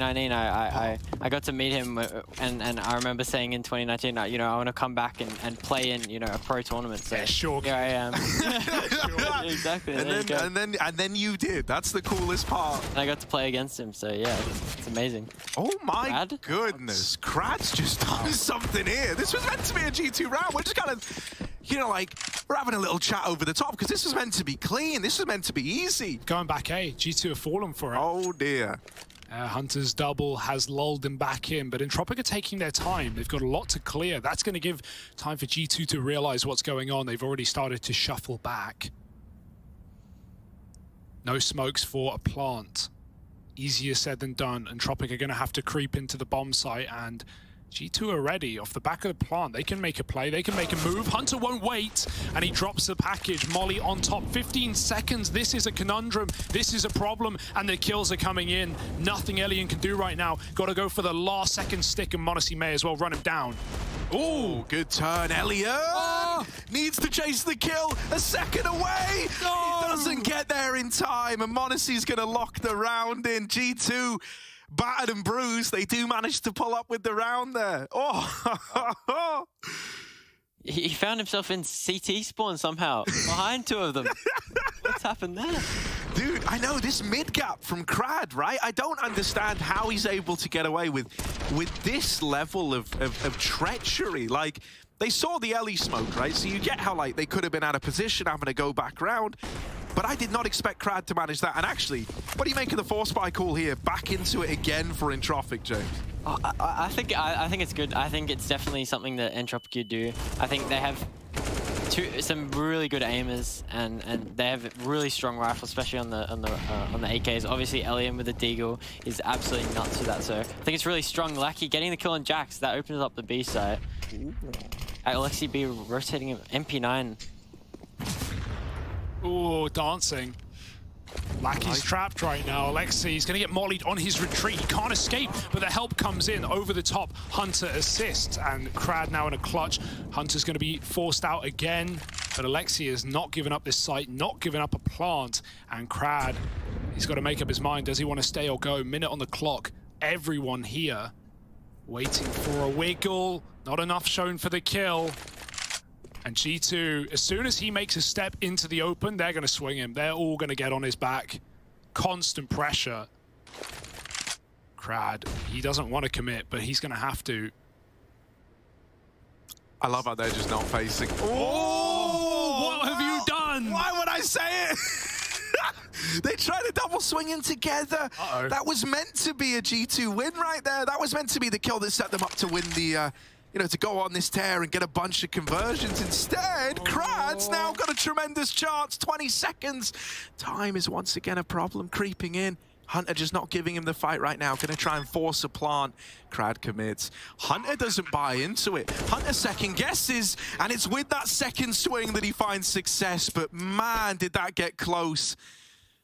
2019. I got to meet him, and I remember saying in 2019, you know, I want to come back and play in, you know, a pro tournament. So yeah, sure. here I am. Sure. Exactly. And then you did. That's the coolest part. And I got to play against him. So yeah, it's amazing. Oh my Krad? goodness, Krad's just done something here. This was meant to be a G2 round. We're just kind of, you know, like, we're having a little chat over the top because this was meant to be clean. This was meant to be easy. Going back A, G2 have fallen for it. Oh dear. Hunter's double has lulled them back in, but Entropiq are taking their time. They've got a lot to clear. That's going to give time for G2 to realize what's going on. They've already started to shuffle back. No smokes for a plant. Easier said than done. Entropiq are going to have to creep into the bomb site, and G2 are ready. Off the back of the plant, they can make a play, they can make a move. Hunter won't wait, and he drops the package. Molly on top, 15 seconds. This is a conundrum, this is a problem, and the kills are coming in. Nothing Elian can do right now. Got to go for the last second stick, and m0NESY may as well run him down. Ooh, good turn, Elian! Needs to chase the kill, a second away! No! He doesn't get there in time, and m0NESY's gonna lock the round in. G2 battered and bruised. They do manage to pull up with the round there. Oh! He found himself in CT spawn somehow, behind two of them. What's happened there? Dude, I know, this mid gap from Krad, right? I don't understand how he's able to get away with this level of treachery. Like, they saw the Ellie smoke, right? So you get how, like, they could have been out of position, having to go back round. But I did not expect Krad to manage that. And actually, what do you make of the force spy call here? Back into it again for Entropiq, James. Oh, I think it's good. I think it's definitely something that Entropiq do. I think they have some really good aimers, and they have really strong rifles, especially on the AKs. Obviously, Elian with the Deagle is absolutely nuts with that. So I think it's really strong. Lackey getting the kill on Jax, that opens up the B side. Alexi B rotating him, MP9. Ooh, dancing. Lackey's trapped right now. Alexi's going to get mollied on his retreat. He can't escape, but the help comes in over the top. Hunter assists, and Krad now in a clutch. Hunter's going to be forced out again, but Alexi has not given up this site, not given up a plant. And Krad, he's got to make up his mind. Does he want to stay or go? Minute on the clock. Everyone here waiting for a wiggle. Not enough shown for the kill. And G2, as soon as he makes a step into the open, they're going to swing him. They're all going to get on his back. Constant pressure. Krad, he doesn't want to commit, but he's going to have to. I love how they're just not facing. Oh! What have you done? Why would I say it? They tried to double swing him together. Uh-oh. That was meant to be a G2 win right there. That was meant to be the kill that set them up to win the... you know, to go on this tear and get a bunch of conversions. Instead, Krad's now got a tremendous chance. 20 seconds. Time is once again a problem creeping in. Hunter just not giving him the fight right now. Gonna try and force a plant. Krad commits. Hunter doesn't buy into it. Hunter second guesses, and it's with that second swing that he finds success. But man, did that get close.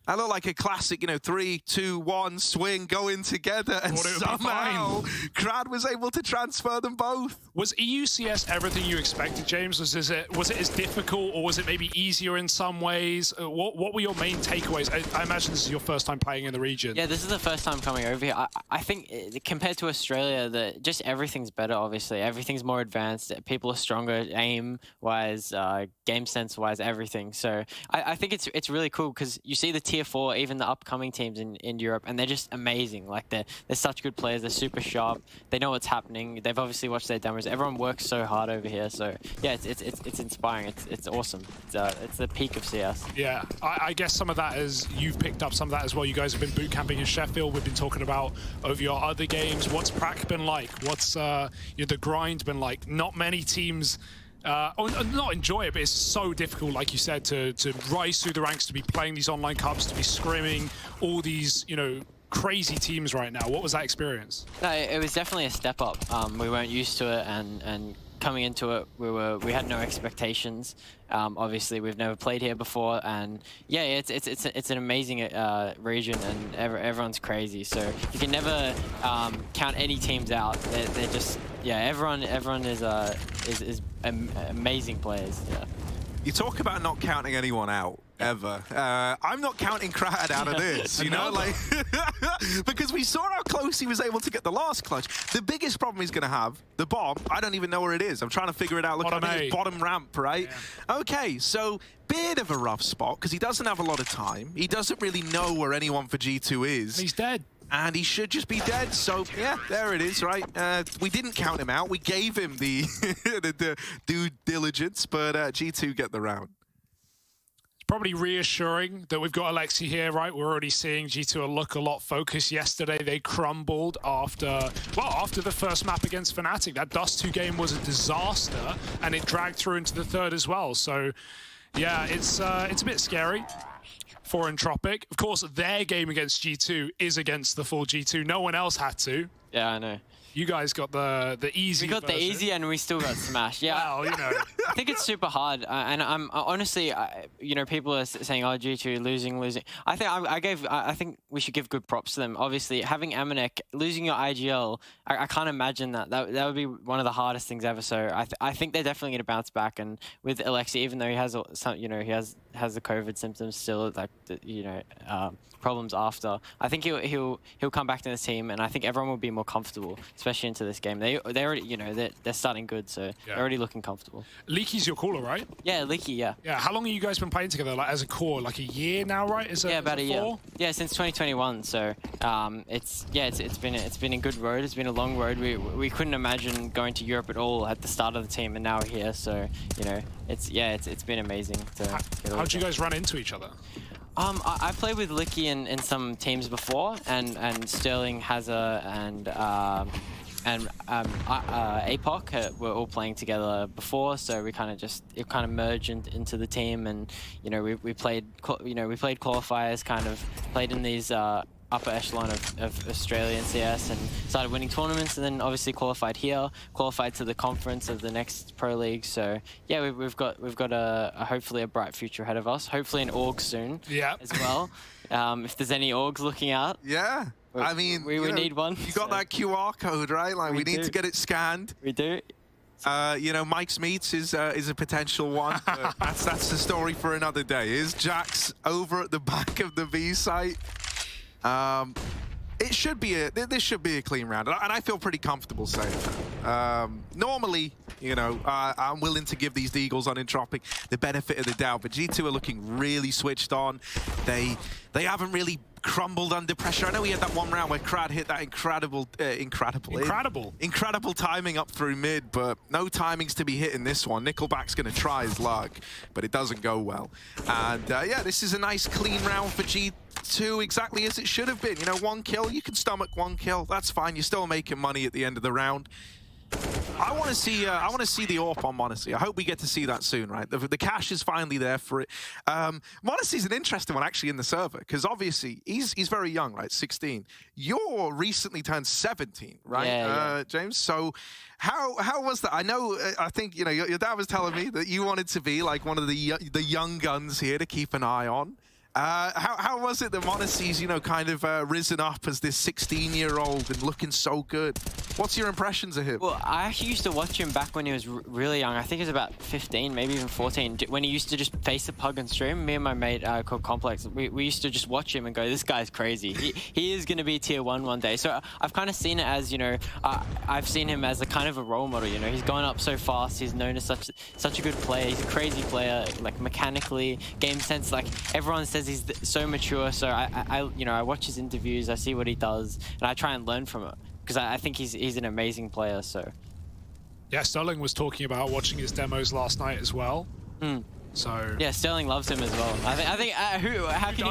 That looked like a classic, you know, 3, 2, 1 swing going together, and somehow Krad was able to transfer them both. Was EUCS everything you expected, James? Was it as difficult, or was it maybe easier in some ways? What were your main takeaways? I imagine this is your first time playing in the region. Yeah, this is the first time coming over here. I think compared to Australia, just everything's better, obviously. Everything's more advanced. People are stronger aim-wise, game sense-wise, everything. So I think it's really cool because you see the Tier 4, even the upcoming teams in Europe, and they're just amazing. Like, they're such good players. They're super sharp. They know what's happening. They've obviously watched their demos. Everyone works so hard over here. So yeah, it's inspiring. It's awesome. It's the peak of CS. Yeah, I guess some of that is you've picked up some of that as well. You guys have been boot camping in Sheffield. We've been talking about over your other games. What's prac been like? What's the grind been like? Not many teams. Not enjoy it, but it's so difficult, like you said, to rise through the ranks, to be playing these online cups, to be scrimming all these, you know, crazy teams right now. What was that experience? No, it was definitely a step up. We weren't used to it, and coming into it, we had no expectations. Obviously, we've never played here before, and yeah, it's an amazing region, and everyone's crazy. So you can never count any teams out. They're just everyone is amazing players. Yeah. You talk about not counting anyone out. ever. I'm not counting Krad out of this, you know, like because we saw how close he was able to get the last clutch. The biggest problem he's going to have, the bomb, I don't even know where it is. I'm trying to figure it out. Look, I think it's bottom ramp, right? Yeah. Okay, so bit of a rough spot because he doesn't have a lot of time. He doesn't really know where anyone for G2 is. And he's dead. And he should just be dead. So, yeah, there it is, right? We didn't count him out. We gave him the, the due diligence, but G2 get the round. It's probably reassuring that we've got Alexi here, right? We're already seeing G2 look a lot focused. Yesterday, they crumbled after the first map against Fnatic. That Dust 2 game was a disaster, and it dragged through into the third as well. So, yeah, it's a bit scary for Entropiq. Of course, their game against G2 is against the full G2. No one else had to. Yeah, I know. You guys got the easy. We got the easy, and we still got smashed. Yeah, well, you know. I think it's super hard, and I'm honestly, you know, people are saying, "Oh, G2 losing." I think we should give good props to them. Obviously, having Amanek losing your IGL, I can't imagine that would be one of the hardest things ever. So I think they're definitely going to bounce back. And with Alexi, even though he has some, you know, he has the COVID symptoms still, like you know, problems after, I think he'll come back to the team, and I think everyone will be more comfortable, especially into this game. They already, you know, they're starting good, so they're already looking comfortable. Leaky's your caller, right? Yeah, Leaky, yeah. Yeah, how long have you guys been playing together, like as a core? Like a year now, right? Yeah, about a year. Yeah, since 2021. So it's been a good road. It's been a long road. We couldn't imagine going to Europe at all at the start of the team, and now we're here. So you know, it's been amazing. How'd you guys run into each other? I played with Licky in some teams before, and Sterling, Hazza, and APOC were all playing together before, so it kind of merged into the team, and you know we played qualifiers, kind of played in these upper echelon of Australian CS, and started winning tournaments, and then obviously qualified to the conference of the next pro league. So yeah, we've got hopefully a bright future ahead of us. Hopefully an org soon, as well. If there's any orgs looking out. Yeah. I mean, we need one. You got that QR code, right? Like we need to get it scanned. We do. You know, Mike's Meats is a potential one. But that's the story for another day. Is Jax over at the back of the B site? This should be a clean round, and I feel pretty comfortable saying that. Normally, you know, I'm willing to give these Eagles on Entropiq the benefit of the doubt, but G2 are looking really switched on. They haven't really crumbled under pressure. I know we had that one round where Krad hit that incredible timing up through mid, but no timings to be hit in this one. Nickelback's going to try his luck, but it doesn't go well. And yeah, this is a nice clean round for G2, exactly as it should have been. You know, one kill, you can stomach one kill. That's fine. You're still making money at the end of the round. I want to see the AWP on m0NESY. I hope we get to see that soon, right? The cash is finally there for it. m0NESY's an interesting one actually in the server, because obviously he's very young, right? 16. You're recently turned 17, right, yeah. James? So how was that? I know, I think, you know, your dad was telling me that you wanted to be like one of the young guns here to keep an eye on. How was it that m0NESY's, you know, kind of risen up as this 16-year-old and looking so good? What's your impressions of him? Well, I actually used to watch him back when he was really young. I think he was about 15, maybe even 14, when he used to just face the pug and stream. Me and my mate called Complex, we used to just watch him and go, this guy's crazy. He is going to be tier 1 one day. So I've kind of seen it as, you know, I've seen him as a kind of a role model, you know. He's gone up so fast. He's known as such a good player. He's a crazy player, like mechanically, game sense. Like everyone says he's so mature. So you know, I watch his interviews, I see what he does, and I try and learn from it, because I think he's an amazing player. So yeah, Sterling was talking about watching his demos last night as well. So yeah, Sterling loves him as well. I think how can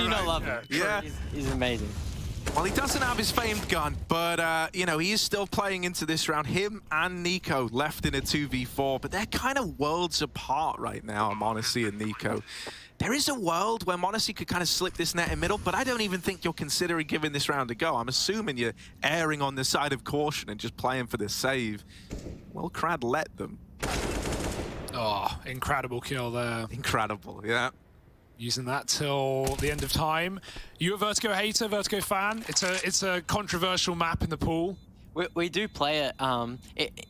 you not love him? Yeah, he's amazing. Well, he doesn't have his famed gun, but, you know, he is still playing into this round. Him and Nico left in a 2v4, but they're kind of worlds apart right now, m0NESY and Nico. There is a world where m0NESY could kind of slip this net in middle, but I don't even think you're considering giving this round a go. I'm assuming you're erring on the side of caution and just playing for the save. Well, Krad let them. Oh, incredible kill there. Incredible, yeah. Using that till the end of time. You a Vertigo hater, Vertigo fan? It's a controversial map in the pool. We do play it.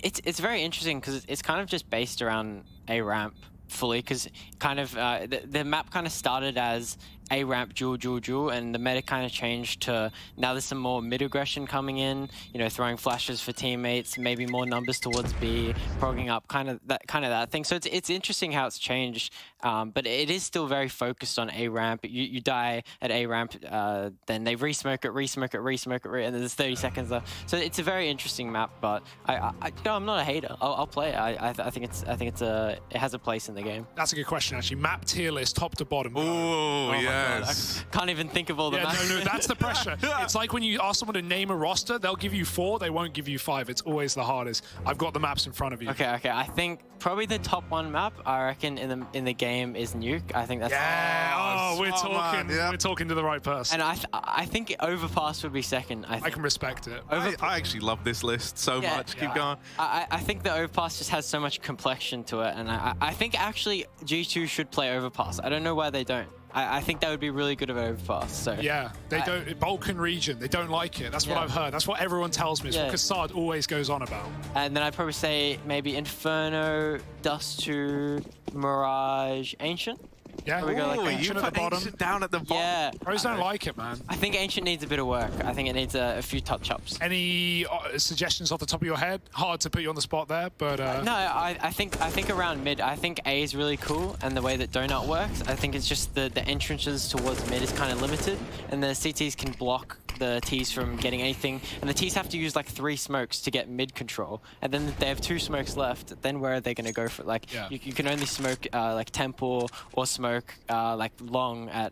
It's very interesting because it's kind of just based around a ramp. fully, because kind of the map kind of started as A ramp duel, and the meta kind of changed to now there's some more mid aggression coming in, you know, throwing flashes for teammates, maybe more numbers towards B, progging up, kind of that thing. So it's interesting how it's changed, but it is still very focused on A ramp. You die at A ramp, then they resmoke it, and there's 30 seconds left. So it's a very interesting map, but I'm not a hater. I'll play it. I think it has a place in the game. That's a good question, actually. Map tier list, top to bottom. Oh, yeah. I can't even think of all the maps. No, that's the pressure. It's like when you ask someone to name a roster, they'll give you 4, they won't give you 5. It's always the hardest. I've got the maps in front of you. Okay. I think probably the top 1 map, I reckon, in the game is Nuke. I think that's... Yeah, we're talking to the right person. And I think Overpass would be second. I can respect it. I actually love this list so much. Keep going. I think the Overpass just has so much complexion to it, and I think actually G2 should play Overpass. I don't know why they don't. I think that would be really good of Overpass. So yeah, they don't. Balkan region, they don't like it. That's what I've heard. That's what everyone tells me. It's what Kassad always goes on about. And then I'd probably say maybe Inferno, Dust 2, Mirage, Ancient. Yeah, we go like Ancient at the bottom. Ancient down at the bottom. Yeah, pros don't like it, man. I think Ancient needs a bit of work. I think it needs a few touch-ups. Any suggestions off the top of your head? Hard to put you on the spot there, but no, I think around mid. I think A is really cool, and the way that Donut works, I think it's just the entrances towards mid is kind of limited, and the CTs can block the Ts from getting anything, and the Ts have to use like 3 smokes to get mid control, and then they have 2 smokes left. Then where are they going to go for it? Like you can only smoke like temple or smoke like long at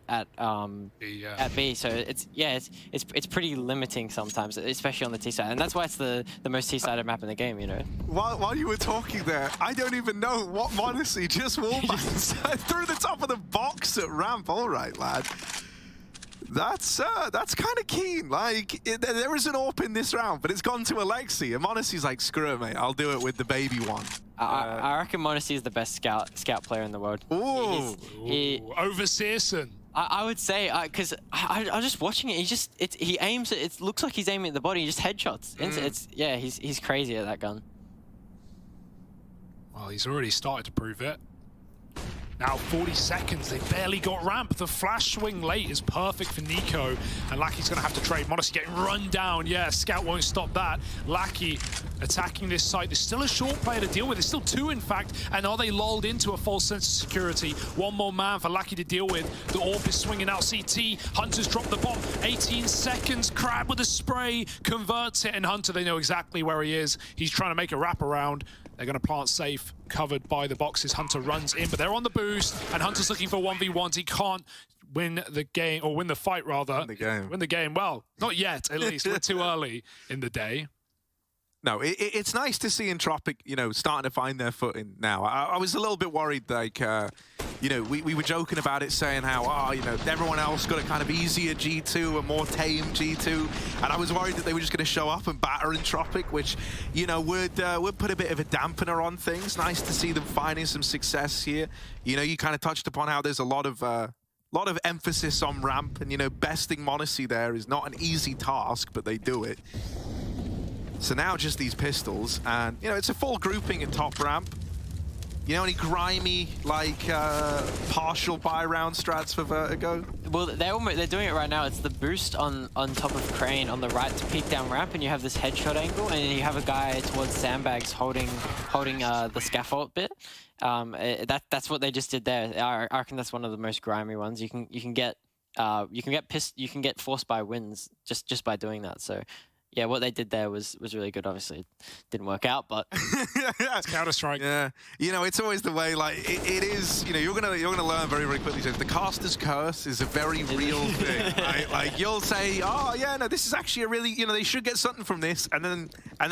B. So it's pretty limiting sometimes, especially on the T side, and that's why it's the most T-sided map in the game. You know. While you were talking there, I don't even know what Modesty just wallbanged through the top of the box at ramp. All right, lad. That's kind of keen. Like, there is an AWP in this round, but it's gone to Alexi. And Monasty's like, screw it, mate. I'll do it with the baby one. I reckon Modesty is the best scout player in the world. Ooh. Over Searson. I would say, because I'm just watching it. He aims it. It looks like he's aiming at the body. He just headshots. He's crazy at that gun. Well, he's already started to prove it. Now 40 seconds, they barely got ramp. The flash swing late is perfect for Nico, and Lackey's gonna have to trade. Modesty getting run down. Yeah, Scout won't stop that. Lackey attacking this site. There's still a short player to deal with. There's still 2, in fact, and are they lulled into a false sense of security? 1 more man for Lackey to deal with. The AWP is swinging out CT. Hunter's dropped the bomb. 18 seconds. Crab with a spray converts it, and Hunter, they know exactly where he is. He's trying to make a wraparound. They're going to plant safe, covered by the boxes. Hunter runs in, but they're on the boost, and Hunter's looking for 1v1s. He can't win the game, or win the fight, rather. Win the game. Well, not yet, at least. We're too early in the day. No, it's nice to see Entropiq, you know, starting to find their footing now. I was a little bit worried, like, you know, we were joking about it, saying how, you know, everyone else got a kind of easier G2, a more tame G2, and I was worried that they were just going to show up and batter Entropiq, which, you know, would put a bit of a dampener on things. Nice to see them finding some success here. You know, you kind of touched upon how there's a lot of emphasis on ramp, and, you know, besting Monacy there is not an easy task, but they do it. So now just these pistols, and, you know, it's a full grouping at top ramp. You know, any grimy, like, partial buy round strats for Vertigo? Well, they're doing it right now. It's the boost on top of Crane on the right to peek down ramp, and you have this headshot angle, and you have a guy towards sandbags holding the scaffold bit. That's what they just did there. I reckon that's one of the most grimy ones. You can get forced by wins just by doing that. So. Yeah, what they did there was really good. Obviously, it didn't work out, but it's Counter-Strike. Yeah, you know, it's always the way. Like it is. You know, you're gonna learn very, very quickly. The caster's curse is a very real thing. Right? Like you'll say, oh yeah, no, this is actually a really, you know, they should get something from this, and then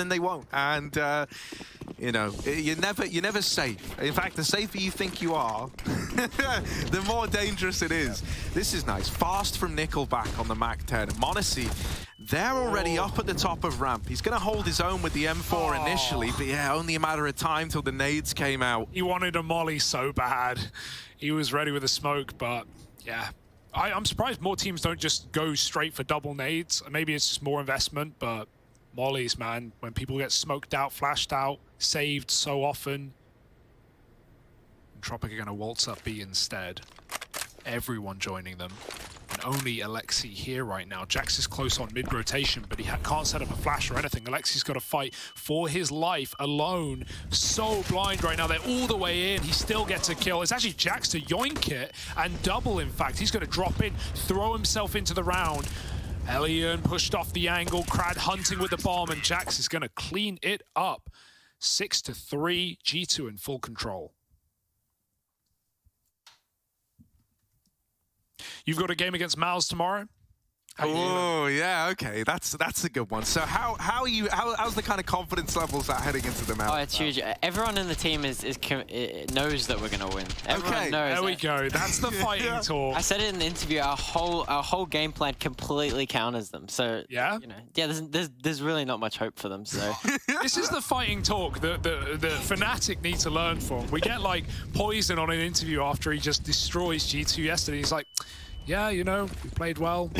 they won't. And you know, you're never safe. In fact, the safer you think you are, the more dangerous it is. Yeah. This is nice. Fast from Nickelback on the Mac-10. Monacy, they're already up at the top of ramp. He's going to hold his own with the M4 initially, but yeah, only a matter of time till the nades came out. He wanted a molly so bad. He was ready with a smoke, but yeah. I'm surprised more teams don't just go straight for double nades. Maybe it's just more investment, but mollies, man, when people get smoked out, flashed out, saved so often, Entropiq are going to waltz up B instead. Everyone joining them. And only Alexi here right now. Jax is close on mid-rotation, but he can't set up a flash or anything. Alexi's got to fight for his life alone. So blind right now. They're all the way in. He still gets a kill. It's actually Jax to yoink it and double, in fact. He's going to drop in, throw himself into the round. Elian pushed off the angle. Crad hunting with the bomb, and Jax is going to clean it up. 6-3, G2 in full control. You've got a game against Mouse tomorrow. Oh yeah, okay, that's a good one. So how's the kind of confidence levels that heading into the match? Oh, it's huge. Everyone in the team knows that we're gonna win. Everyone knows. There we go. That's the fighting talk. I said it in the interview. Our whole game plan completely counters them. So yeah, there's really not much hope for them. So this is the fighting talk that the Fnatic need to learn from. We get like Poison on an interview after he just destroys G2 yesterday. He's like, yeah, you know, we played well.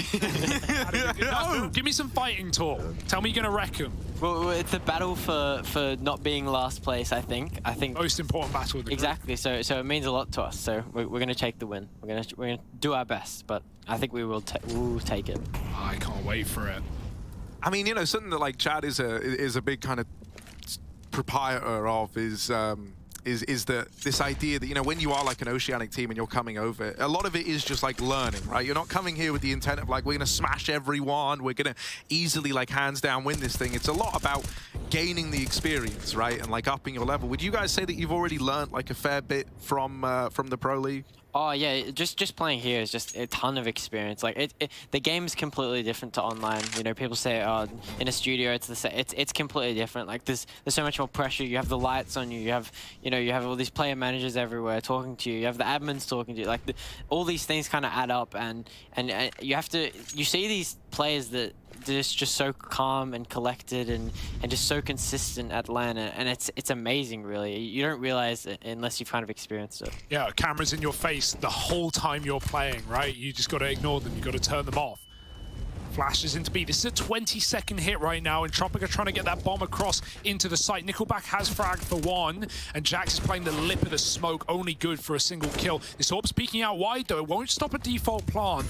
No, give me some fighting talk. Tell me you're gonna wreck him. Well, it's a battle for not being last place. I think most important battle of the exactly. So it means a lot to us. So we're gonna take the win. We're gonna do our best, but I think we'll take it. I can't wait for it. I mean, you know, something that like Chad is a big kind of proprietor of is that this idea that, you know, when you are like an Oceanic team and you're coming over, a lot of it is just like learning, right? You're not coming here with the intent of like, we're gonna smash everyone, we're gonna easily like hands down win this thing. It's a lot about gaining the experience, right? And like upping your level. Would you guys say that you've already learned like a fair bit from the Pro League? Oh yeah, just playing here is just a ton of experience. Like the game is completely different to online. You know, people say, oh, in a studio it's the same. It's completely different. Like there's so much more pressure. You have the lights on you. You have all these player managers everywhere talking to you. You have the admins talking to you. Like all these things kind of add up, and you see these players that they're just so calm and collected and just so consistent at LAN, and it's amazing, really. You don't realize it unless you've kind of experienced it. Yeah, cameras in your face the whole time you're playing, right? You just got to ignore them. You got to turn them off. Flashes into B. This is a 20-second hit right now, and Entropiq are trying to get that bomb across into the site. Nickelback has fragged for one, and Jax is playing the lip of the smoke, only good for a single kill. This Orb's peeking out wide, though. It won't stop a default plant.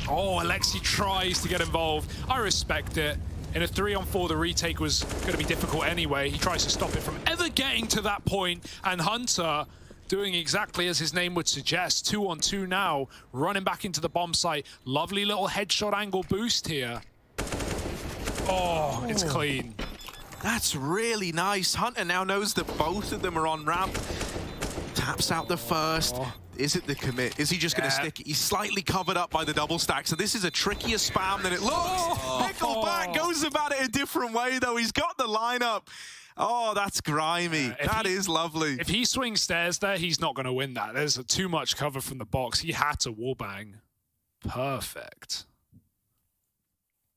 Oh, Alexi tries to get involved. I respect it. In a 3-on-4, the retake was going to be difficult anyway. He tries to stop it from ever getting to that point, and Hunter doing exactly as his name would suggest. 2-on-2 now, running back into the bomb site. Lovely little headshot angle boost here. Oh, it's clean. That's really nice. Hunter now knows that both of them are on ramp. Taps out the first. Oh. Is it the commit? Is he just going to stick it? He's slightly covered up by the double stack, so this is a trickier spam than it looks. Nickelback goes about it a different way, though. He's got the lineup. Oh, that's grimy. That is lovely. If he swings stairs there, he's not going to win that. There's too much cover from the box. He had to wallbang. Perfect.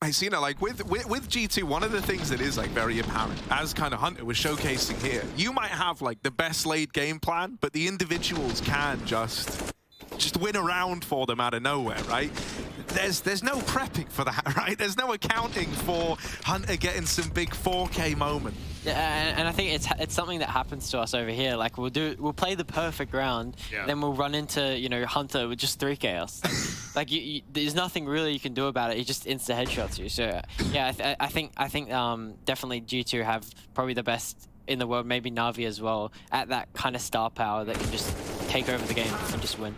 I see, you know, like with G2, one of the things that is like very apparent, as kind of Hunter was showcasing here, you might have like the best laid game plan, but the individuals can just win around for them out of nowhere, right? There's no prepping for that, right? There's no accounting for Hunter getting some big 4K moment. Yeah, and I think it's something that happens to us over here. Like we'll play the perfect round, then we'll run into, you know, Hunter with just 3 chaos. Like there's nothing really you can do about it. He just insta headshots you. So yeah, I think definitely G2 have probably the best in the world, maybe Navi as well, at that kind of star power that can just take over the game and just win.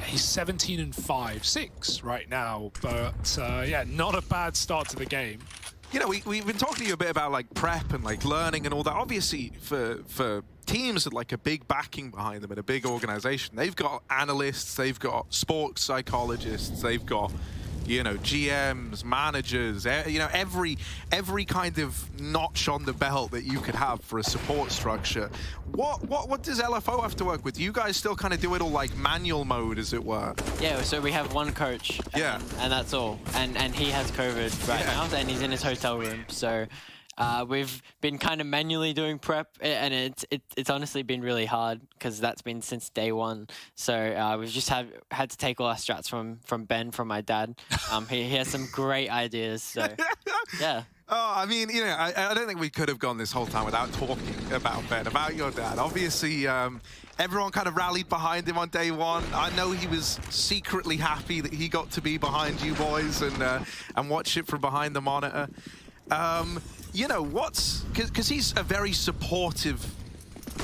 He's 17-5, 6 right now, but yeah, not a bad start to the game. You know, we've been talking to you a bit about like prep and like learning and all that. Obviously, for teams with like a big backing behind them and a big organization, they've got analysts, they've got sports psychologists, they've got, you know, GMs, managers, you know, every kind of notch on the belt that you could have for a support structure. What does LFO have to work with? You guys still kind of do it all like manual mode, as it were? Yeah, so we have one coach, and that's all. And he has COVID right now, and he's in his hotel room. So we've been kind of manually doing prep, and it's honestly been really hard because that's been since day one. So we've just had to take all our strats from Ben, from my dad. He has some great ideas. So yeah. Oh, I mean, you know, I don't think we could have gone this whole time without talking about Ben, about your dad. Obviously, everyone kind of rallied behind him on day one. I know he was secretly happy that he got to be behind you boys and watch it from behind the monitor. You know, because he's a very supportive,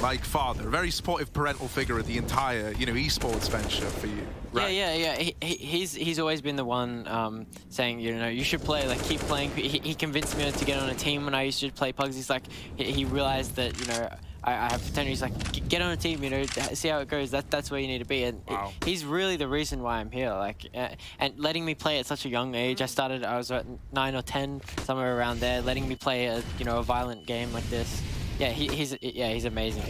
like, father, a very supportive parental figure of the entire, you know, esports venture for you. Right. Yeah. He's always been the one saying, you know, you should play, like, keep playing. He convinced me to get on a team when I used to play Pugs. He's like, he realized that, you know, I have potential. He's like, get on a team, you know, see how it goes. That's where you need to be. And wow. He's really the reason why I'm here. Like, and letting me play at such a young age. I was at 9 or 10, somewhere around there. Letting me play a, you know, a violent game like this. Yeah, he's amazing.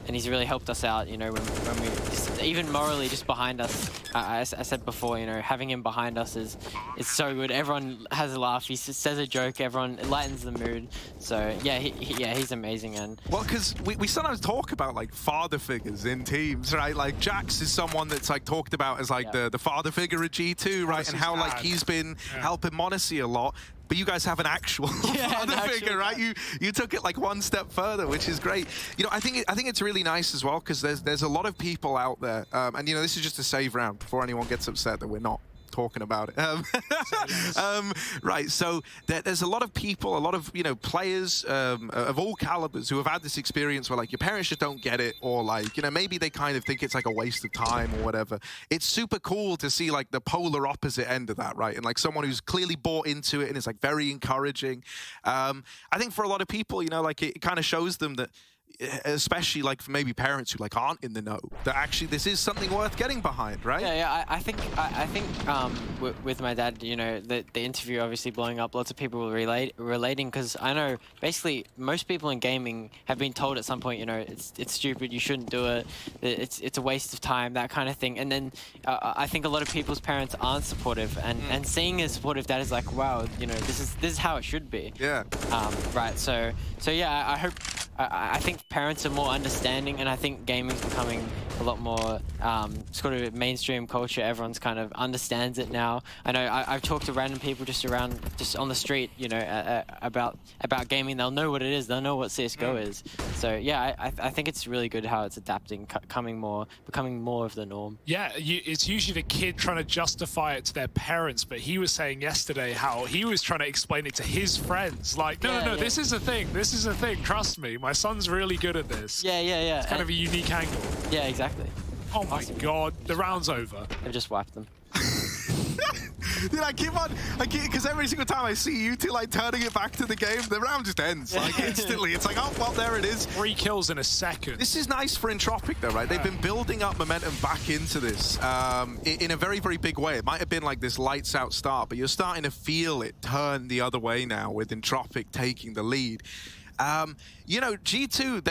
And he's really helped us out, you know, when we just, even morally, just behind us. I said before, you know, having him behind us is so good. Everyone has a laugh. He says a joke. Everyone, it lightens the mood. So yeah, he's amazing. And well, because we sometimes talk about like father figures in teams, right? Like Jax is someone that's like talked about as like the father figure at G2, right? And how like he's been helping m0NESY a lot. But you guys have an actual father figure, right? You took it like one step further, which is great. You know, I think it's really nice as well because there's a lot of people out there, and you know, this is just a save round before anyone gets upset that we're not talking about it. Right, so there's a lot of people, a lot of, you know, players of all calibers who have had this experience where like your parents just don't get it, or like, you know, maybe they kind of think it's like a waste of time or whatever. It's super cool to see like the polar opposite end of that, right? And like someone who's clearly bought into it and is like very encouraging. I think for a lot of people, you know, like it kind of shows them that, especially like for maybe parents who like aren't in the know, that actually this is something worth getting behind, right? Yeah. I think with my dad, you know, the interview obviously blowing up, lots of people were relating, because I know basically most people in gaming have been told at some point, you know, it's stupid, you shouldn't do it, it's a waste of time, that kind of thing. And then I think a lot of people's parents aren't supportive, and seeing a supportive dad is like, wow, you know, this is how it should be. Yeah. Right. So yeah, I hope. I think parents are more understanding, and I think gaming's becoming a lot more sort of mainstream culture. Everyone's kind of understands it now. I know I've talked to random people just on the street, you know, about gaming. They'll know what it is. They'll know what CSGO is. So yeah, I think it's really good how it's adapting, becoming more of the norm. Yeah, it's usually the kid trying to justify it to their parents, but he was saying yesterday how he was trying to explain it to his friends. Like, no, this is a thing. This is a thing. Trust me. My son's really good at this. Yeah. It's kind of a unique angle. Yeah, exactly. Oh my god, the round's over. I've just wiped them. Dude, I keep because every single time I see you two like turning it back to the game, the round just ends like instantly. It's like, oh well, there it is. 3 kills in a second. This is nice for Entropiq though, right? They've been building up momentum back into this in a very, very big way. It might have been like this lights out start, but you're starting to feel it turn the other way now with Entropiq taking the lead. You know, G2,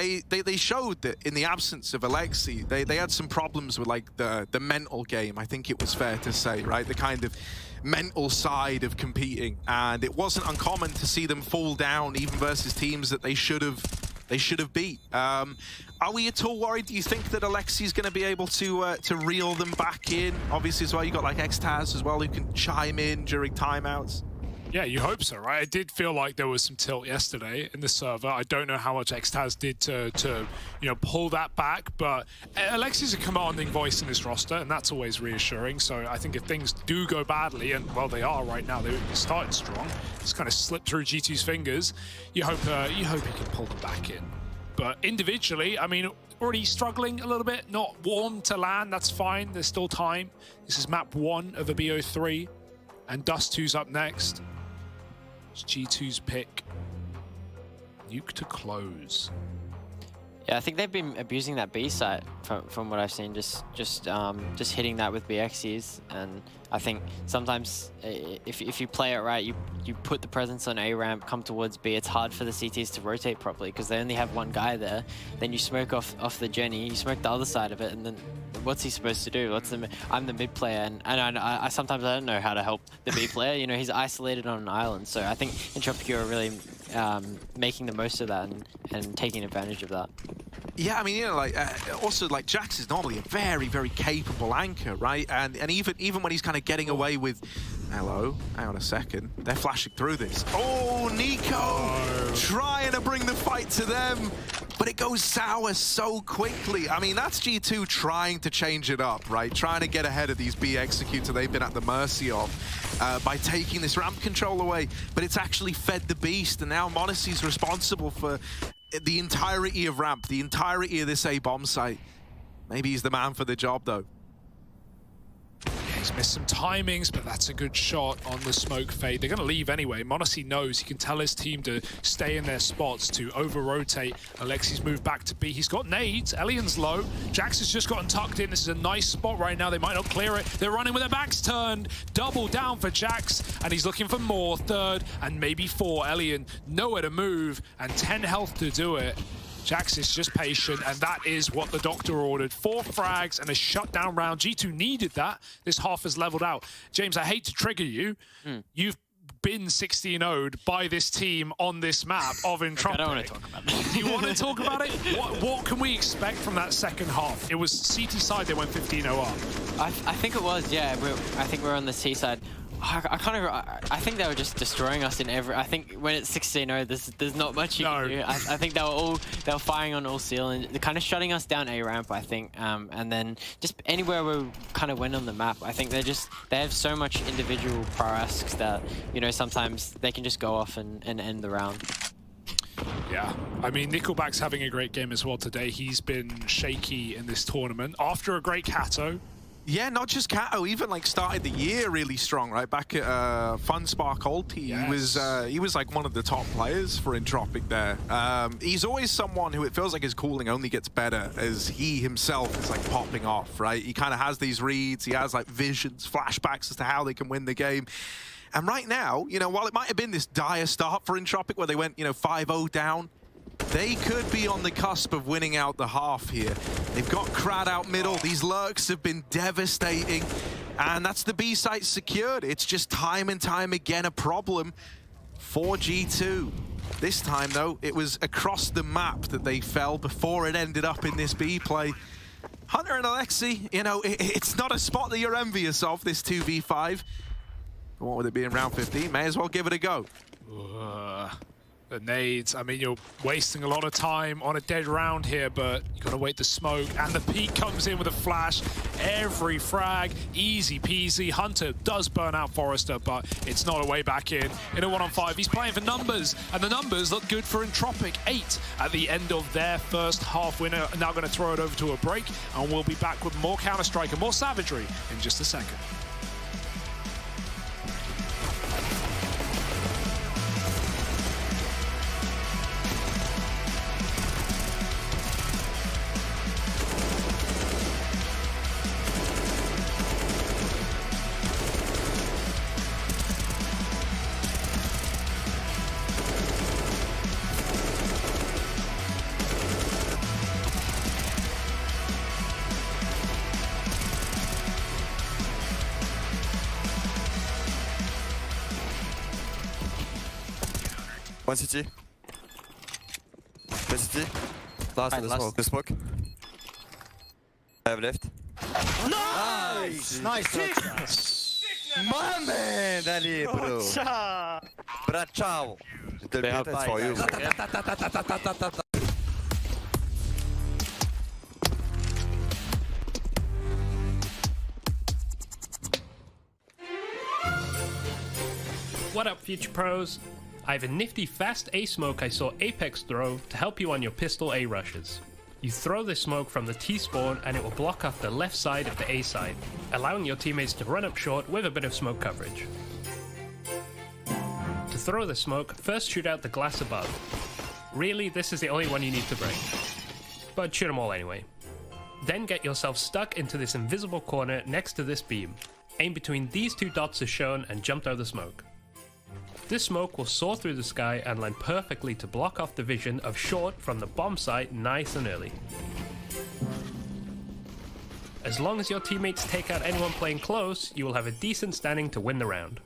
they showed that in the absence of Alexi, they had some problems with like the mental game, I think it was fair to say, right? The kind of mental side of competing, and it wasn't uncommon to see them fall down even versus teams that they should have beat. Are we at all worried? Do you think that Alexi's going to be able to reel them back in? Obviously as well, you got like Xtaz as well who can chime in during timeouts. Yeah, you hope so, right? It did feel like there was some tilt yesterday in the server. I don't know how much Xtaz did to you know, pull that back, but Alexi's a commanding voice in this roster, and that's always reassuring. So I think if things do go badly, and well, they are right now, they started strong, just kind of slipped through G2's fingers, you hope he can pull them back in. But individually, I mean, already struggling a little bit, not warm to land, that's fine, there's still time. This is map 1 of a BO3, and Dust2's up next. It's G2's pick. Nuke to close. Yeah, I think they've been abusing that B site from what I've seen, just hitting that with BXs, and I think sometimes if you play it right, you put the presence on A ramp, come towards B. It's hard for the CTs to rotate properly because they only have one guy there. Then you smoke off the Jenny, you smoke the other side of it, and then what's he supposed to do? I'm the mid player, and I sometimes I don't know how to help the B player. You know, he's isolated on an island, so I think Entropiq are really making the most of that and taking advantage of that. Yeah, I mean, you know, like also like Jax is normally a very, very capable anchor, right? And even when he's kind of getting away with Hello, hang on a second. They're flashing through this. Oh, Nico trying to bring the fight to them, but it goes sour so quickly. I mean, that's G2 trying to change it up, right? Trying to get ahead of these B executor they've been at the mercy of by taking this ramp control away, but it's actually fed the beast, and now m0NESY's responsible for the entirety of ramp, the entirety of this A bomb site. Maybe he's the man for the job, though. He's missed some timings, but that's a good shot on the smoke fade. They're going to leave anyway. m0NESY knows he can tell his team to stay in their spots, to over-rotate. Alexi's moved back to B. He's got nades. Elian's low. Jax has just gotten tucked in. This is a nice spot right now. They might not clear it. They're running with their backs turned. Double down for Jax, and he's looking for more. Third, and maybe four. Elian nowhere to move, and 10 health to do it. Jax is just patient, and that is what the doctor ordered. 4 frags and a shutdown round. G2 needed that. This half has leveled out. James, I hate to trigger you. You've been 16-0'd by this team on this map of Entropiq. I don't want to talk about that. Do you want to talk about it? What can we expect from that second half? It was CT side, they went 15-0 up. I think it was, yeah. I think we're on the C side. I think they were just destroying us in every. I think when it's 16-0, there's not much you can do. I think they were firing on all cylinders, they're kind of shutting us down A ramp. I think, and then just anywhere we kind of went on the map. I think they have so much individual prowess that sometimes they can just go off and end the round. Yeah, I mean, Nickelback's having a great game as well today. He's been shaky in this tournament after a great Kato. Yeah, not just Kato, even like started the year really strong, right? Back at FunSpark Ulti, yes. He was like one of the top players for Entropiq there. He's always someone who it feels like his cooling only gets better as he himself is like popping off, right? He kind of has these reads, he has like visions, flashbacks as to how they can win the game. And right now, while it might have been this dire start for Entropiq where they went, 5-0 down, they could be on the cusp of winning out the half here. They've got Krad out middle. These lurks have been devastating. And that's the B site secured. It's just time and time again a problem for G2. This time, though, it was across the map that they fell before it ended up in this B play. Hunter and Alexi, it's not a spot that you're envious of, this 2v5. But what would it be in round 15? May as well give it a go. The nades, I mean, you're wasting a lot of time on a dead round here, but you gotta wait the smoke, and the peak comes in with a flash. Every frag, easy peasy. Hunter does burn out Forrester, but it's not a way back in a 1-on-5. He's playing for numbers, and the numbers look good for Entropiq. 8 at the end of their first half. We're now gonna throw it over to a break, and we'll be back with more Counter-Strike and more savagery in just a second. One CT. One CT. Last in the smoke. I have left. Nice! Nice! My man, allez, bro. Brachao. That's for you. What up, future pros? I have a nifty fast A smoke I saw Apex throw to help you on your pistol A rushes. You throw this smoke from the T spawn and it will block off the left side of the A side, allowing your teammates to run up short with a bit of smoke coverage. To throw the smoke, first shoot out the glass above. Really, this is the only one you need to break, but shoot them all anyway. Then get yourself stuck into this invisible corner next to this beam. Aim between these two dots as shown and jump out the smoke. This smoke will soar through the sky and land perfectly to block off the vision of short from the bomb site nice and early. As long as your teammates take out anyone playing close, you will have a decent standing to win the round.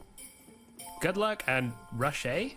Good luck and rush A?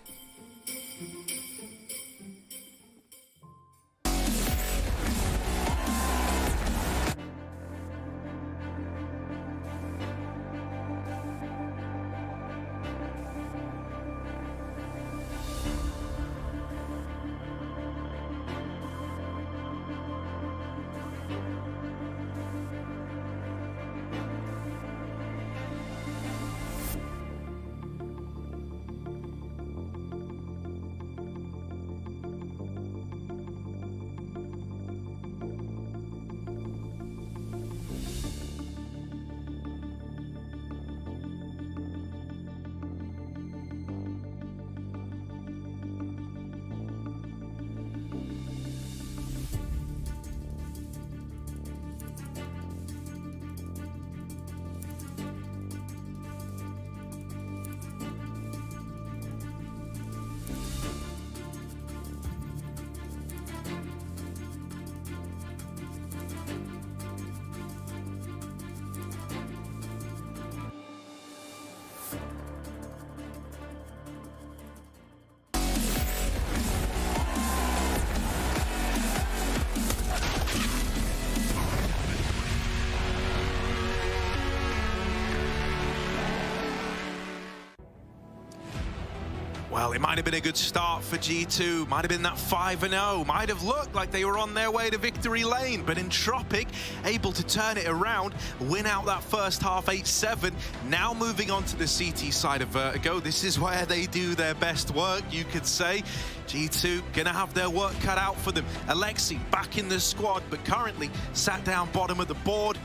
Well, it might have been a good start for G2, might have been that 5-0, might have looked like they were on their way to victory lane, but Entropiq able to turn it around, win out that first half 8-7, now moving on to the CT side of Vertigo. This is where they do their best work, you could say. G2 gonna have their work cut out for them. Alexi back in the squad, but currently sat down bottom of the board.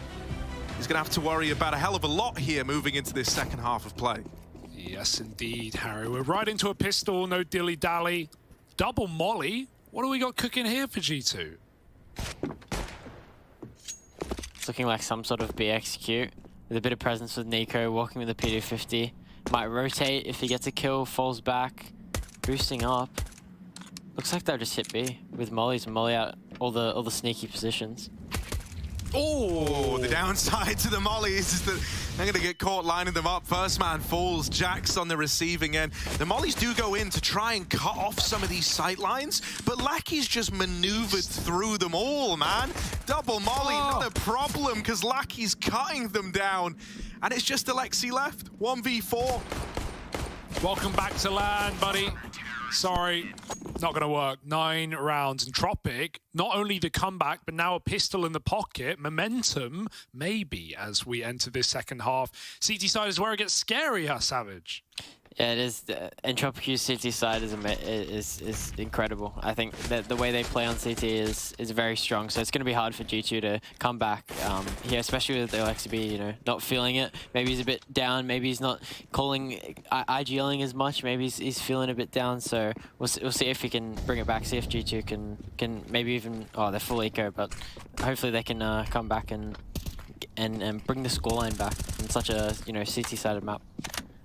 He's gonna have to worry about a hell of a lot here moving into this second half of play. Yes, indeed, Harry. We're right into a pistol, no dilly-dally. Double molly. What do we got cooking here for G2? It's looking like some sort of B execute with a bit of presence with Nico, walking with the PD50. Might rotate if he gets a kill, falls back, boosting up. Looks like they'll just hit B with mollies and molly out all the sneaky positions. Oh, the downside to the mollies is that they're going to get caught lining them up. First man falls, Jax on the receiving end. The mollies do go in to try and cut off some of these sight lines, but Lackey's just maneuvered through them all, man. Double molly, not a problem, because Lackey's cutting them down. And it's just Alexi left, 1v4. Welcome back to land, buddy. Sorry, not going to work. 9 rounds. Entropiq, not only the comeback, but now a pistol in the pocket. Momentum, maybe, as we enter this second half. CT side is where it gets scary, huh, Savage? Yeah, it is. Entropiq's CT side is incredible. I think that the way they play on CT is very strong. So it's going to be hard for G2 to come back here, especially with Alexi B, you know, not feeling it. Maybe he's a bit down. Maybe he's not calling IGLing as much. Maybe he's feeling a bit down. So we'll see if he can bring it back. See if G2 can maybe even they're full eco, but hopefully they can come back and bring the scoreline back in such a CT sided map.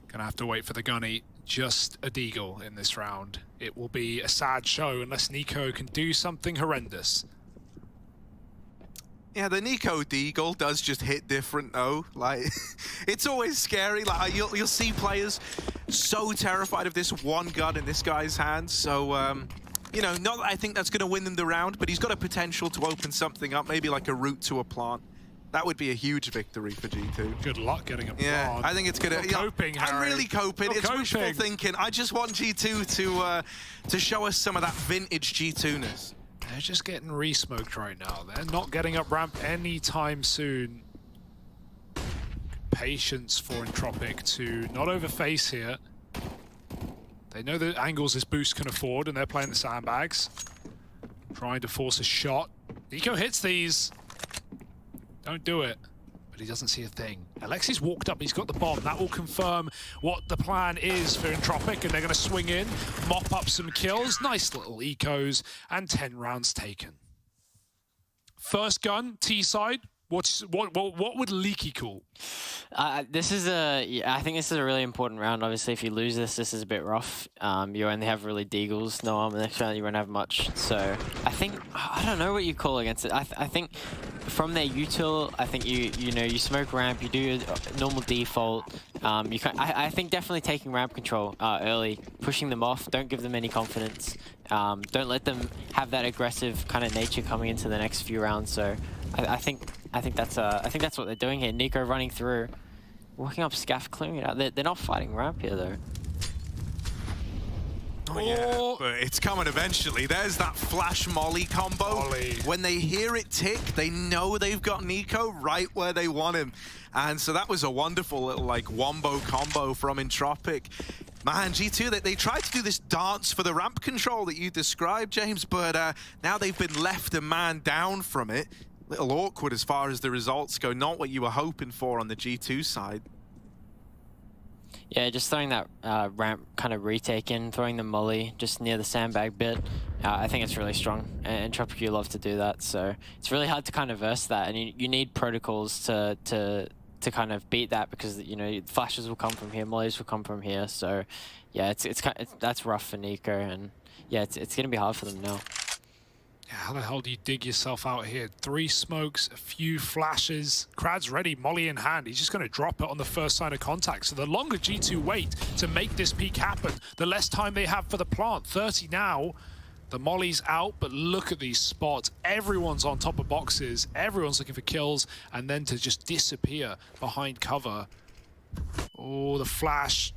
Gonna have to wait for the gunny. Just a deagle in this round. It will be a sad show unless Nico can do something horrendous. Yeah, the Nico deagle does just hit different though. Like, it's always scary. Like, you'll see players so terrified of this one gun in this guy's hands. So, you know, not that I think that's gonna win them the round, but he's got a potential to open something up, maybe like a route to a plant. That would be a huge victory for G2. Good luck getting a Yeah, plant. I think it's gonna. You're coping, Harry. I'm really coping. You're It's coping. wishful thinking. I just want G2 to show us some of that vintage G2-ness. They're just getting re-smoked right now. They're not getting up ramp anytime soon. Patience for Entropiq to not overface here. They know the angles this boost can afford, and they're playing the sandbags. Trying to force a shot. Nico hits these. Don't do it. But he doesn't see a thing. Alexi's walked up, he's got the bomb. That will confirm what the plan is for Entropiq, and they're going to swing in, mop up some kills. Nice little ecos, and 10 rounds taken. First gun, T side. What would Leaky call? I think this is a really important round. Obviously, if you lose this is a bit rough. You only have really deagles, no armor next round. You won't have much. So I don't know what you call against it. I think from their util, I think you smoke ramp. You do your normal default. I think definitely taking ramp control early, pushing them off. Don't give them any confidence. Don't let them have that aggressive kind of nature coming into the next few rounds. So I think that's what they're doing here. Nico running through, walking up scaff, clearing it out. They're not fighting ramp here though. Oh yeah, but it's coming eventually. There's that flash molly combo. Molly. When they hear it tick, they know they've got Nico right where they want him. And so that was a wonderful little like wombo combo from Entropiq. Man, G2, they tried to do this dance for the ramp control that you described, James, but now they've been left a man down from it. Little awkward as far as the results go. Not what you were hoping for on the G2 side. Yeah, just throwing that ramp kind of retake in, throwing the molly just near the sandbag bit. I think it's really strong, and Entropiq love to do that. So it's really hard to kind of verse that, and you need protocols to kind of beat that, because flashes will come from here, mollies will come from here. So yeah, that's rough for Nico, and yeah, it's gonna be hard for them now. How the hell do you dig yourself out here? 3 smokes, a few flashes. Krad's ready, molly in hand. He's just going to drop it on the first sign of contact. So the longer G2 wait to make this peak happen, the less time they have for the plant. 30 now. The molly's out, but look at these spots. Everyone's on top of boxes. Everyone's looking for kills, and then to just disappear behind cover. Oh, the flash.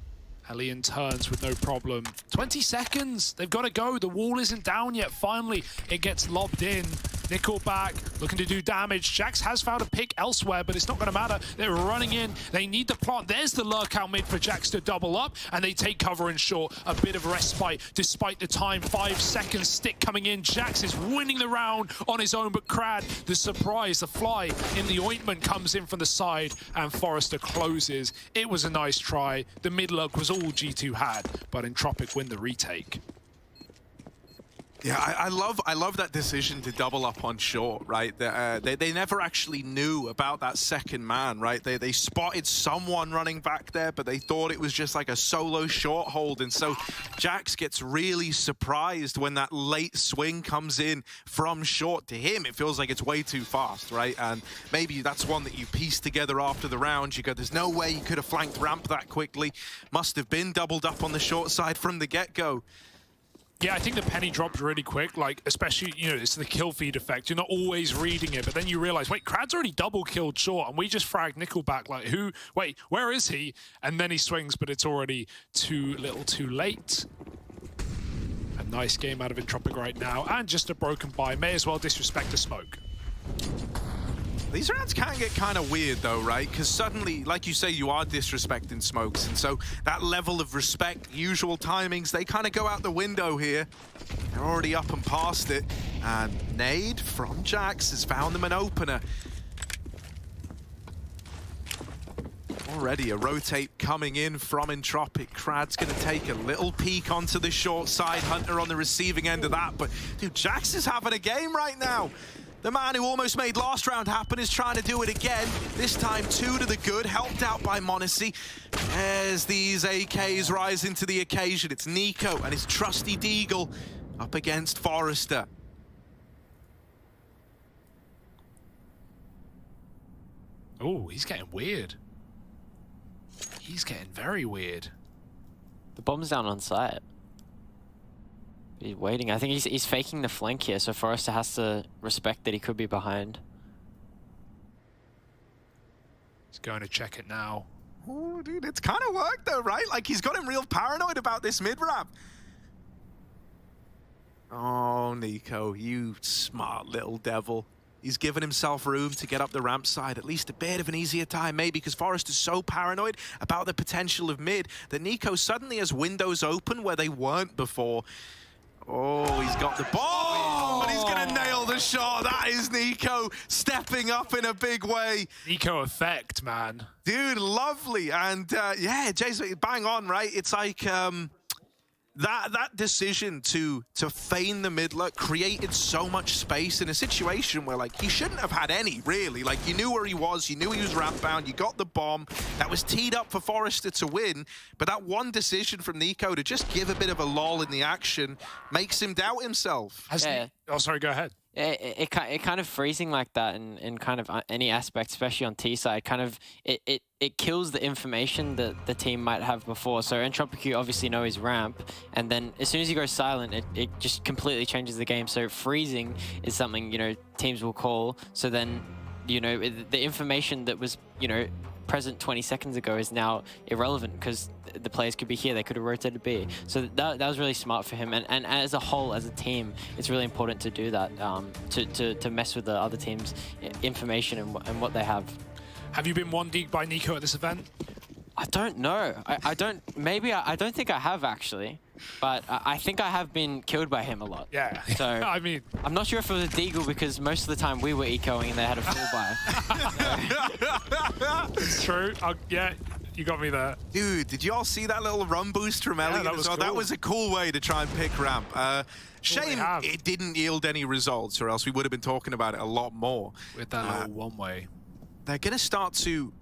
Hellion turns with no problem. 20 seconds. They've got to go. The wall isn't down yet. Finally, it gets lobbed in. Nickelback looking to do damage. Jax has found a pick elsewhere, but it's not going to matter. They're running in. They need the plant. There's the lurk out mid for Jax to double up, and they take cover in short. A bit of respite despite the time. 5 seconds. Stick coming in. Jax is winning the round on his own, but Crad, the surprise, the fly in the ointment comes in from the side, and Forrester closes. It was a nice try. The mid lurk was all G2 had, but Entropiq win the retake. Yeah, I love that decision to double up on short, right? They never actually knew about that second man, right? They spotted someone running back there, but they thought it was just like a solo short hold, and so Jax gets really surprised when that late swing comes in from short. To him, it feels like it's way too fast, right? And maybe that's one that you piece together after the round. You go, there's no way you could have flanked ramp that quickly. Must have been doubled up on the short side from the get-go. Yeah, I think the penny dropped really quick, like, especially, you know, it's the kill feed effect. You're not always reading it, but then you realize, wait, Crad's already double killed short, and we just fragged Nickelback, like, wait, where is he? And then he swings, but it's already too little too late. A nice game out of Entropiq right now, and just a broken buy. May as well disrespect the smoke. These rounds can get kind of weird though, right? Because suddenly, like you say, you are disrespecting smokes, and so that level of respect, usual timings, they kind of go out the window here. They're already up and past it, and nade from Jax has found them an opener. Already a rotate coming in from Entropiq. Crad's going to take a little peek onto the short side. Hunter on the receiving end of that, but dude, Jax is having a game right now. The man who almost made last round happen is trying to do it again. This time 2 to the good, helped out by Monacy. As these AKs rise into the occasion, it's Nico and his trusty Deagle up against Forrester. Oh, he's getting weird. He's getting very weird. The bomb's down on site. He's waiting. I think he's faking the flank here, so Forrester has to respect that he could be behind. He's going to check it now. Oh, dude, it's kind of worked though, right? Like, he's got him real paranoid about this mid-ramp. Oh, Nico, you smart little devil. He's given himself room to get up the ramp side, at least a bit of an easier time, maybe, because Forrester's so paranoid about the potential of mid that Nico suddenly has windows open where they weren't before. Oh, he's got the ball, and he's going to nail the shot. That is Nico stepping up in a big way. Nico effect, man. Dude, lovely. And yeah, Jason, bang on, right? It's like that decision to feign the mid-lurk created so much space in a situation where, like, he shouldn't have had any, really. Like, you knew where he was, you knew he was ramp-bound, you got the bomb. That was teed up for Forrester to win, but that one decision from Nico to just give a bit of a lull in the action makes him doubt himself. Oh, sorry, go ahead. It kind of freezing like that in kind of any aspect, especially on T side, kind of it kills the information that the team might have before. So Entropiq obviously know his ramp, and then as soon as he goes silent, it just completely changes the game. So freezing is something, you know, teams will call. So then, you know, the information that was, you know, present 20 seconds ago is now irrelevant because the players could be here, they could have rotated B. So that was really smart for him, and as a whole, as a team, it's really important to do that, to mess with the other team's information and what they have. Have you been 1D'd by Nico at this event? I don't know. I don't think I have actually, but I think I have been killed by him a lot. Yeah. So I mean, I'm not sure if it was a deagle because most of the time we were ecoing and they had a full buy. It's true. Yeah, you got me there. Dude, did you all see that little run boost from Elliot? That was cool. That was a cool way to try and pick ramp. Shame it didn't yield any results, or else we would have been talking about it a lot more. With that little one way. They're going to start to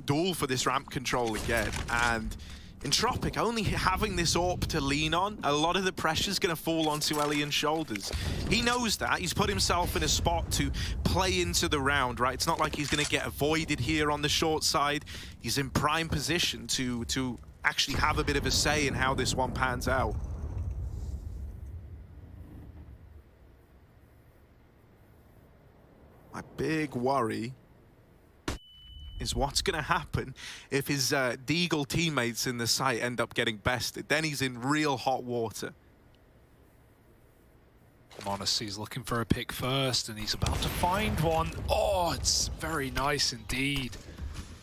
duel for this ramp control again, and Entropiq only having this AWP to lean on, a lot of the pressure's going to fall onto Elian's shoulders. He knows that. He's put himself in a spot to play into the round, right? It's not like he's going to get avoided here on the short side. He's in prime position to actually have a bit of a say in how this one pans out. My big worry is what's going to happen if his Deagle teammates in the site end up getting bested. Then he's in real hot water. m0NESY's looking for a pick first, and he's about to find one. Oh, it's very nice indeed.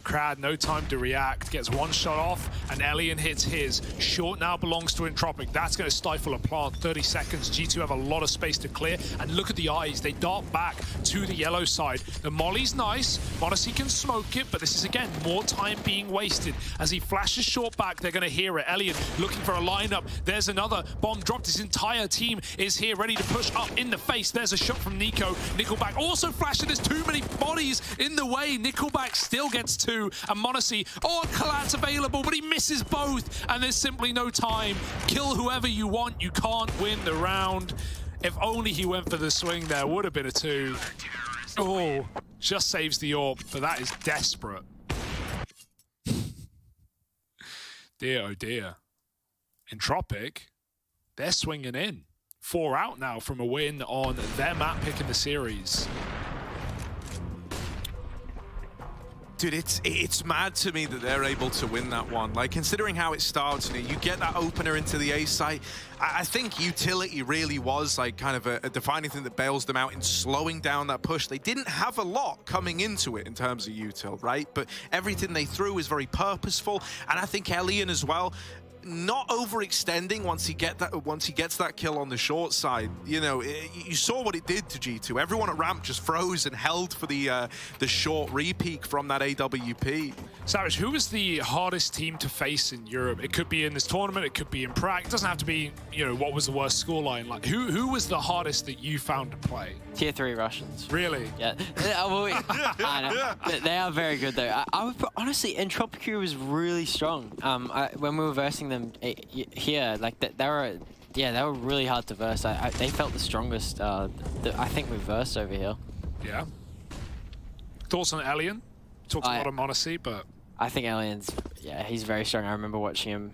Krad, no time to react, gets one shot off, and Elian hits his. Short now belongs to Entropiq. That's going to stifle a plant. 30 seconds. G2 have a lot of space to clear, and look at the eyes. They dart back to the yellow side. The molly's nice. m0NESY can smoke it, but this is, again, more time being wasted. As he flashes short back, they're going to hear it. Elian looking for a lineup. There's another bomb dropped. His entire team is here, ready to push up in the face. There's a shot from Nico. Nickelback also flashing. There's too many bodies in the way. Nickelback still gets two. And m0NESY, oh, Collat's available, but he misses both, and there's simply no time. Kill whoever you want, you can't win the round. If only he went for the swing there, would have been a 2. Oh, just saves the orb, but that is desperate. Dear, oh dear. Entropiq, they're swinging in. 4 out now from a win on their map pick in the series. Dude, it's mad to me that they're able to win that one. Like, considering how it starts, you know, you get that opener into the A site. I think utility really was like kind of a defining thing that bails them out in slowing down that push. They didn't have a lot coming into it in terms of util, right? But everything they threw was very purposeful, and I think Elian as well, not overextending once he gets that kill on the short side. You know, you saw what it did to G2. Everyone at ramp just froze and held for the short repeak from that AWP. Savage, who was the hardest team to face in Europe? It could be in this tournament, it could be in Prague. It doesn't have to be, you know, what was the worst scoreline. Like, who was the hardest that you found to play? Tier 3 Russians. Really? Yeah. I know. They are very good though. I would put, honestly, Entropiq was really strong. When we were versing them here, like they were really hard to verse. They felt the strongest. I think we versed over here. Yeah. Thoughts on Elian? Talked a lot of m0NESY, but I think Elian's, he's very strong. I remember watching him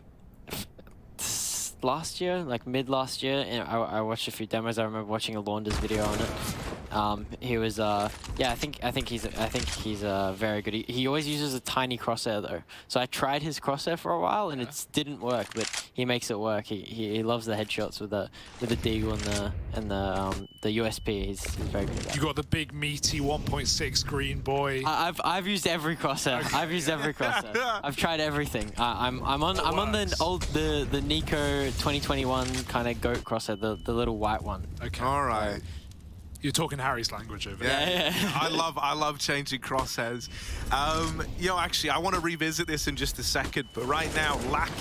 last year, like mid last year, and I watched a few demos. I remember watching a Launders video on it. He was, I think he's very good. He always uses a tiny crosshair though. So I tried his crosshair for a while and it didn't work, but he makes it work. He loves the headshots with the deagle and the USP. He's very good at that. You got the big meaty 1.6 green boy. I've used every crosshair. Okay. I've used every crosshair. I've tried everything. I'm on the Nico 2021 kind of goat crosshair, the little white one. Okay. All right. You're talking Harry's language over there. Yeah. I love changing crosshairs. Actually, I want to revisit this in just a second, but right now, Lackey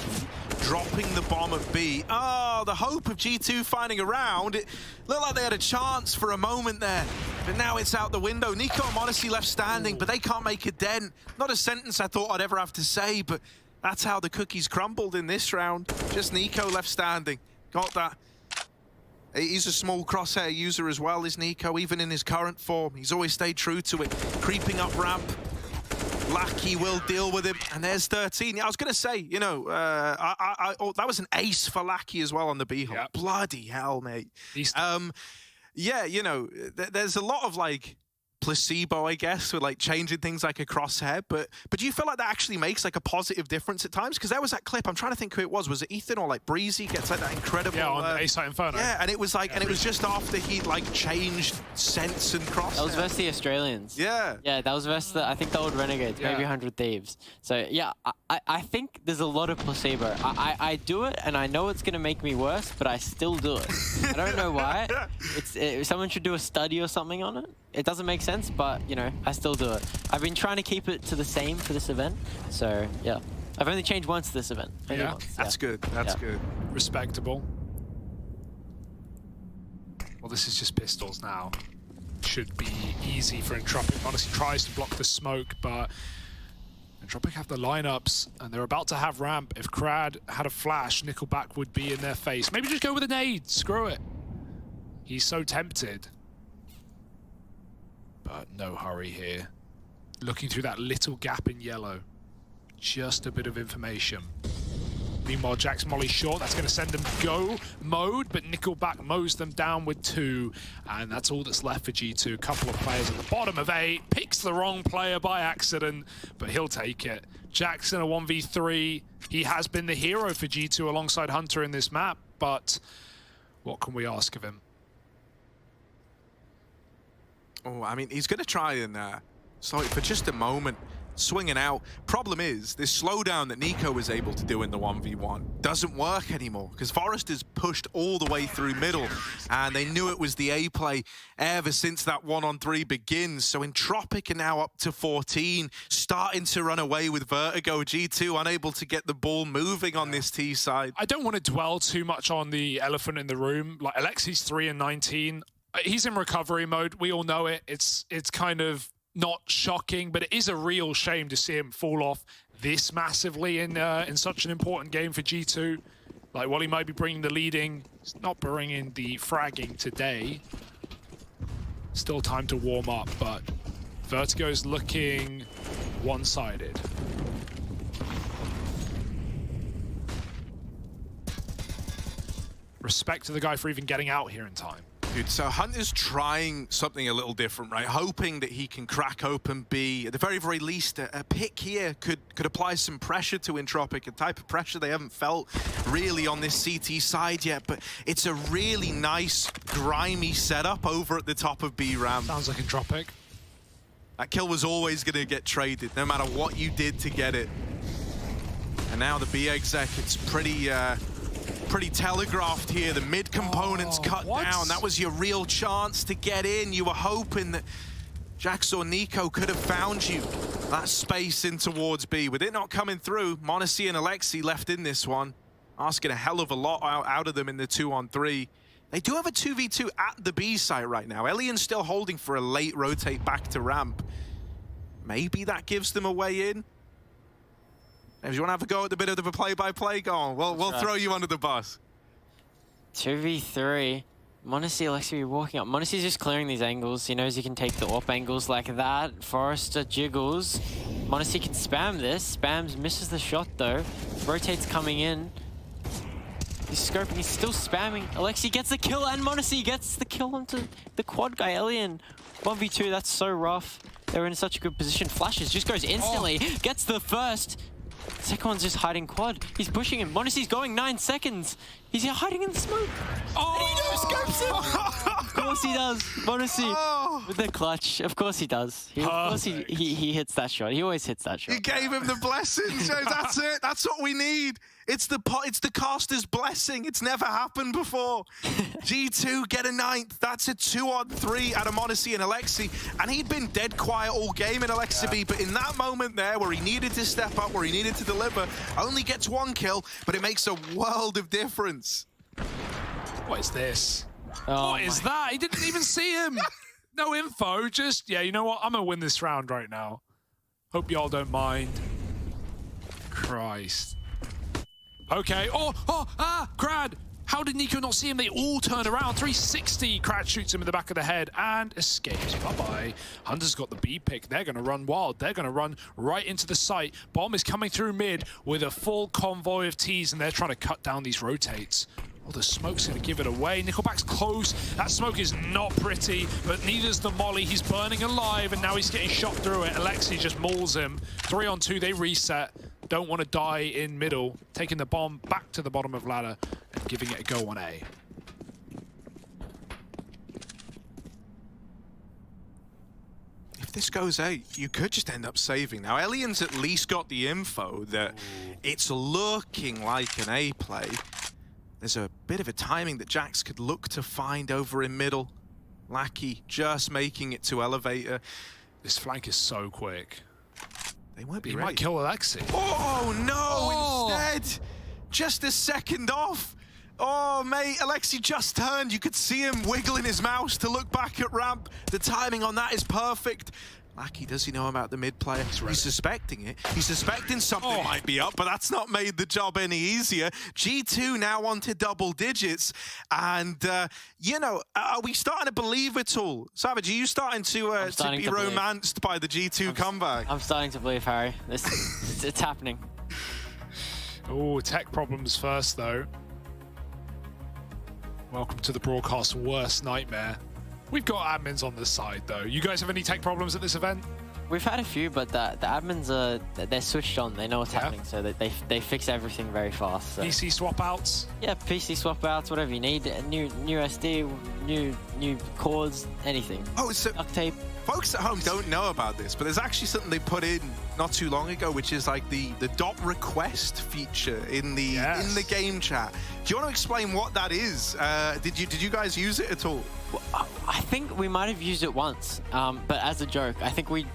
dropping the bomb at B. Oh, the hope of G2 finding a round. It looked like they had a chance for a moment there, but now it's out the window. Nico and m0NESY left standing, but they can't make a dent. Not a sentence I thought I'd ever have to say, but that's how the cookies crumbled in this round. Just Nico left standing. Got that. He's a small crosshair user as well, is Nico, even in his current form. He's always stayed true to it. Creeping up ramp. Lackey will deal with him. And there's 13. Yeah, I was going to say, you know, that was an ace for Lackey as well on the B-hole. Yep. Bloody hell, mate. Yeah, you know, there's a lot of, like, placebo, I guess, with like changing things like a crosshair, but do you feel like that actually makes like a positive difference at times? Because there was that clip, I'm trying to think who it was it Ethan or like Breezy gets like that incredible on A-Site Inferno. Yeah, and it was like, and it was just after he'd like changed sense and crosshair. That was versus the Australians. Yeah, that was versus I think the old Renegades, maybe 100 Thieves. So yeah, I think there's a lot of placebo. I do it and I know it's gonna make me worse, but I still do it. I don't know why. Someone should do a study or something on it. It doesn't make sense, but you know, I still do it. I've been trying to keep it to the same for this event, so yeah. I've only changed once this event. That's good. That's good. Respectable. Well, this is just pistols now. Should be easy for Entropiq. m0NESY tries to block the smoke, but Entropiq have the lineups, and they're about to have ramp. If Krad had a flash, Nickelback would be in their face. Maybe just go with a nade. Screw it. He's so tempted. But no hurry here. Looking through that little gap in yellow. Just a bit of information. Meanwhile, Jack's molly short. That's going to send them go mode, but Nickelback mows them down with 2. And that's all that's left for G2. A couple of players at the bottom of 8. Picks the wrong player by accident, but he'll take it. Jackson a 1v3. He has been the hero for G2 alongside Hunter in this map, but what can we ask of him? Oh, I mean, he's going to try and slow it for just a moment, swinging out. Problem is, this slowdown that Nico was able to do in the 1v1 doesn't work anymore because Forrester's pushed all the way through middle, and they knew it was the A play ever since that 1-on-3 begins. So Entropiq are now up to 14, starting to run away with Vertigo. G2 unable to get the ball moving on this T side. I don't want to dwell too much on the elephant in the room. Like, Alexi's 3 and 19. He's in recovery mode. We all know it. It's kind of not shocking, but it is a real shame to see him fall off this massively in such an important game for G2. Like, while he might be bringing the leading, he's not bringing the fragging today. Still time to warm up, but Vertigo's looking one-sided. Respect to the guy for even getting out here in time. Dude, so Hunter's trying something a little different, right? Hoping that he can crack open B. At the very, very least, a pick here could apply some pressure to Entropiq, a type of pressure they haven't felt really on this CT side yet. But it's a really nice, grimy setup over at the top of B ramp. Sounds like Entropiq. That kill was always going to get traded, no matter what you did to get it. And now the B exec, it's pretty telegraphed here. The mid component's cut down. That was your real chance to get in. You were hoping that Jax or Nico could have found you that space in towards B. With it not coming through, m0NESY and Alexi left in this one, asking a hell of a lot out of them in the 2-on-3. They do have a 2v2 at the B site right now. Elian's still holding for a late rotate back to ramp. Maybe that gives them a way in. If you want to have a go at the bit of a play-by-play, go on. We'll throw you under the bus. 2v3. m0NESY, Alexi walking up. m0NESY's just clearing these angles. He knows he can take the AWP angles like that. Forrester jiggles. m0NESY can spam this. Spams, misses the shot though. Rotate's coming in. He's scoping, he's still spamming. Alexi gets the kill and m0NESY gets the kill onto the quad guy, Elian. 1v2, that's so rough. They were in such a good position. Flashes, just goes instantly. Gets the first. Second one's just hiding quad. He's pushing him. m0NESY's going 9 seconds. He's here hiding in the smoke. And he no-scopes him. Of course he does. m0NESY with the clutch. Of course he does. Of course he hits that shot. He always hits that shot. You gave him the blessing, Joe. That's it. That's what we need. It's the caster's blessing. It's never happened before. G2 get a 9th. That's a 2-on-3 out of m0NESY and Alexi. And he'd been dead quiet all game in Alexi, but in that moment there where he needed to step up, where he needed to deliver, only gets 1 kill, but it makes a world of difference. What is this? Oh what is that? He didn't even see him. No info. Just, yeah, you know what? I'm going to win this round right now. Hope y'all don't mind. Christ. Okay. Krad. How did Nico not see him? They all turn around. 360. Krad shoots him in the back of the head and escapes. Bye-bye. Hunter's got the B pick. They're going to run wild. They're going to run right into the site. Bomb is coming through mid with a full convoy of Ts, and they're trying to cut down these rotates. Oh, the smoke's going to give it away. Nickelback's close. That smoke is not pretty, but neither's the molly. He's burning alive, and now he's getting shot through it. Alexi just mauls him. 3-on-2, they reset. Don't want to die in middle. Taking the bomb back to the bottom of ladder and giving it a go on A. If this goes A, you could just end up saving. Now, Elian's at least got the info that it's looking like an A play. There's a bit of a timing that Jax could look to find over in middle. Lackey just making it to elevator. This flank is so quick. They won't be He ready. might kill Alexi. Oh, no, instead. Just a second off. Oh, mate, Alexi just turned. You could see him wiggling his mouse to look back at ramp. The timing on that is perfect. Lackey, does he know about the mid player? He's suspecting it. He's suspecting something might be up, but that's not made the job any easier. G2 now onto double digits. And, you know, are we starting to believe it all? Savage, are you starting to be romanced by the G2 comeback? I'm starting to believe, Harry. It's happening. Oh, tech problems first, though. Welcome to the broadcast's worst nightmare. We've got admins on this side, though. You guys have any tech problems at this event? We've had a few, but the admins they're switched on. They know what's happening, so that they fix everything very fast. So. PC swap outs? Yeah, PC swap outs, whatever you need. New SD, new cords, anything. Oh, so Duct tape. folks at home don't know about this, but there's actually something they put in not too long ago, which is like the dot request feature in the game chat. Do you want to explain what that is? Did you guys use it at all? Well, I think we might have used it once, but as a joke. I think we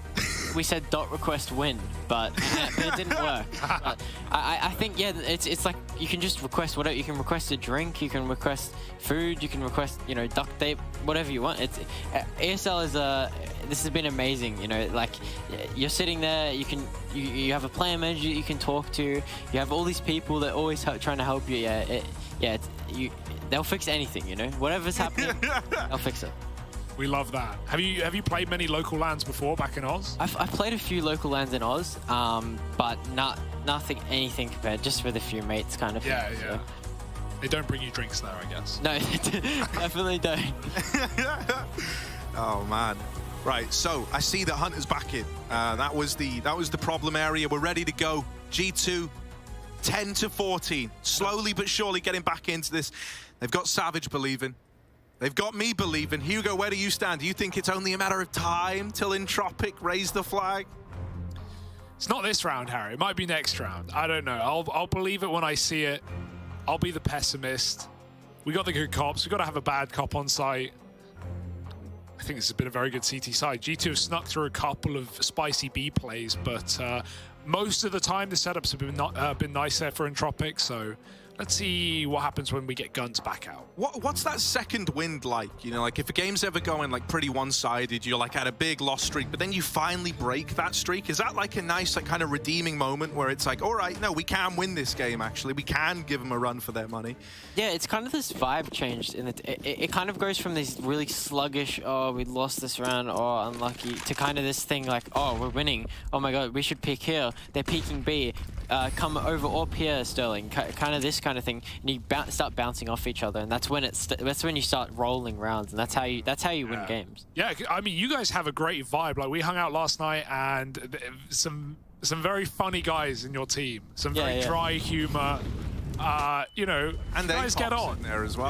said dot request win, but it didn't work. But I think, yeah, it's like you can just request whatever. You can request a drink, you can request food, you can request, you know, duct tape, whatever you want. It's ESL is this has been amazing. You know, like you're sitting there, you have a player manager you can talk to. You have all these people that are always trying to help you. They'll fix anything. You know, whatever's happening, they'll fix it. We love that. Have you played many local LANs before back in Oz? I've played a few local LANs in Oz, but anything compared, just with a few mates kind of thing. Yeah. So. They don't bring you drinks there, I guess. No, definitely don't. Oh man. Right, so I see that Hunter's back in. That was the problem area. We're ready to go. G2, 10-14. Slowly but surely getting back into this. They've got Savage believing. They've got me believing. Hugo, where do you stand? Do you think it's only a matter of time till Entropiq raise the flag? It's not this round, Harry. It might be next round. I don't know. I'll believe it when I see it. I'll be the pessimist. We got the good cops. We've got to have a bad cop on site. I think this has been a very good CT side. G2 have snuck through a couple of spicy B plays, but most of the time the setups have been nice there for Entropiq, so let's see what happens when we get guns back out. What's that second wind like? You know, like if a game's ever going like pretty one-sided, you're like at a big loss streak, but then you finally break that streak. Is that like a nice, like kind of redeeming moment where it's like, all right, no, we can win this game actually. We can give them a run for their money. Yeah, it's kind of this vibe changed in it kind of goes from this really sluggish, oh, we lost this round, oh, unlucky, to kind of this thing like, oh, we're winning. Oh my god, we should peek here. They're peeking B. Come over up here, Sterling. Kind of this kind of thing, and you start bouncing off each other, and that's when you start rolling rounds, and that's how you win games. Yeah, I mean, you guys have a great vibe. Like we hung out last night, and some very funny guys in your team. Some very dry humor. You know, and you guys get on there as well.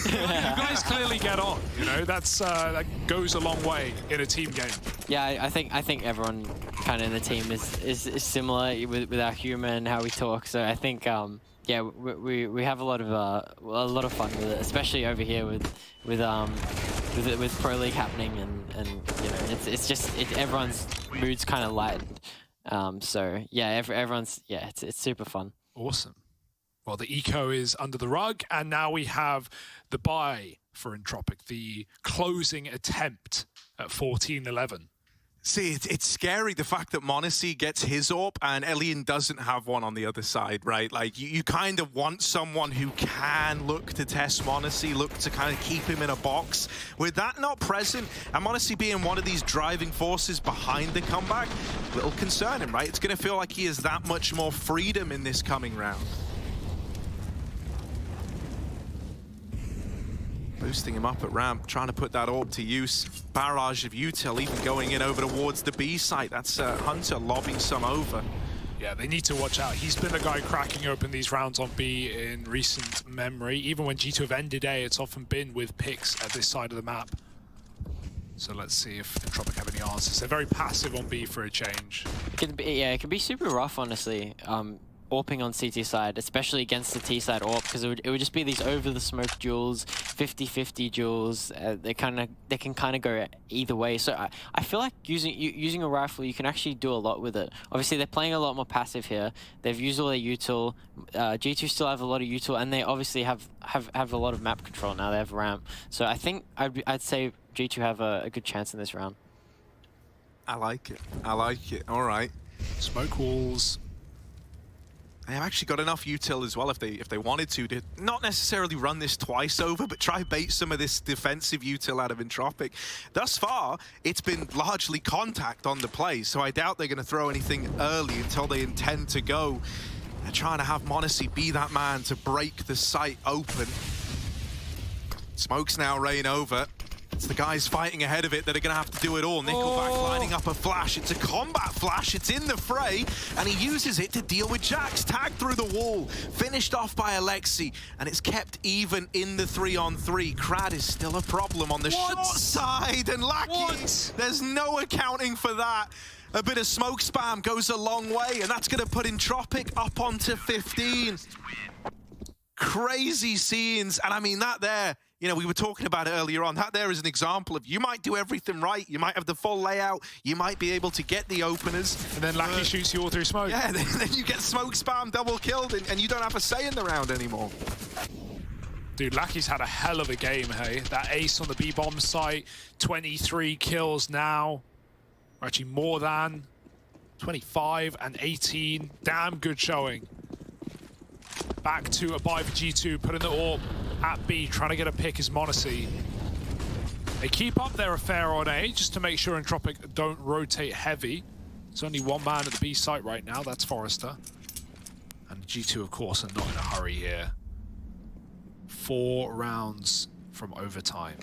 You guys clearly get on. You know, that goes a long way in a team game. Yeah, I think everyone kind of in the team is similar with our humor and how we talk. So I think yeah, we have a lot of fun with it, especially over here with Pro League happening, and you know, it's just everyone's mood's kind of lightened. So yeah, everyone's it's super fun. Awesome. Well, the eco is under the rug, and now we have the buy for Entropiq, the closing attempt at 14-11. See, it's scary, the fact that m0NESY gets his AWP and Elian doesn't have one on the other side, right? Like, you kind of want someone who can look to test m0NESY, look to kind of keep him in a box. With that not present, and m0NESY being one of these driving forces behind the comeback, little concerning, right? It's going to feel like he has that much more freedom in this coming round. Boosting him up at ramp, trying to put that AWP to use. Barrage of util, even going in over towards the B site. That's Hunter lobbing some over. Yeah, they need to watch out. He's been the guy cracking open these rounds on B in recent memory. Even when G2 have ended A, it's often been with picks at this side of the map. So let's see if Entropiq have any answers. They're very passive on B for a change. It can be super rough, honestly. AWPing on CT side, especially against the T side AWP, because it would just be these over the smoke duels, 50-50 duels. They can kind of go either way. So I feel like using a rifle, you can actually do a lot with it. Obviously, they're playing a lot more passive here. They've used all their util. G2 still have a lot of util, and they obviously have a lot of map control now. They have ramp. So I think I'd say G2 have a good chance in this round. I like it. I like it. All right. Smoke walls. They've actually got enough util as well if they wanted to not necessarily run this twice over, but try bait some of this defensive util out of Entropiq. Thus far, it's been largely contact on the play, so I doubt they're going to throw anything early until they intend to go. They're trying to have m0NESY be that man to break the site open. Smokes now rain over. It's the guys fighting ahead of it that are going to have to do it all. Nickelback lining up a flash. It's a combat flash. It's in the fray, and he uses it to deal with Jax. Tagged through the wall. Finished off by Alexi, and it's kept even in the 3-on-3. Krad is still a problem on the short side, and Lackey, there's no accounting for that. A bit of smoke spam goes a long way, and that's going to put Entropiq up onto 15. Crazy scenes, and I mean that there, you know, we were talking about it earlier on. That there is an example of you might do everything right, you might have the full layout, you might be able to get the openers. And then Lackey shoots you all through smoke. Yeah, then you get smoke spam, double killed, and you don't have a say in the round anymore. Dude, Lackey's had a hell of a game, hey? That ace on the B-bomb site, 23 kills now. Or actually more than 25 and 18. Damn good showing. Back to a buy for G2, putting the AWP at B, trying to get a pick is m0NESY. They keep up their affair on A, just to make sure Entropiq don't rotate heavy. There's only one man at the B site right now, that's Forrester. And G2, of course, are not in a hurry here. 4 rounds from overtime.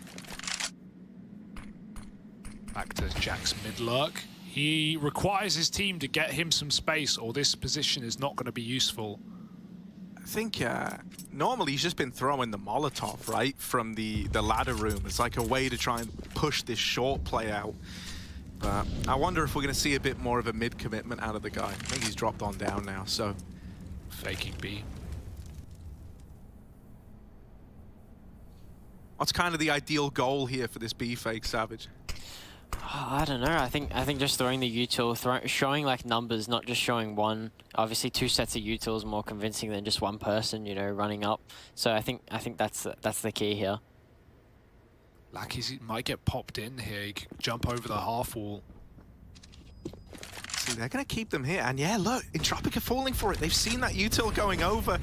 Back to Jack's mid-lurk. He requires his team to get him some space, or this position is not going to be useful. I think normally he's just been throwing the Molotov, right, from the ladder room. It's like a way to try and push this short play out. But I wonder if we're going to see a bit more of a mid-commitment out of the guy. I think he's dropped on down now, so... Faking B. What's kind of the ideal goal here for this B fake, Savage? I don't know. I think just throwing the util, showing like numbers, not just showing one. Obviously, 2 sets of util is more convincing than just one person, you know, running up. So I think that's the key here. Lackey might get popped in here. He could jump over the half wall. See, they're going to keep them here, and yeah, look, Entropiq are falling for it. They've seen that util going over.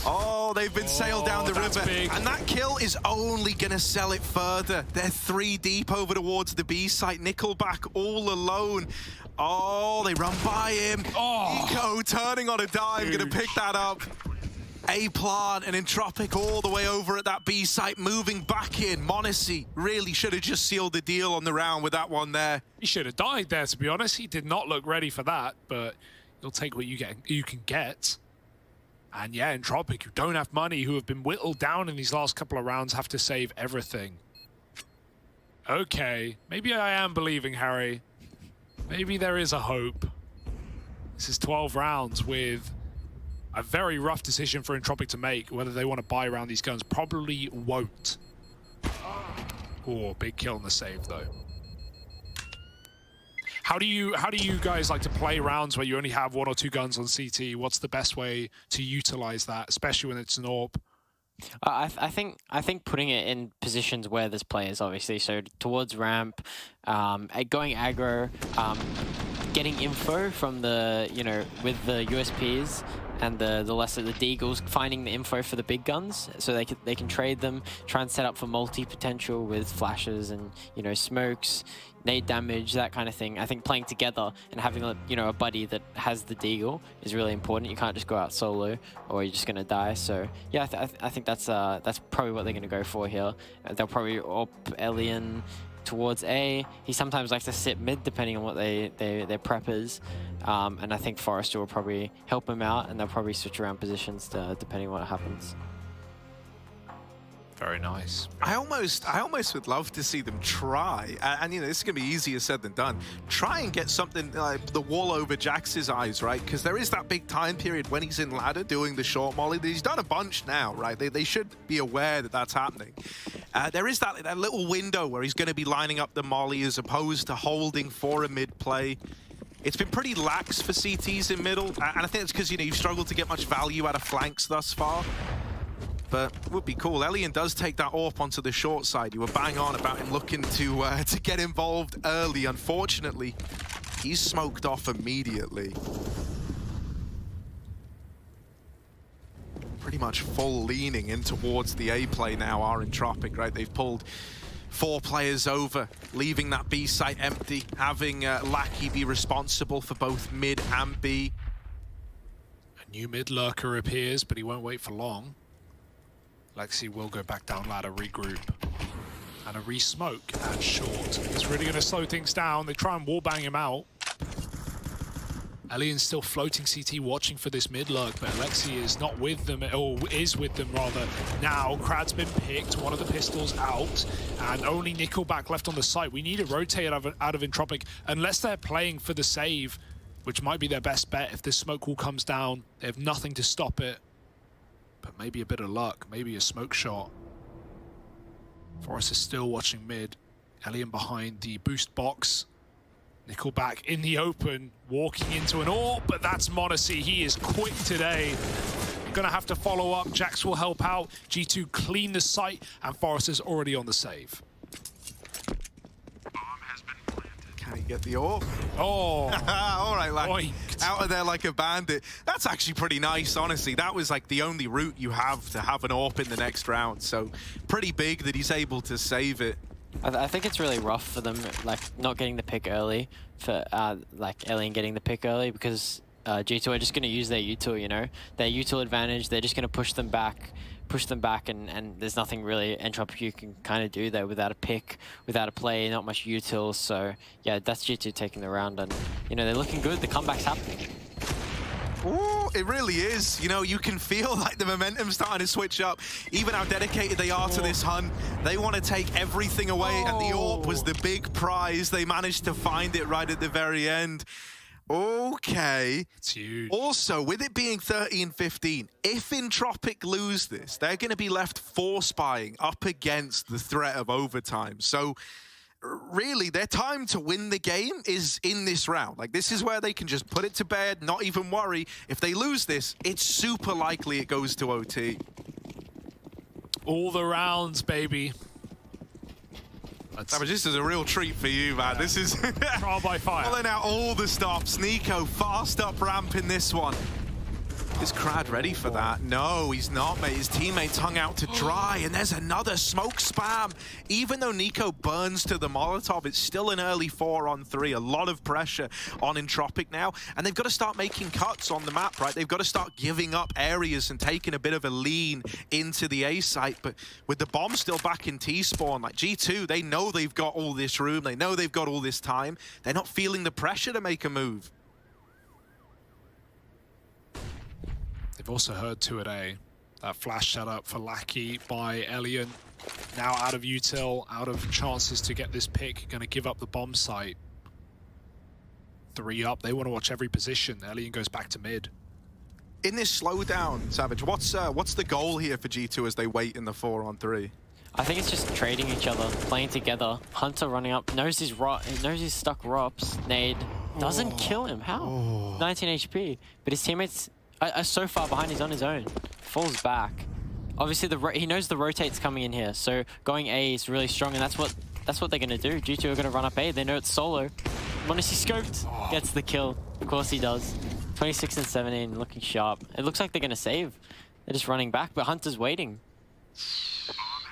Oh, they've been sailed down the river. Big. And that kill is only going to sell it further. They're 3 deep over towards the B site. Nickelback all alone. Oh, they run by him. Oh. Eco turning on a dime, going to pick that up. A-Plant and Entropiq all the way over at that B site, moving back in. m0NESY really should have just sealed the deal on the round with that one there. He should have died there, to be honest. He did not look ready for that, but you'll take what you can get. And yeah, Entropiq, who don't have money, who have been whittled down in these last couple of rounds, have to save everything. Okay, maybe I am believing, Harry. Maybe there is a hope. This is 12 rounds with a very rough decision for Entropiq to make, whether they want to buy around these guns. Probably won't. Oh, big kill on the save, though. How do you guys like to play rounds where you only have 1 or 2 guns on CT? What's the best way to utilize that, especially when it's an AWP? I think putting it in positions where there's players, obviously, so towards ramp, going aggro, getting info from the, you know, with the USPs and the Deagles, finding the info for the big guns, so they can trade them, try and set up for multi-potential with flashes and, you know, smokes, nade damage, that kind of thing. I think playing together and having a buddy that has the Deagle is really important. You can't just go out solo or you're just gonna die. So yeah, I think that's probably what they're gonna go for here. They'll probably up Elian towards A. He sometimes likes to sit mid depending on what their prep is. And I think Forrester will probably help him out, and they'll probably switch around positions depending on what happens. Very nice. I almost would love to see them try, and you know, this is gonna be easier said than done. Try and get something like the wall over Jax's eyes, right? Because there is that big time period when he's in ladder doing the short molly. He's done a bunch now, right? They should be aware that that's happening. There is that little window where he's gonna be lining up the molly as opposed to holding for a mid play. It's been pretty lax for CTs in middle, and I think it's because, you know, you've struggled to get much value out of flanks thus far. But it would be cool. Elian does take that AWP onto the short side. You were bang on about him looking to get involved early. Unfortunately, he's smoked off immediately. much full leaning in towards the A play now are Entropiq, right? They've pulled 4 players over, leaving that B site empty, having Lackey be responsible for both mid and B. A new mid lurker appears, but he won't wait for long. Lexi will go back down ladder, regroup. And a re-smoke at short. It's really going to slow things down. They try and wallbang him out. Elian's still floating CT, watching for this mid lurk, but Alexi is not with them, or is with them rather. Now, Krad's been picked, one of the pistols out, and only Nickelback left on the site. We need to rotate out of Entropiq, unless they're playing for the save, which might be their best bet. If this smoke wall comes down, they have nothing to stop it. But maybe a bit of luck, maybe a smoke shot. Forrest is still watching mid. Elian behind the boost box. Nickelback in the open, walking into an AWP, but that's m0NESY. He is quick today. Gonna have to follow up. Jax will help out. G2 clean the site, and Forrest is already on the save. Can he get the AWP? Oh, all right, like Oinked. out of there like a bandit. That's actually pretty nice, honestly. That was like the only route you have to have an AWP in the next round. So pretty big that he's able to save it. I think it's really rough for them, like not getting the pick early, for like Elian getting the pick early, because G2 are just going to use their util, you know, their util advantage. They're just going to push them back, and there's nothing really Entropiq you can kind of do there without a pick, without a play, not much util. So yeah, that's G2 taking the round, and you know they're looking good. The comeback's happening. Ooh, it really is. You know, you can feel like the momentum starting to switch up. Even how dedicated they are to this hunt. They want to take everything away, and the AWP was the big prize. They managed to find it right at the very end. Okay. It's huge. Also, with it being 13-15, if Entropiq lose this, they're going to be left force-buying up against the threat of overtime. So really, their time to win the game is in this round. Like, this is where they can just put it to bed, not even worry. If they lose this, it's super likely it goes to OT. All the rounds, baby. Savage, this is a real treat for you, man. This is trial by fire. Pulling out all the stops. Nico fast up ramp in this one. Is Krad ready for that? No, he's not, mate. His teammates hung out to dry, and there's another smoke spam. Even though Nico burns to the Molotov, it's still an early 4-on-3. A lot of pressure on Entropiq now, and they've got to start making cuts on the map, right? They've got to start giving up areas and taking a bit of a lean into the A site, but with the bomb still back in T-spawn, like G2, they know they've got all this room. They know they've got all this time. They're not feeling the pressure to make a move. They've also heard 2 at A. That flash set up for Lackey by Elian. Now out of util, out of chances to get this pick. Going to give up the bomb site. 3 up. They want to watch every position. Elian goes back to mid. In this slowdown, Savage, what's the goal here for G2 as they wait in the 4-on-3? I think it's just trading each other, playing together. Hunter running up, knows he's stuck ROPS. Nade doesn't kill him. How? 19 HP, but his teammates are so far behind. He's on his own. Falls back. Obviously, he knows the rotate's coming in here, so going A is really strong, and that's what they're gonna do. G2 are gonna run up A. They know it's solo. m0NESY scoped, gets the kill. Of course he does. 26 and 17, looking sharp. It looks like they're gonna save. They're just running back, but Hunter's waiting.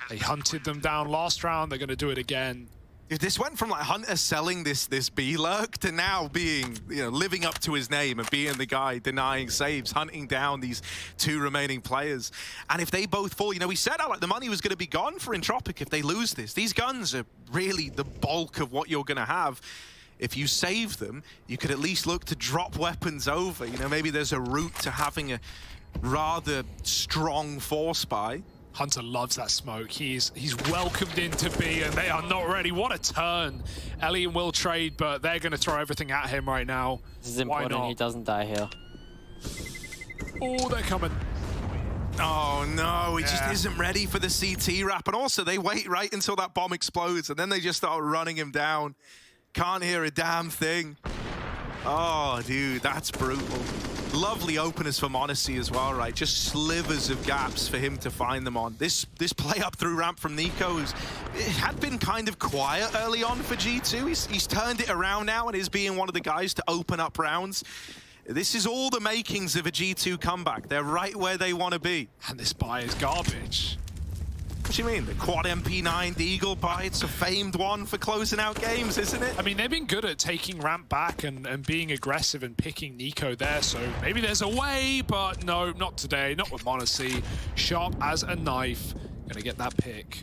They hunted them down last round. They're going to do it again. This went from like Hunter selling this B lurk to now being, you know, living up to his name and being the guy denying saves, hunting down these 2 remaining players. And if they both fall, you know, we said like the money was going to be gone for Entropiq if they lose this. These guns are really the bulk of what you're going to have. If you save them, you could at least look to drop weapons over. You know, maybe there's a route to having a rather strong force buy. Hunter loves that smoke. He's welcomed into B, and they are not ready. What a turn. Elian will trade, but they're going to throw everything at him right now. This is important. He doesn't die here. Oh, they're coming. Oh no, he just isn't ready for the CT wrap. And also they wait right until that bomb explodes, and then they just start running him down. Can't hear a damn thing. Oh, dude, that's brutal. Lovely openers for m0NESY as well, right? Just slivers of gaps for him to find them on. This play up through ramp from Nico it had been kind of quiet early on for G2. He's turned it around now and is being one of the guys to open up rounds. This is all the makings of a G2 comeback. They're right where they want to be. And this buy is garbage. What do you mean? The quad MP9 Deagle buy, it's a famed one for closing out games, isn't it? I mean, they've been good at taking ramp back and being aggressive and picking Nico there, so maybe there's a way, but no, not today, not with m0NESY. Sharp as a knife, gonna get that pick.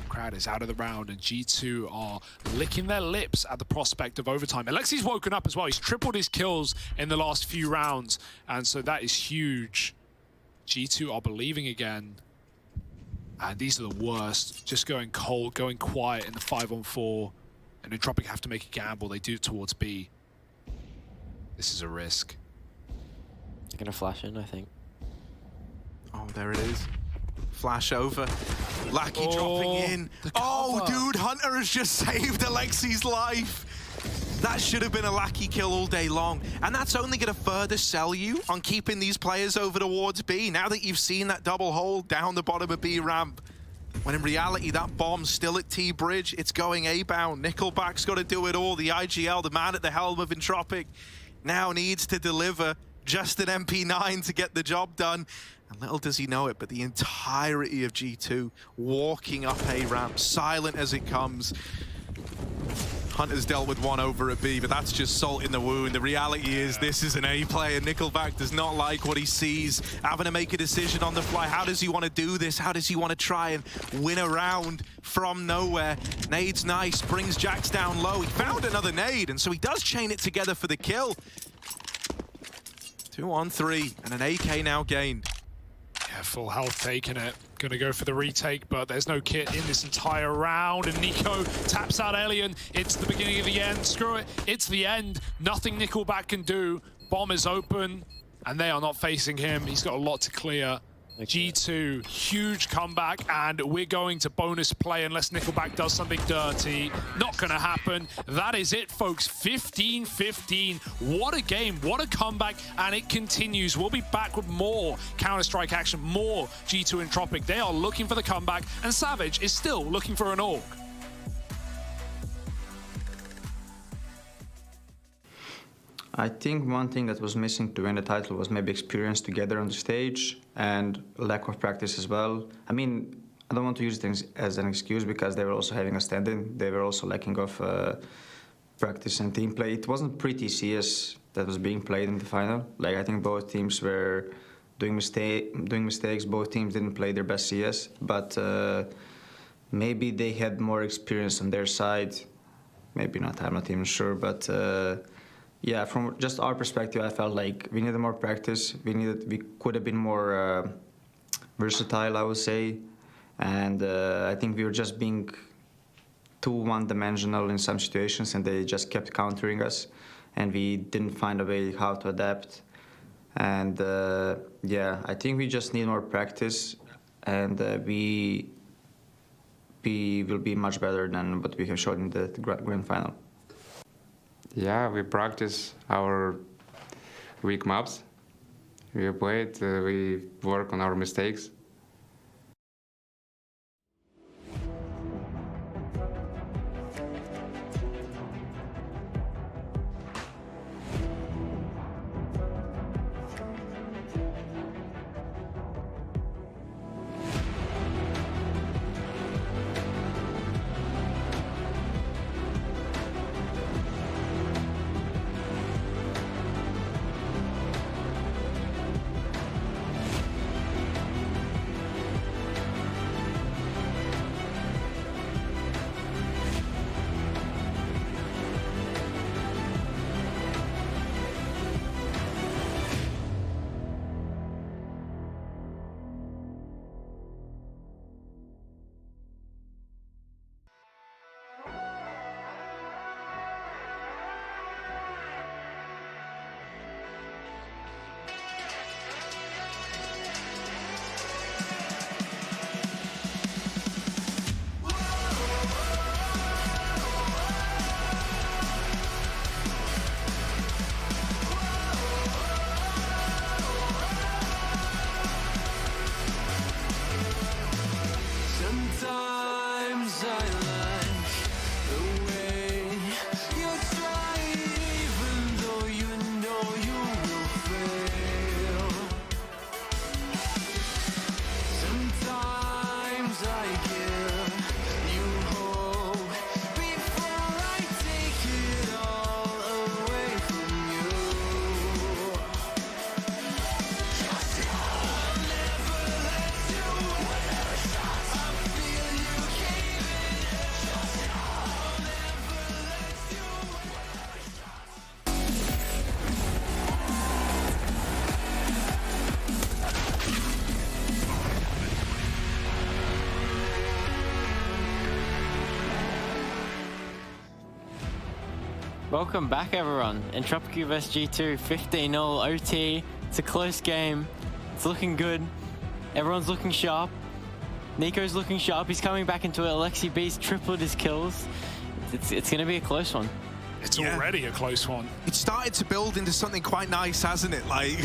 Crowd is out of the round, and G2 are licking their lips at the prospect of overtime. Alexi's woken up as well. He's tripled his kills in the last few rounds, and so that is huge. G2 are believing again. And these are the worst. Just going cold, going quiet in the 5-on-4. And Entropiq have to make a gamble. They do it towards B. This is a risk. They're gonna flash in, I think. Oh, there it is. Flash over. Lackey dropping in. Oh, dude, Hunter has just saved Alexi's life. That should have been a Lackey kill all day long. And that's only going to further sell you on keeping these players over towards B. Now that you've seen that double hole down the bottom of B ramp. When in reality, that bomb's still at T-Bridge. It's going A-bound. Nickelback's got to do it all. The IGL, the man at the helm of Entropiq, now needs to deliver just an MP9 to get the job done. And little does he know it, but the entirety of G2 walking up A ramp, silent as it comes. Hunter's dealt with one over at B, but that's just salt in the wound. The reality is this is an A player. Nickelback does not like what he sees. Having to make a decision on the fly. How does he want to do this? How does he want to try and win a round from nowhere? Nade's nice, brings Jax down low. He found another nade, and so he does chain it together for the kill. 2 on 3, and an AK now gained. Yeah, full health taking it. Gonna go for the retake, but there's no kit in this entire round. And Nico taps out Alien. It's the beginning of the end. Screw it. It's the end. Nothing Nickelback can do. Bomb is open, and they are not facing him. He's got a lot to clear. G2, huge comeback, and we're going to bonus play unless Nickelback does something dirty. Not gonna happen. That is it, folks. 15-15. What a game, what a comeback, and it continues. We'll be back with more Counter-Strike action, more G2 Entropiq. They are looking for the comeback, and Savage is still looking for an AUG. I think one thing that was missing to win the title was maybe experience together on the stage and lack of practice as well. I mean, I don't want to use things as an excuse because they were also having a stand-in. They were also lacking of practice and team play. It wasn't pretty CS that was being played in the final. Like, I think both teams were doing mistakes. Both teams didn't play their best CS, but maybe they had more experience on their side. Maybe not, I'm not even sure, but yeah, from just our perspective, I felt like we needed more practice. We could have been more versatile, I would say. And I think we were just being too one-dimensional in some situations, and they just kept countering us. And we didn't find a way how to adapt. And yeah, I think we just need more practice, and we will be much better than what we have shown in the grand final. Yeah, we practice our weak maps. We played, we work on our mistakes. Welcome back, everyone. Entropiq vs G2, 15-0 OT. It's a close game. It's looking good. Everyone's looking sharp. Nico's looking sharp. He's coming back into it. Alexi B's tripled his kills. It's going to be a close one. It's already a close one. It started to build into something quite nice, hasn't it? Like,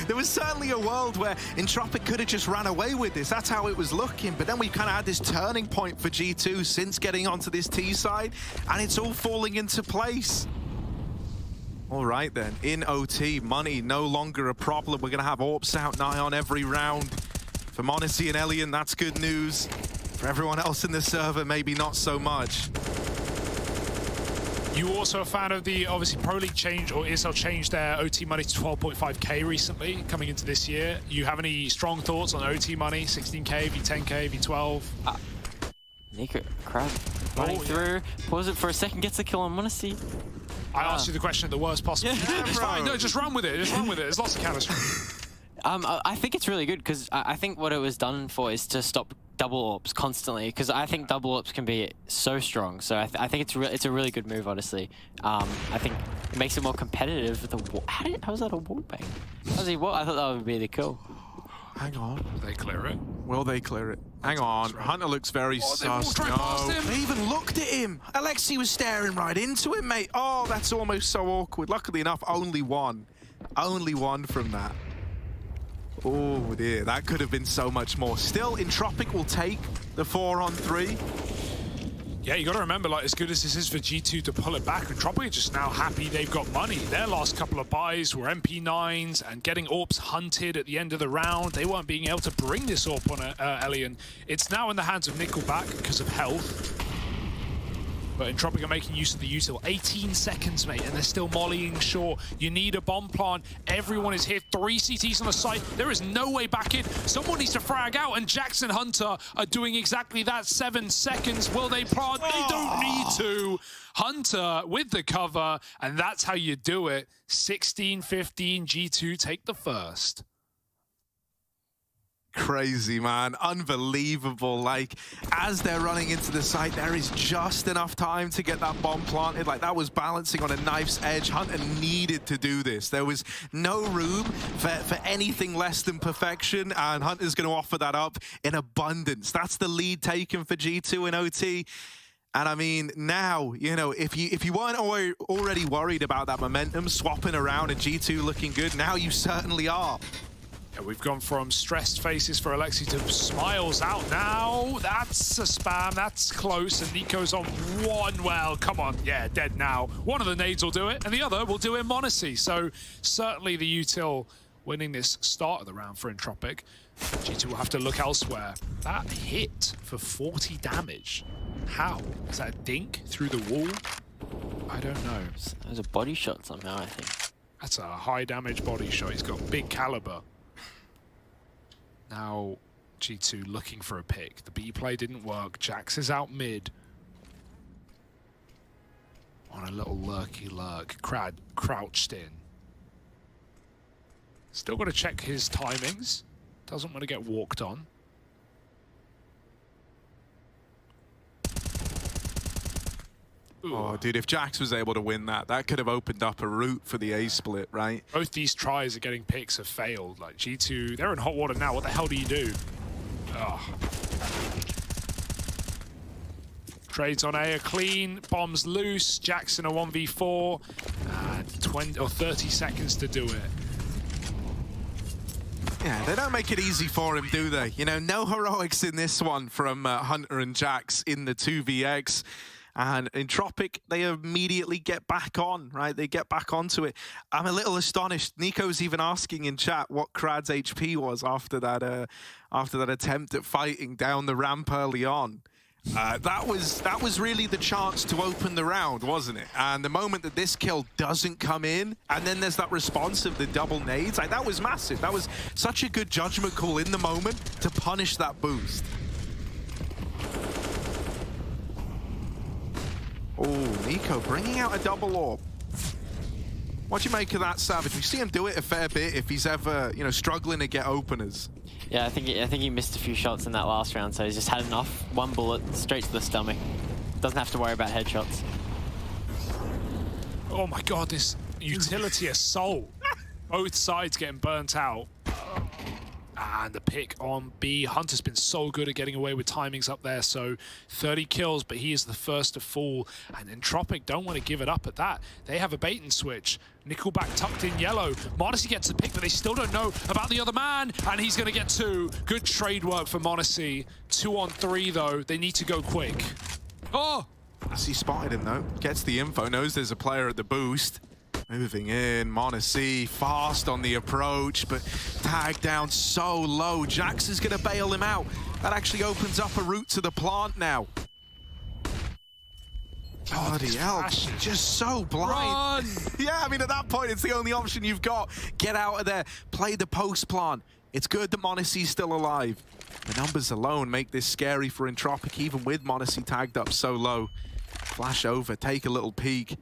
there was certainly a world where Entropiq could have just ran away with this. That's how it was looking. But then we kind of had this turning point for G2 since getting onto this T side, and it's all falling into place. All right, then. In OT, money no longer a problem. We're going to have AWPs out nigh on every round. For m0NESY and Elian, that's good news. For everyone else in the server, maybe not so much. You also a fan of the, obviously, Pro League change, or ESL changed their OT money to 12.5k recently, coming into this year. You have any strong thoughts on OT money? 16k, v10k, v12? Nico, crab, running through, pause it for a second, gets the kill on m0NESY. I asked you the question at the worst possible. Yeah, it's fine. No, just run with it. Just run with it. There's lots of chemistry. I think it's really good because I think what it was done for is to stop double AWPs constantly, because I think double AWPs can be so strong. So I think it's a really good move, honestly. I think it makes it more competitive. How was that a wallbang? I thought that would be the kill. Hang on. Will they clear it? Will they clear it? Hang on. Hunter looks very sus. No. They even looked at him. Alexi was staring right into him, mate. Oh, that's almost so awkward. Luckily enough, only one. Only one from that. Oh dear, that could have been so much more. Still, Entropiq will take the 4-on-3. Yeah, you got to remember, like, as good as this is for G2 to pull it back, Entropiq are just now happy they've got money. Their last couple of buys were MP9s and getting AWPs hunted at the end of the round. They weren't being able to bring this AWP on Elian. It's now in the hands of Nickelback because of health. But Entropiq are making use of the util. 18 seconds, mate, and they're still mollying short. You need a bomb plant. Everyone is here. 3 CTs on the site. There is no way back in. Someone needs to frag out, and Jackson Hunter are doing exactly that. 7 seconds. Will they plant? They don't need to. Hunter with the cover, and that's how you do it. 16-15, G2 take the first. Crazy, man. Unbelievable. Like, as they're running into the site, there is just enough time to get that bomb planted. Like, that was balancing on a knife's edge. Hunter needed to do this. There was no room for anything less than perfection, and Hunter's going to offer that up in abundance. That's the lead taken for G2 in OT. And I mean, now, you know, if you weren't already worried about that momentum swapping around and G2 looking good, now you certainly are. We've gone from stressed faces for Alexi to smiles out now. That's a spam. That's close. And Nico's on one. Well, come on. Yeah, dead now. One of the nades will do it, and the other will do it m0NESY. So certainly the util winning this start of the round for Entropiq. G2 will have to look elsewhere. That hit for 40 damage. How? Is that a dink through the wall? I don't know. There's a body shot somehow, I think. That's a high damage body shot. He's got big caliber. Now, G2 looking for a pick. The B play didn't work. Jax is out mid. On a little lurky lurk. Crad crouched in. Still got to check his timings. Doesn't want to get walked on. Ooh. Oh, dude, if Jax was able to win that, that could have opened up a route for the A split, right? Both these tries at getting picks have failed. Like, G2, they're in hot water now. What the hell do you do? Oh. Trades on A are clean. Bombs loose. Jackson a 1v4. And 20 or 30 seconds to do it. Yeah, they don't make it easy for him, do they? You know, no heroics in this one from Hunter and Jax in the 2vx. And Entropiq, they immediately get back on, right? They get back onto it. I'm a little astonished. Nico's even asking in chat what Krad's HP was after that attempt at fighting down the ramp early on. That was really the chance to open the round, wasn't it? And the moment that this kill doesn't come in, and then there's that response of the double nades, like, that was massive. That was such a good judgment call in the moment to punish that boost. Oh, Nico bringing out a double orb. What do you make of that, Savage? We see him do it a fair bit if he's ever, you know, struggling to get openers. Yeah, I think he missed a few shots in that last round, so he's just had enough. One bullet straight to the stomach. Doesn't have to worry about headshots. Oh my god, this utility assault. Both sides getting burnt out. And the pick on B. Hunter's been so good at getting away with timings up there, so 30 kills, but he is the first to fall. And Entropiq don't want to give it up at that. They have a bait and switch. Nickelback tucked in yellow. m0NESY gets the pick, but they still don't know about the other man, and he's going to get 2. Good trade work for m0NESY. 2 on 3, though. They need to go quick. Oh! He spotted him, though. Gets the info, knows there's a player at the boost. Moving in, m0NESY fast on the approach, but tagged down so low. Jax is going to bail him out. That actually opens up a route to the plant now. Bloody hell, just so blind. Yeah, I mean, at that point, it's the only option you've got. Get out of there, play the post plant. It's good that m0NESY's still alive. The numbers alone make this scary for Entropiq, even with m0NESY tagged up so low. Flash over, take a little peek.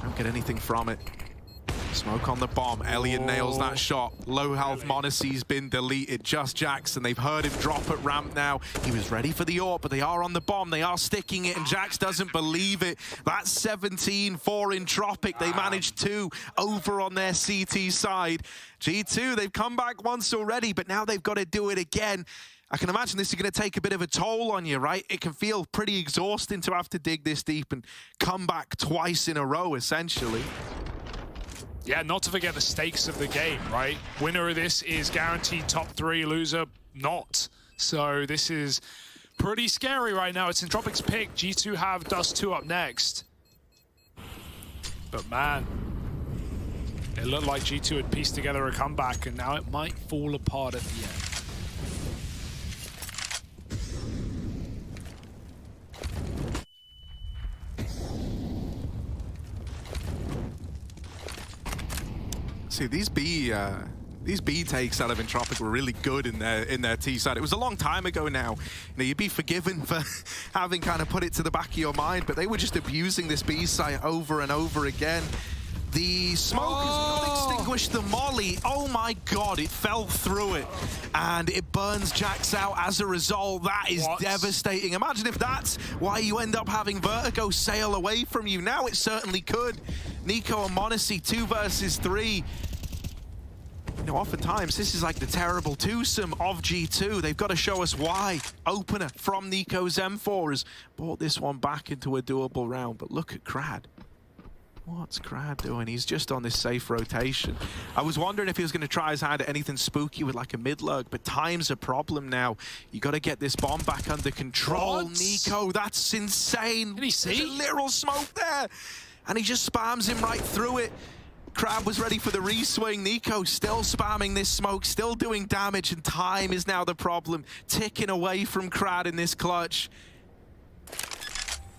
Don't get anything from it. Smoke on the bomb. Elliot nails that shot. Low health m0NESY's been deleted. Just Jackson. They've heard him drop at ramp now. He was ready for the AWP, but they are on the bomb. They are sticking it, and Jax doesn't believe it. That's 17 for Entropiq. They managed 2 over on their CT side. G2, they've come back once already, but now they've got to do it again. I can imagine this is going to take a bit of a toll on you, right? It can feel pretty exhausting to have to dig this deep and come back twice in a row, essentially. Yeah, not to forget the stakes of the game, right? Winner of this is guaranteed top 3, loser not. So this is pretty scary right now. It's Entropiq's pick. G2 have Dust 2 up next. But man, it looked like G2 had pieced together a comeback, and now it might fall apart at the end. See, these B takes out of Entropiq were really good in their T side. It was a long time ago now. You know, you'd be forgiven for having kind of put it to the back of your mind, but they were just abusing this B site over and over again. The smoke has not extinguished the molly. Oh my god, it fell through it. And it burns Jax out as a result. That is devastating. Imagine if that's why you end up having Vertigo sail away from you. Now it certainly could. NiKo and m0NESY, 2 versus 3. You know, oftentimes this is like the terrible twosome of G2. They've got to show us why. Opener from NiKo's M4 has brought this one back into a doable round. But look at Krad. What's Krad doing? He's just on this safe rotation. I was wondering if he was going to try his hand at anything spooky with like a mid-lurk, but time's a problem now. You got to get this bomb back under control. NiKo, that's insane. Did he see? There's a literal smoke there. And he just spams him right through it. Krab was ready for the reswing. NiKo still spamming this smoke, still doing damage, and time is now the problem. Ticking away from Krad in this clutch.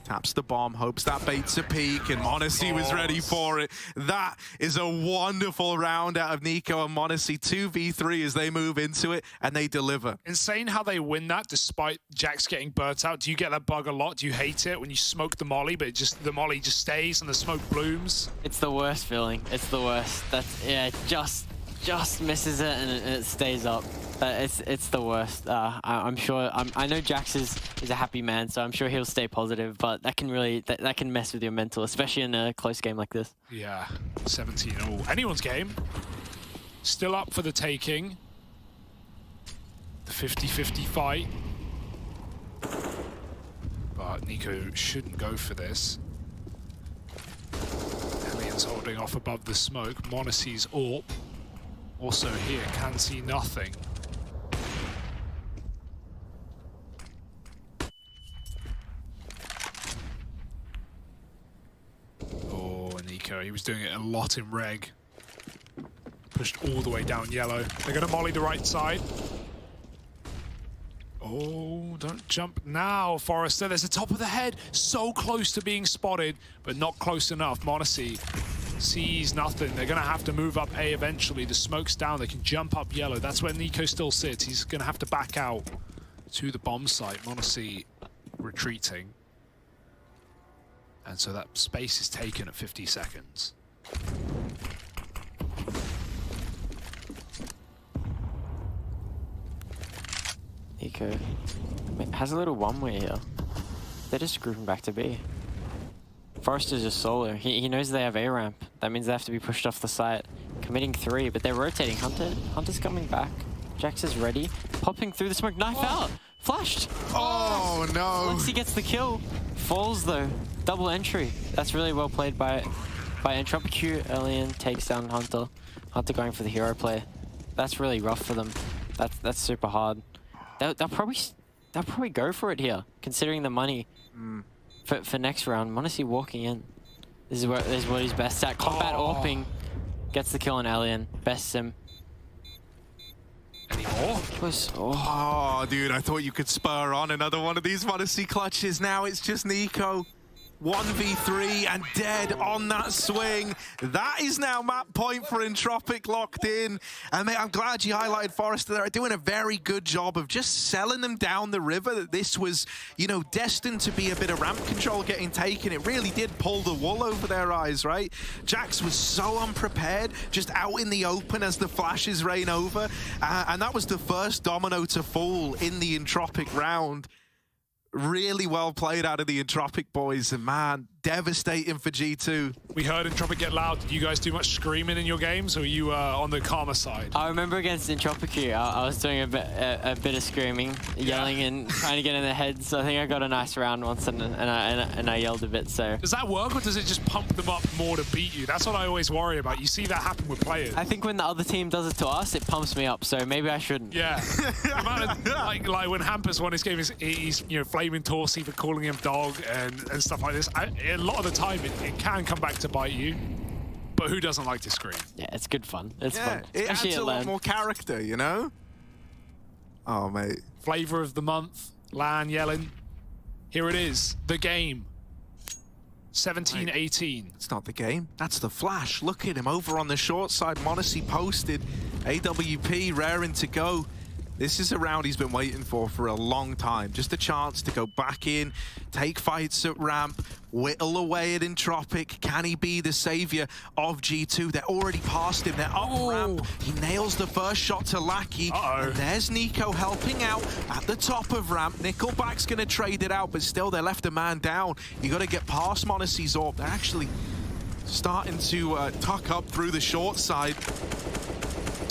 Taps the bomb, hopes that baits a peek, and m0NESY was ready for it. That is a wonderful round out of NiKo and m0NESY. 2v3 as they move into it, and they deliver. Insane how they win that despite Jax getting burnt out. Do you get that bug a lot? Do you hate it when you smoke the molly, but the molly just stays and the smoke blooms? It's the worst feeling. It's the worst. That's, yeah, just misses it and it stays up. It's the worst. I'm sure. I know Jax is a happy man, so I'm sure he'll stay positive. But that can really that can mess with your mental, especially in a close game like this. Yeah, 17-all. Anyone's game. Still up for the taking. The 50-50 fight. But NiKo shouldn't go for this. Helion's holding off above the smoke. m0NESY's AWP. Also here, can see nothing. Oh, NiKo, he was doing it a lot in reg. Pushed all the way down yellow. They're gonna molly the right side. Oh, don't jump now, Forrester. There's the top of the head. So close to being spotted, but not close enough. m0NESY sees nothing. They're going to have to move up A eventually. The smoke's down. They can jump up yellow. That's where NiKo still sits. He's going to have to back out to the bomb site. m0NESY retreating. And so that space is taken at 50 seconds. NiKo has a little one-way here. They're just grouping back to B. Forrester's just solo. He knows they have A ramp. That means they have to be pushed off the site. Committing 3, but they're rotating. Hunter's coming back. Jax is ready. Popping through the smoke. Knife out. Flashed. Oh no. Once he gets the kill. Falls though. Double entry. That's really well played by Entropiq. Alien takes down Hunter. Hunter going for the hero play. That's really rough for them. That's super hard. They'll probably go for it here, considering the money. For next round. m0NESY walking in. This is what he's best at. Combat AWPing. Gets the kill on Alien. Best sim. Anymore? Oh, dude, I thought you could spur on another one of these m0NESY clutches. Now it's just Nico. 1v3 and dead on that swing. That is now map point for Entropiq locked in. And mate, I'm glad you highlighted Forrester there. Doing a very good job of just selling them down the river. That this was, you know, destined to be a bit of ramp control getting taken. It really did pull the wool over their eyes, right? Jax was so unprepared, just out in the open as the flashes rain over. And that was the first domino to fall in the Entropiq round. Really well played out of the Entropiq boys, and man, devastating for G2. We heard Entropiq get loud. Did you guys do much screaming in your games, or were you on the calmer side? I remember against Entropiq, I was doing a bit of screaming, yelling, and trying to get in their heads. So I think I got a nice round once, and I yelled a bit. So does that work, or does it just pump them up more to beat you? That's what I always worry about. You see that happen with players. I think when the other team does it to us, it pumps me up. So maybe I shouldn't. Yeah. like when Hampus won his game, he's you know, flaming Torsi for calling him dog and stuff like this. A lot of the time, it can come back to bite you. But who doesn't like to scream? Yeah, it's good fun. It's fun. It adds a lot more character, you know? Oh, mate. Flavor of the month. LAN yelling. Here it is. The game. 17-18. It's not the game. That's the flash. Look at him over on the short side. m0NESY posted. AWP raring to go. This is a round he's been waiting for a long time. Just a chance to go back in, take fights at ramp, whittle away at Entropiq. Can he be the savior of G2? They're already past him. They're up ramp. He nails the first shot to Lackey. And there's Nico helping out at the top of ramp. Nickelback's going to trade it out, but still they left a man down. You got to get past m0NESY's AWP. They're actually starting to tuck up through the short side.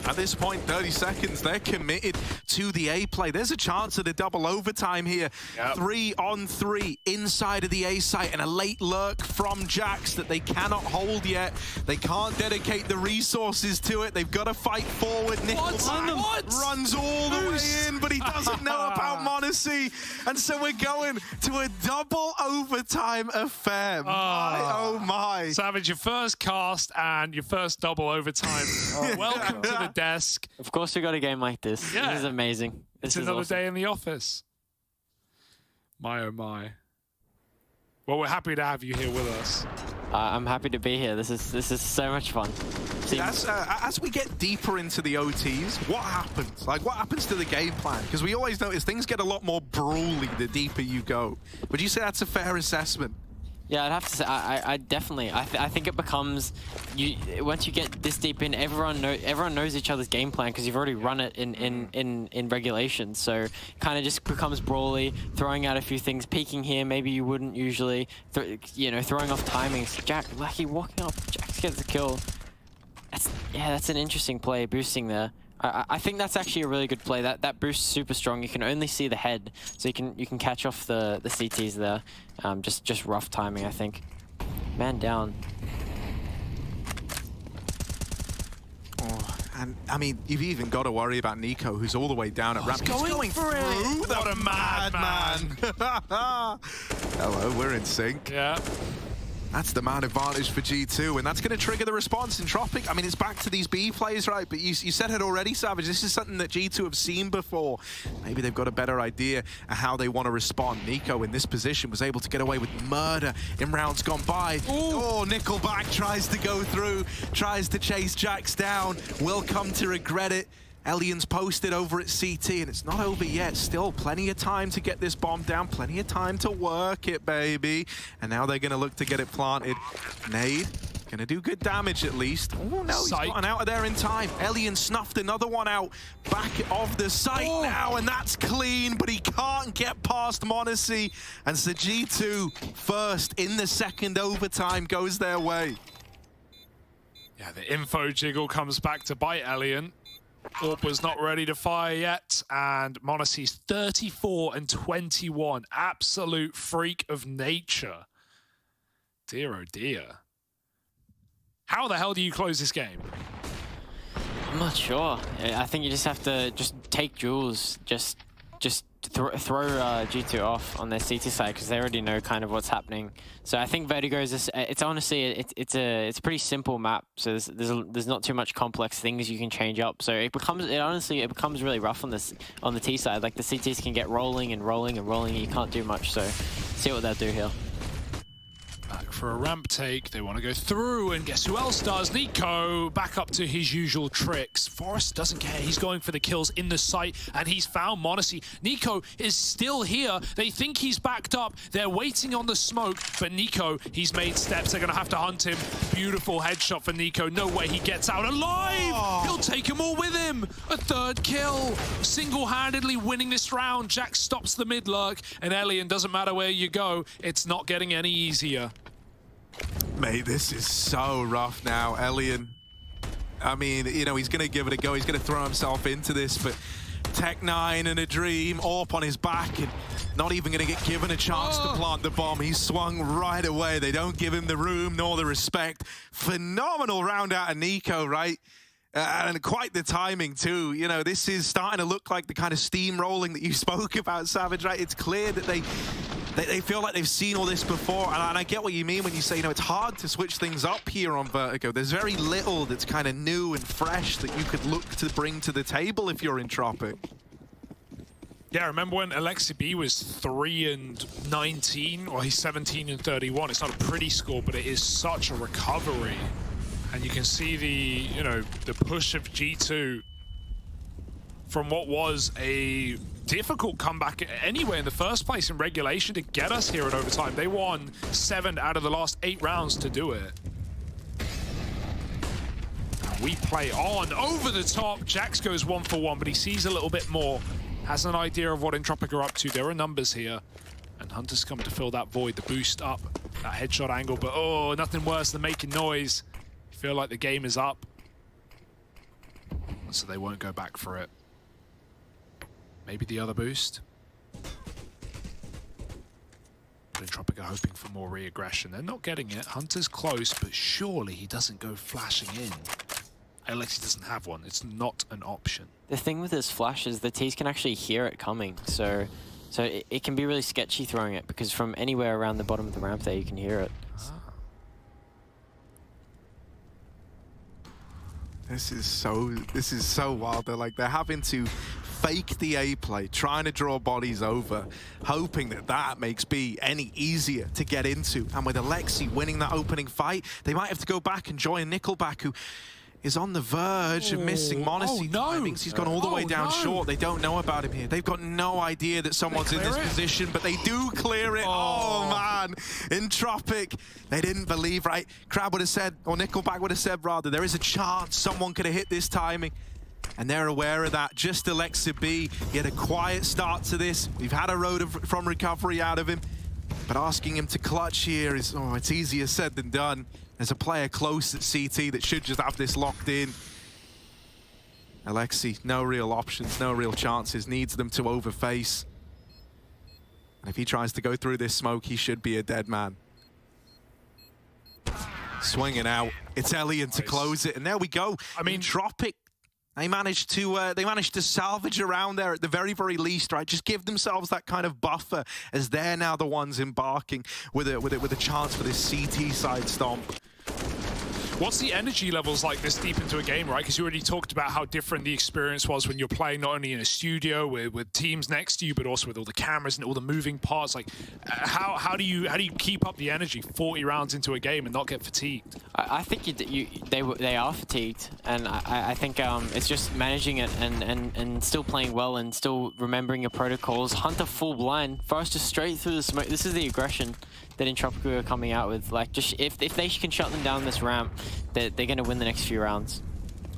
At this point, 30 seconds, they're committed to the A play. There's a chance at a double overtime here. 3-on-3 inside of the A site, and a late lurk from Jax that they cannot hold yet. They can't dedicate the resources to it. They've got to fight forward. Nickelback runs all the way in, but he doesn't know about m0NESY. And so we're going to a double overtime affair. Oh my. Savage, your first cast and your first double overtime. Welcome to the desk. Of course we got a game like this. Yeah. This is amazing. It's another day in the office. My oh my. Well, we're happy to have you here with us. I'm happy to be here. This is so much fun. As we get deeper into the OTs, what happens? Like, what happens to the game plan? Because we always notice things get a lot more brawly the deeper you go. Would you say that's a fair assessment? Yeah, I'd have to say, I definitely, I think it becomes, once you get this deep in, everyone knows each other's game plan because you've already run it in regulation. So kind of just becomes brawly, throwing out a few things, peeking here, maybe you wouldn't usually, throwing off timings. Lackey walking up, Jax gets the kill. That's an interesting play, boosting there. I think that's actually a really good play. That boost's super strong. You can only see the head, so you can catch off the CTs there. Just rough timing, I think. Man down. Oh, and I mean, you've even got to worry about Nico, who's all the way down at ramp. He's going through. What a madman! Hello, we're in sync. Yeah. That's the man advantage for G2, and that's going to trigger the response. Entropiq, I mean, it's back to these B plays, right? But you said it already, Savage. This is something that G2 have seen before. Maybe they've got a better idea of how they want to respond. Nico, in this position, was able to get away with murder in rounds gone by. Oh, Nickelback tries to go through, tries to chase Jax down, will come to regret it. Elian's posted over at CT, and it's not over yet. Still plenty of time to get this bomb down, plenty of time to work it, baby. And now they're going to look to get it planted. Nade Gonna do good damage at least. Oh no, he's gotten out of there in time. Elian snuffed another one out. Back of the site now, and that's clean, but he can't get past m0NESY. And so G2 first in the second overtime goes their way. Yeah, the info jiggle comes back to bite Elian. Orb was not ready to fire yet, and m0NESY's 34 and 21. Absolute freak of nature. Dear oh dear. How the hell do you close this game? I'm not sure. I think you just have to take duels, just throw G2 off on their CT side because they already know kind of what's happening. So I think Vertigo is just, it's honestly it's a pretty simple map. So there's not too much complex things you can change up. So it becomes really rough on the T side. Like the CTs can get rolling and rolling and rolling. And you can't do much. So see what they'll do here. Back for a ramp take. They want to go through, and guess who else does? NiKo back up to his usual tricks. Forrest doesn't care. He's going for the kills in the site, and he's found m0NESY. NiKo is still here. They think he's backed up. They're waiting on the smoke, but NiKo, he's made steps. They're going to have to hunt him. Beautiful headshot for NiKo. No way he gets out alive. He'll take them all with him. A third kill. Single-handedly winning this round. Jack stops the mid-lurk, and Elian, doesn't matter where you go, it's not getting any easier. Mate, this is so rough now, Elian. I mean, you know, he's going to give it a go. He's going to throw himself into this, but Tech9 and a Dream, AWP on his back, and not even going to get given a chance to plant the bomb. He's swung right away. They don't give him the room nor the respect. Phenomenal round out of NiKo, right? And quite the timing, too. You know, this is starting to look like the kind of steamrolling that you spoke about, Savage, right? It's clear that they feel like they've seen all this before, and I get what you mean when you say, you know, it's hard to switch things up here on Vertigo. There's very little that's kind of new and fresh that you could look to bring to the table if you're Entropiq. Yeah, remember when Alexi B was 3 and 19, or he's 17 and 31. It's not a pretty score, but it is such a recovery. And you can see the, you know, the push of G2 from what was a difficult comeback anyway in the first place in regulation to get us here at overtime. They won 7 out of the last 8 rounds to do it. And we play on over the top. Jax goes 1 for 1, but he sees a little bit more. Has an idea of what Entropiq are up to. There are numbers here. And Hunter's come to fill that void, the boost up, that headshot angle. But oh, nothing worse than making noise. You feel like the game is up. So they won't go back for it. Maybe the other boost. But Entropiq are hoping for more re-aggression. They're not getting it. Hunter's close, but surely he doesn't go flashing in. Alexi doesn't have one. It's not an option. The thing with his flash is the T's can actually hear it coming, so it can be really sketchy throwing it because from anywhere around the bottom of the ramp there you can hear it. This is so wild. They're having to fake the A play, trying to draw bodies over, hoping that makes B any easier to get into. And with Alexi winning that opening fight, they might have to go back and join Nickelback, who is on the verge of missing m0NESY. Timings. He's gone all the way down short. They don't know about him here. They've got no idea that someone's in this position, but they do clear it. Oh man, Entropiq. They didn't believe, right? Crab would have said, or Nickelback would have said rather, there is a chance someone could have hit this timing. And they're aware of that. Just Alexi B. He had a quiet start to this. We've had a road from recovery out of him. But asking him to clutch here is, oh, it's easier said than done. There's a player close at CT that should just have this locked in. Alexi, no real options, no real chances. Needs them to overface. And if he tries to go through this smoke, he should be a dead man. Swinging out. It's Elian to close it. And there we go. I mean, Entropiq. They managed to salvage around there at the very, very least, right? Just give themselves that kind of buffer as they're now the ones embarking with a chance for this CT side stomp. What's the energy levels like this deep into a game, right? Because you already talked about how different the experience was when you're playing not only in a studio with teams next to you, but also with all the cameras and all the moving parts. Like, how do you keep up the energy 40 rounds into a game and not get fatigued? I think they are fatigued, and I think it's just managing it and still playing well and still remembering your protocols. Hunter full blind, Forrest just straight through the smoke. This is the aggression. that Entropiq are coming out with. Like, just if they can shut them down this ramp, they're going to win the next few rounds.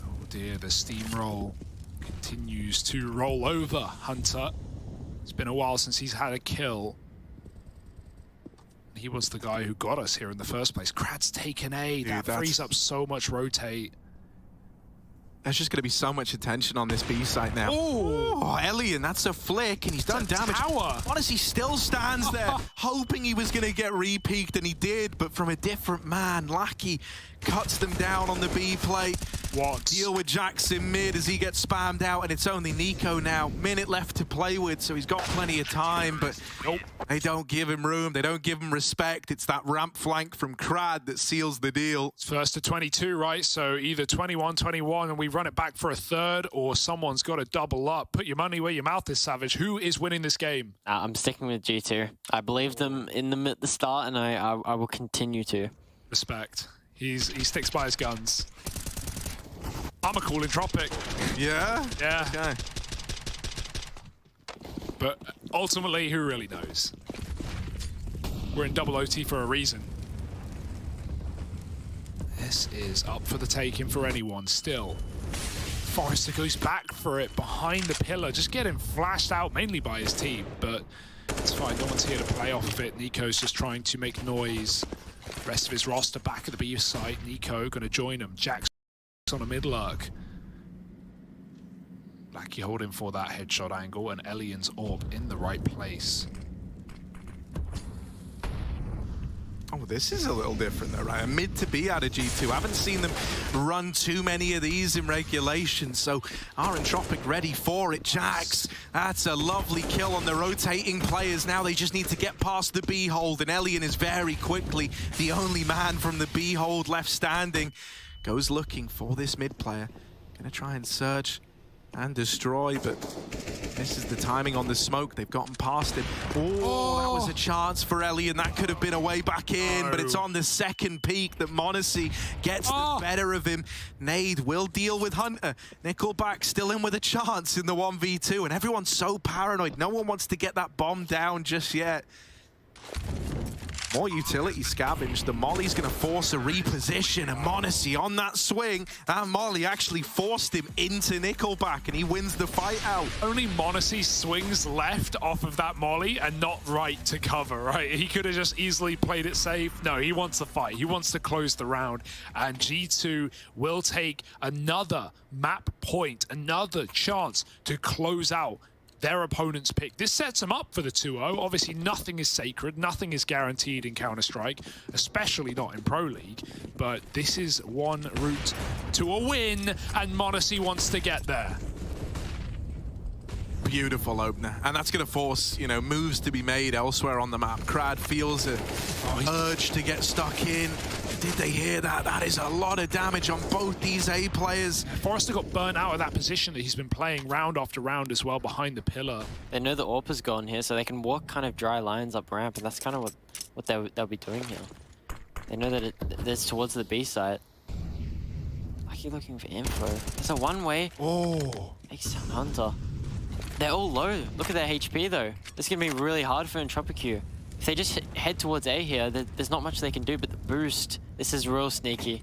Oh dear, the steamroll continues to roll over Hunter. It's been a while since he's had a kill. He was the guy who got us here in the first place. Krad's taken A. That frees up so much rotate. There's just going to be so much attention on this B site now. Oh, Elian, that's a flick, and he's done damage. Honestly, still stands there, hoping he was going to get re-peeked, and he did, but from a different man. Lackey cuts them down on the B plate. What? Deal with Jackson mid as he gets spammed out, and it's only Nico now. Minute left to play with, so he's got plenty of time, but they don't give him room. They don't give him respect. It's that ramp flank from Krad that seals the deal. It's first to 22, right? So either 21-21 and we run it back for a third, or someone's got to double up. Put your money where your mouth is, Savage. Who is winning this game? I'm sticking with G2. I believed them in them at the start, and I will continue to. Respect. He sticks by his guns. I'm a cool Entropiq. Yeah? Yeah. Okay. But ultimately, who really knows? We're in double OT for a reason. This is up for the taking for anyone still. Forrester goes back for it behind the pillar, just getting flashed out mainly by his team, but it's fine, no one's here to play off of it. Nico's just trying to make noise. Rest of his roster back at the B site. Nico gonna join him. Jack's on a mid lurk. Lackey holding for that headshot angle, and Elian's orb in the right place. Oh, this is a little different though, right? A mid to B out of G2. I haven't seen them run too many of these in regulation, so are Entropiq ready for it? Jax, that's a lovely kill on the rotating players. Now they just need to get past the B hold, and Elian is very quickly the only man from the B hold left standing. Goes looking for this mid player. Gonna try and surge and destroy, but misses the timing on the smoke. They've gotten past him. Oh, that was a chance for Elian. That could have been a way back in, but it's on the second peak that m0NESY gets the better of him. Nade will deal with Hunter. Nickelback still in with a chance in the 1v2, and everyone's so paranoid. No one wants to get that bomb down just yet. More utility scavenged. The Molly's going to force a reposition, and m0NESY on that swing. That Molly actually forced him into Nickelback, and he wins the fight out. Only m0NESY swings left off of that Molly and not right to cover, right? He could have just easily played it safe. No, he wants the fight. He wants to close the round, and G2 will take another map point, another chance to close out their opponent's pick. This sets them up for the 2-0. Obviously, nothing is sacred, nothing is guaranteed in Counter-Strike, especially not in Pro League, but this is one route to a win, and m0NESY wants to get there. Beautiful opener, and that's going to force, you know, moves to be made elsewhere on the map. Krad feels an urge to get stuck in. Did they hear that? That is a lot of damage on both these A players. Forrester got burnt out of that position that he's been playing round after round as well behind the pillar. They know the AWP has gone here, so they can walk kind of dry lines up ramp, and that's kind of what they'll be doing here. They know that it's towards the B site. Lucky looking for info. There's a one-way. Oh. Takes down Hunter. They're all low. Look at their HP though. This is going to be really hard for Entropiq here. If they just head towards A here, there's not much they can do, but the boost, this is real sneaky.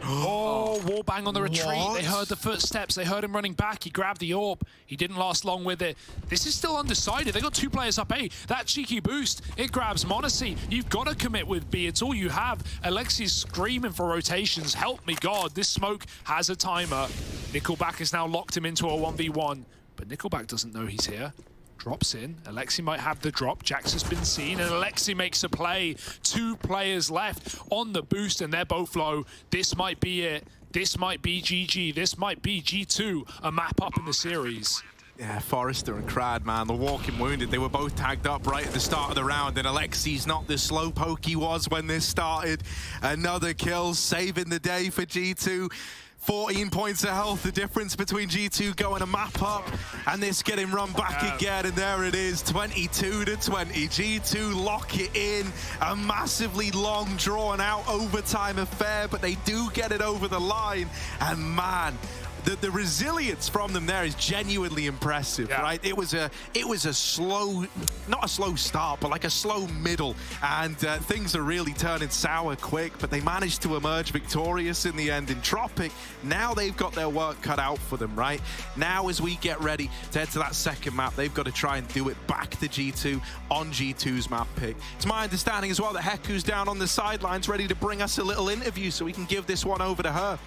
Oh, wallbang on the retreat. What? They heard the footsteps. They heard him running back. He grabbed the orb. He didn't last long with it. This is still undecided. They got two players up A. That cheeky boost, it grabs m0NESY. You've got to commit with B. It's all you have. Alexi's screaming for rotations. Help me, God. This smoke has a timer. Nickelback has now locked him into a 1v1, but Nickelback doesn't know he's here. Drops in. Alexi might have the drop. Jax has been seen, and Alexi makes a play. Two players left on the boost, and they're both low. This might be it. This might be GG. This might be G2, a map up in the series. Yeah, Forrester and Krad, man, the walking wounded. They were both tagged up right at the start of the round, and Alexi's not the slowpoke he was when this started. Another kill, saving the day for G2. 14 points of health, the difference between G2 going a map up and this getting run back again, and there it is, 22-20. G2 lock it in, a massively long, drawn-out overtime affair, but they do get it over the line, and man, the resilience from them there is genuinely impressive, right? It was a slow, not a slow start, but like a slow middle, and things are really turning sour quick, but they managed to emerge victorious in the end. Entropiq, now they've got their work cut out for them, right? Now as we get ready to head to that second map, they've got to try and do it back to G2 on G2's map pick. It's my understanding as well that Heku's down on the sidelines ready to bring us a little interview so we can give this one over to her.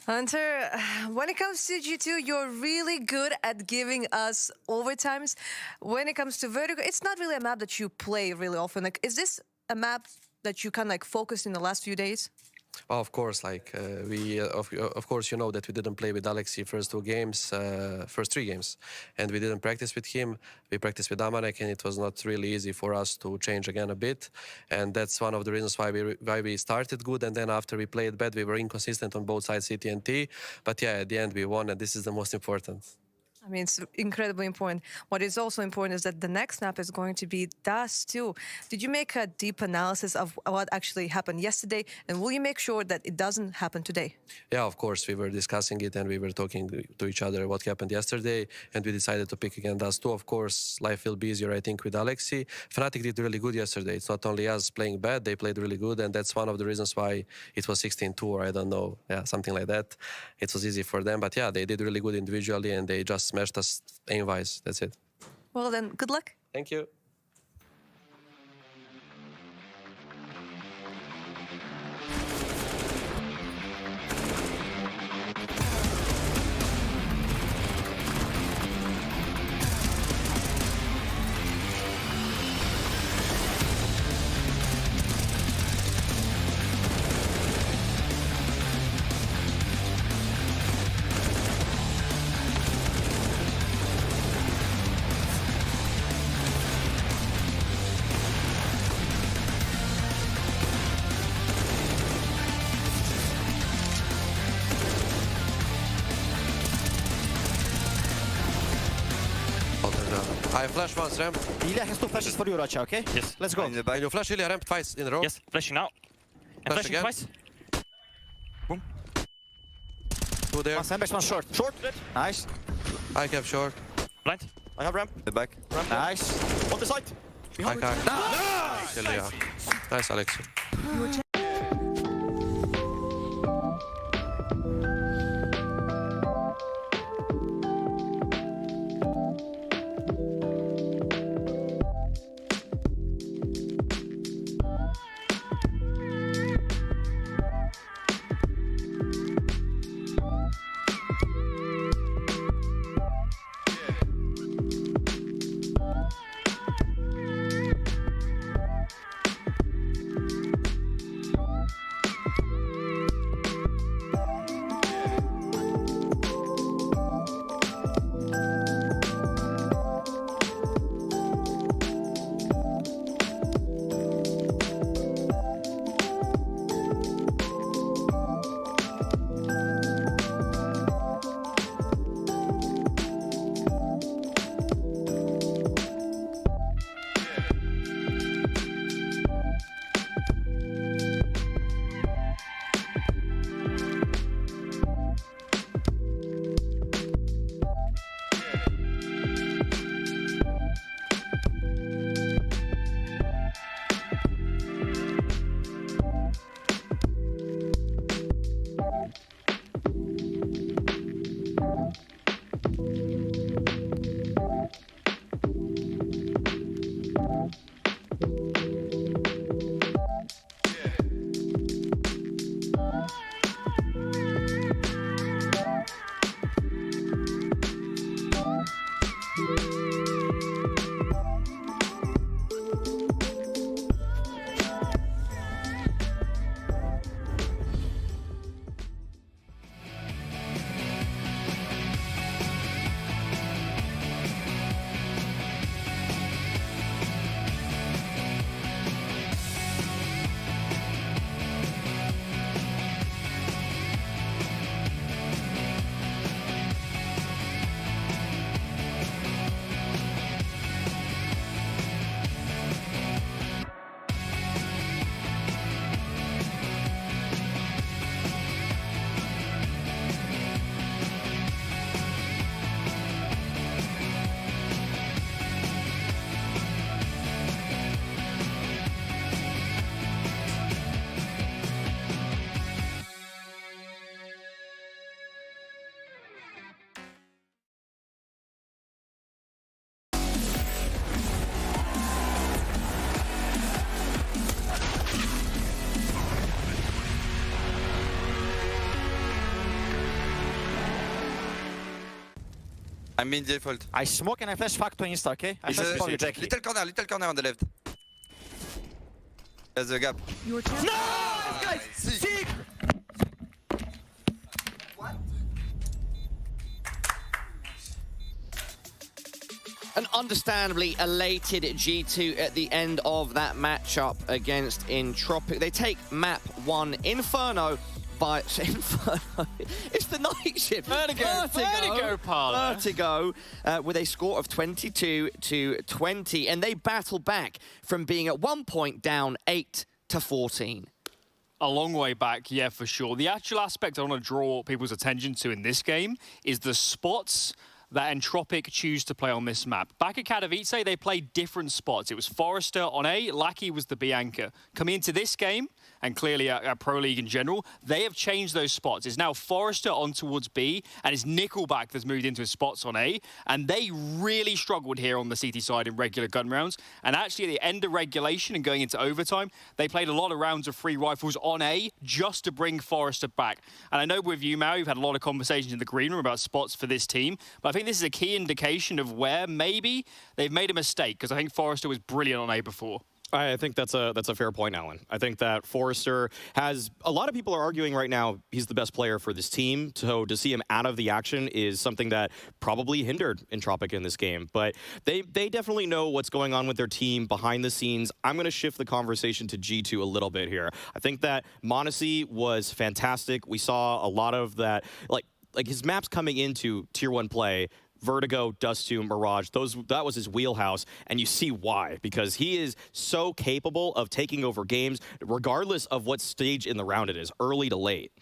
Hunter, when it comes to G2, you're really good at giving us overtimes. When it comes to Vertigo, it's not really a map that you play really often. Like, is this a map that you kind of like focused in the last few days? Well, of course, like of course, you know that we didn't play with Alexi first three games, and we didn't practice with him. We practiced with Amanek, and it was not really easy for us to change again a bit, and that's one of the reasons why we started good, and then after we played bad, we were inconsistent on both sides, CT and T. But yeah, at the end we won, and this is the most important. I mean, it's incredibly important. What is also important is that the next map is going to be Dust 2. Did you make a deep analysis of what actually happened yesterday? And will you make sure that it doesn't happen today? Yeah, of course. We were discussing it and we were talking to each other what happened yesterday. And we decided to pick again Dust 2. Of course, life will be easier, I think, with Alexi. Fnatic did really good yesterday. It's not only us playing bad, they played really good. And that's one of the reasons why it was 16-2 or I don't know, yeah, something like that. It was easy for them. But yeah, they did really good individually and they just smashed us aim-wise. That's it. Well then, good luck. Thank you. I flash once ramp. Ilya has two flashes for you, Racha, okay? Yes. Let's go. Can you flash Ilya ramp twice in a row? Yes, flashing now. And Flash flashing again. twice. Boom. Two there. One sandbags, one short. Short. Nice. I cap short. Blind. I have ramp. The back. Ramp. Nice. On the side. I can't. Nice, Ilya. Nice, Alexi. I'm in default. I smoke and I flash back to Insta, okay? I flash for you, Jackie. Little corner on the left. There's a gap. Your turn. No! Guys, sick! An understandably elated G2 at the end of that matchup against Entropiq. They take map 1, Inferno, by Inferno. It's the night shift. Vertigo, Parler. Vertigo, with a score of 22-20, and they battle back from being at one point down 8-14. A long way back, yeah, for sure. The actual aspect I want to draw people's attention to in this game is the spots that Entropiq choose to play on this map. Back at KATOWISE, they played different spots. It was Forrester on A, Lackey was the B anchor. Coming into this game, and clearly at Pro League in general, they have changed those spots. It's now Forrester on towards B, and it's Nickelback that's moved into his spots on A, and they really struggled here on the CT side in regular gun rounds. And actually, at the end of regulation and going into overtime, they played a lot of rounds of free rifles on A just to bring Forrester back. And I know with you, Mao, you've had a lot of conversations in the green room about spots for this team, but I think this is a key indication of where maybe they've made a mistake, because I think Forrester was brilliant on A before. I think that's a fair point, Alan. I think that Forrester has, a lot of people are arguing right now he's the best player for this team, so to see him out of the action is something that probably hindered Entropiq in this game. But they definitely know what's going on with their team behind the scenes. I'm going to shift the conversation to G2 a little bit here. I think that m0NESY was fantastic. We saw a lot of that, like his maps coming into Tier 1 play, Vertigo, Dust 2, Mirage, that was his wheelhouse, and you see why, because he is so capable of taking over games regardless of what stage in the round it is, early to late.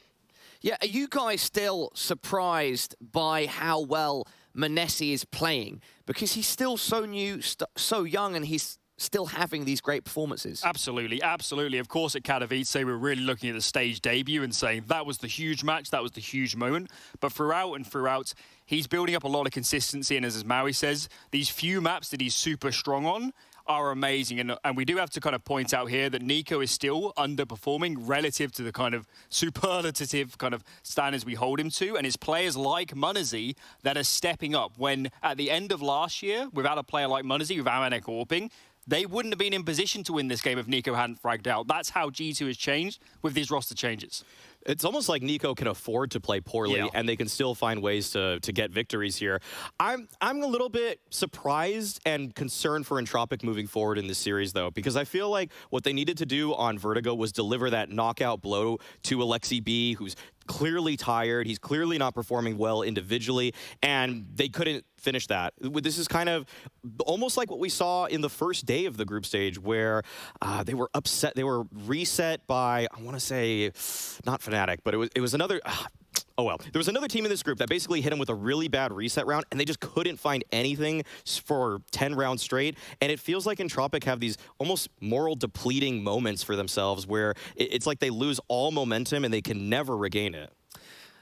Yeah, are you guys still surprised by how well m0NESY is playing? Because he's still so new, so young, and he's still having these great performances. Absolutely, absolutely. Of course, at KATOWISE, we're really looking at the stage debut and saying that was the huge match, that was the huge moment. But throughout, he's building up a lot of consistency, and as Maui says, these few maps that he's super strong on are amazing. And we do have to kind of point out here that NiKo is still underperforming relative to the kind of superlative kind of standards we hold him to. And it's players like m0NESY that are stepping up, when at the end of last year, without a player like m0NESY, with Amanek Orping, they wouldn't have been in position to win this game if NiKo hadn't fragged out. That's how G2 has changed with these roster changes. It's almost like NiKo can afford to play poorly, and they can still find ways to get victories here. I'm a little bit surprised and concerned for Entropiq moving forward in this series, though, because I feel like what they needed to do on Vertigo was deliver that knockout blow to Alexi B, who's clearly tired. He's clearly not performing well individually, and they couldn't finish that. This is kind of almost like what we saw in the first day of the group stage, where they were upset. They were reset by, I want to say, not Fnatic, but it was another. Oh well, there was another team in this group that basically hit them with a really bad reset round, and they just couldn't find anything for 10 rounds straight. And it feels like Entropiq have these almost moral depleting moments for themselves, where it's like they lose all momentum and they can never regain it.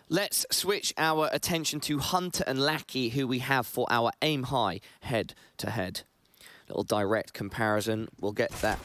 Let's switch our attention to Hunter and Lackey, who we have for our aim high head-to-head. Little direct comparison. We'll get that.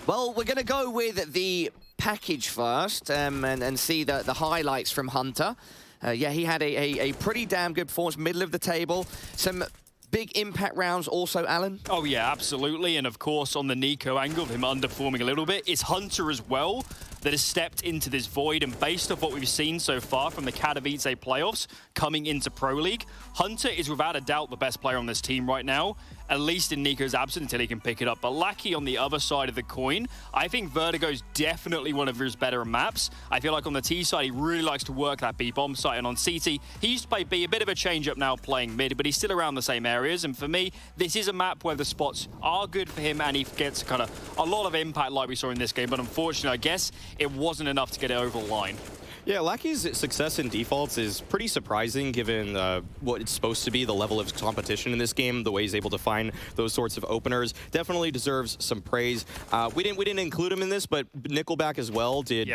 Well, we're going to go with the package first and see the highlights from Hunter. Yeah, he had a pretty damn good performance, middle of the table. Some big impact rounds also, Alan? Oh yeah, absolutely. And of course, on the NiKo angle of him underperforming a little bit, it's Hunter as well that has stepped into this void. And based off what we've seen so far from the KATOWISE playoffs coming into Pro League, Hunter is without a doubt the best player on this team right now, at least in NiKo's absence until he can pick it up. But Lackey on the other side of the coin, I think Vertigo's definitely one of his better maps. I feel like on the T side, he really likes to work that B bomb site. And on CT, he used to play B, a bit of a change up now playing mid, but he's still around the same areas. And for me, this is a map where the spots are good for him and he gets kind of a lot of impact like we saw in this game. But unfortunately, I guess it wasn't enough to get it over the line. Yeah, Lackey's success in defaults is pretty surprising given what it's supposed to be, the level of competition in this game, the way he's able to find those sorts of openers. Definitely deserves some praise. We didn't include him in this, but Nickelback as well did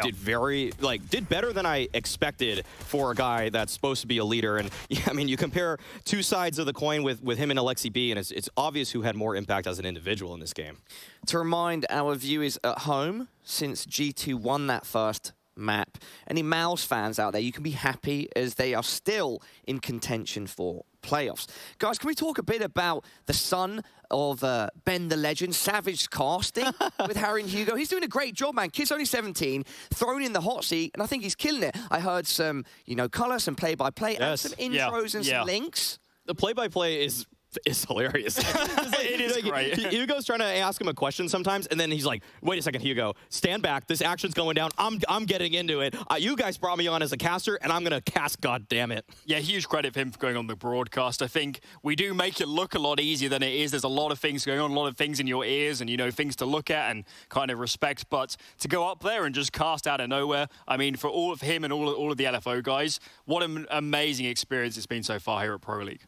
better than I expected for a guy that's supposed to be a leader. And yeah, I mean, you compare two sides of the coin with him and Alexi B, and it's obvious who had more impact as an individual in this game. To remind our viewers at home, since G2 won that first map, any Mouse fans out there, you can be happy as they are still in contention for playoffs. Guys, can we talk a bit about the son of Ben the Legend, Savage casting with Harry and Hugo? He's doing a great job, man. Kid's only 17, thrown in the hot seat, and I think he's killing it. I heard some, you know, color, some play-by-play, and some intros and some links. The play-by-play is hilarious. It is great. Hugo's trying to ask him a question sometimes, and then he's like, wait a second, Hugo, stand back. This action's going down. I'm getting into it. You guys brought me on as a caster, and I'm going to cast, God damn it. Yeah, huge credit for him for going on the broadcast. I think we do make it look a lot easier than it is. There's a lot of things going on, a lot of things in your ears, and, you know, things to look at and kind of respect. But to go up there and just cast out of nowhere, I mean, for all of him and all of the LFO guys, what an amazing experience it's been so far here at Pro League.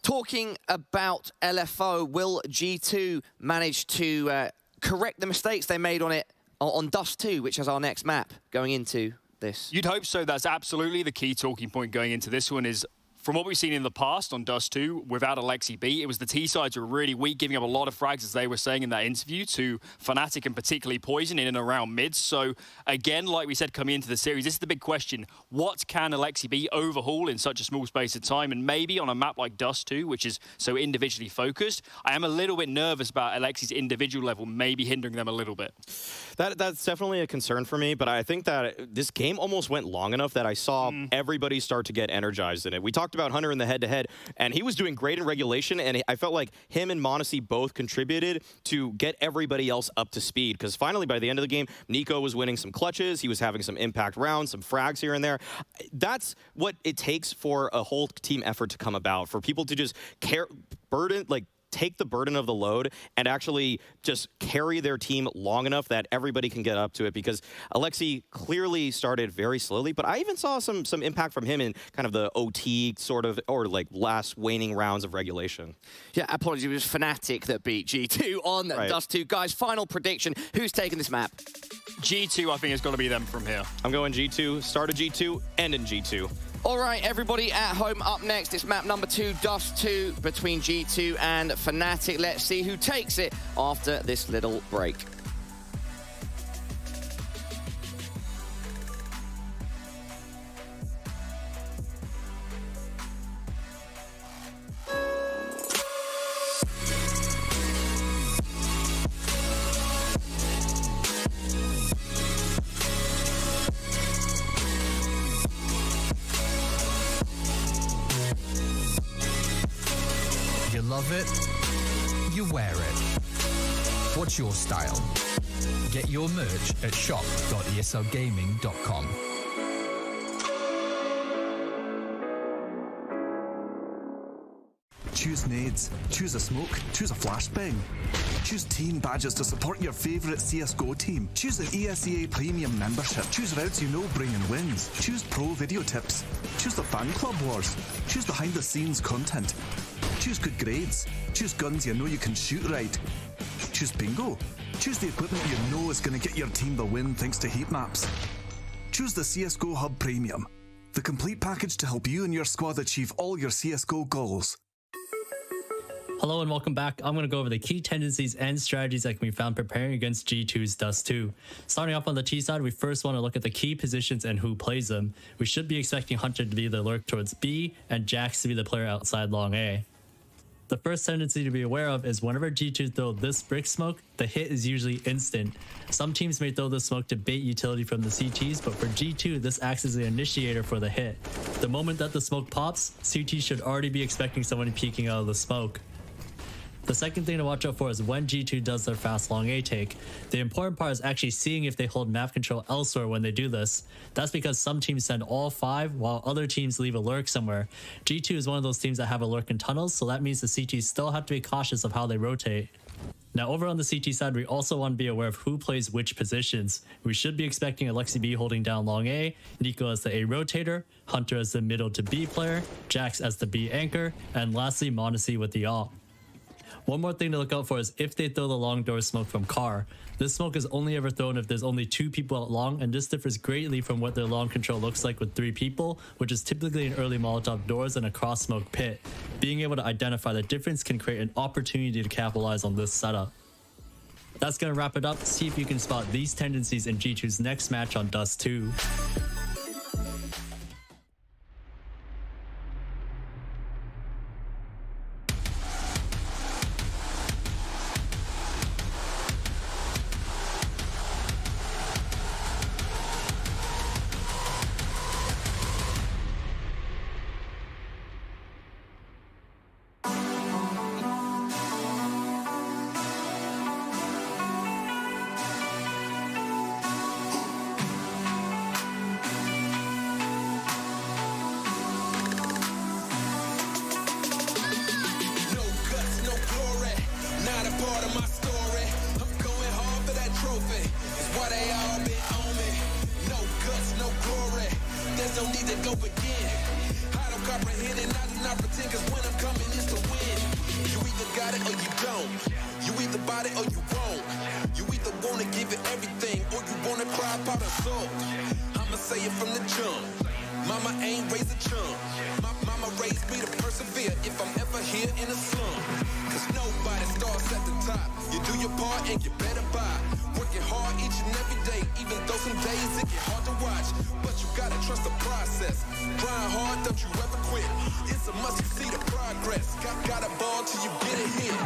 Talking about LFO, will G2 manage to correct the mistakes they made on it on Dust 2, which is our next map going into this? You'd hope so. That's absolutely the key talking point going into this one is, from what we've seen in the past on Dust 2, without Alexi B, it was the T-sides were really weak, giving up a lot of frags, as they were saying in that interview, to Fnatic and particularly Poison in and around mids. So, again, like we said coming into the series, this is the big question. What can Alexi B overhaul in such a small space of time? And maybe on a map like Dust 2, which is so individually focused, I am a little bit nervous about Alexi's individual level maybe hindering them a little bit. That's definitely a concern for me, but I think that this game almost went long enough that I saw everybody start to get energized in it. We talked about Hunter in the head-to-head, and he was doing great in regulation, and I felt like him and m0NESY both contributed to get everybody else up to speed, because finally, by the end of the game, Nico was winning some clutches, he was having some impact rounds, some frags here and there. That's what it takes for a whole team effort to come about, for people to just take the burden of the load and actually just carry their team long enough that everybody can get up to it, because Alexi clearly started very slowly, but I even saw some impact from him in kind of the OT sort of, or like last waning rounds of regulation. Yeah, apologies, it was Fnatic that beat G2 on Dust 2. Guys, final prediction, who's taking this map? G2, I think it's got to be them from here. I'm going G2, start of G2, end in G2. All right, everybody at home, up next, it's map number 2, Dust 2, between G2 and Fnatic. Let's see who takes it after this little break. Love it, you wear it. What's your style? Get your merch at shop.eslgaming.com. Choose nades, choose a smoke, choose a flashbang. Choose team badges to support your favourite CSGO team. Choose an ESEA Premium membership. Choose routes you know bring in wins. Choose pro video tips. Choose the fan club wars. Choose behind the scenes content. Choose good grades. Choose guns you know you can shoot right. Choose bingo. Choose the equipment you know is going to get your team the win thanks to heat maps. Choose the CSGO Hub Premium, the complete package to help you and your squad achieve all your CSGO goals. Hello and welcome back. I'm going to go over the key tendencies and strategies that can be found preparing against G2's Dust 2. Starting off on the T side, we first want to look at the key positions and who plays them. We should be expecting Hunter to be the lurk towards B and Jax to be the player outside long A. The first tendency to be aware of is whenever G2 throw this brick smoke, the hit is usually instant. Some teams may throw this smoke to bait utility from the CTs, but for G2, this acts as the initiator for the hit. The moment that the smoke pops, CT should already be expecting someone peeking out of the smoke. The second thing to watch out for is when G2 does their fast long A take. The important part is actually seeing if they hold map control elsewhere when they do this. That's because some teams send all 5 while other teams leave a lurk somewhere. G2 is one of those teams that have a lurk in tunnels, so that means the CTs still have to be cautious of how they rotate. Now over on the CT side, we also want to be aware of who plays which positions. We should be expecting Alexi B holding down long A, Nico as the A rotator, Hunter as the middle to B player, Jax as the B anchor, and lastly m0NESY with the AWP. One more thing to look out for is if they throw the long door smoke from car. This smoke is only ever thrown if there's only 2 people out long, and this differs greatly from what their long control looks like with 3 people, which is typically an early Molotov doors and a cross smoke pit. Being able to identify the difference can create an opportunity to capitalize on this setup. That's going to wrap it up. See if you can spot these tendencies in G2's next match on Dust 2. begin? I don't comprehend and I do not pretend, cause when I'm coming it's to win. You either got it or you don't. You either bought it or you won't. You either wanna give it everything or you wanna cry about a soul. I'ma say it from the jump. Mama ain't raised a chump. Mama raised me to persevere if I'm ever here in a slum. Cause nobody starts at the top. You do your part and you better buy. Working hard each and every day, even though some days it get hard to watch. But you gotta trust the process. Grind hard, don't you ever quit. It's a must, you see the progress. Got a ball till you get it hit.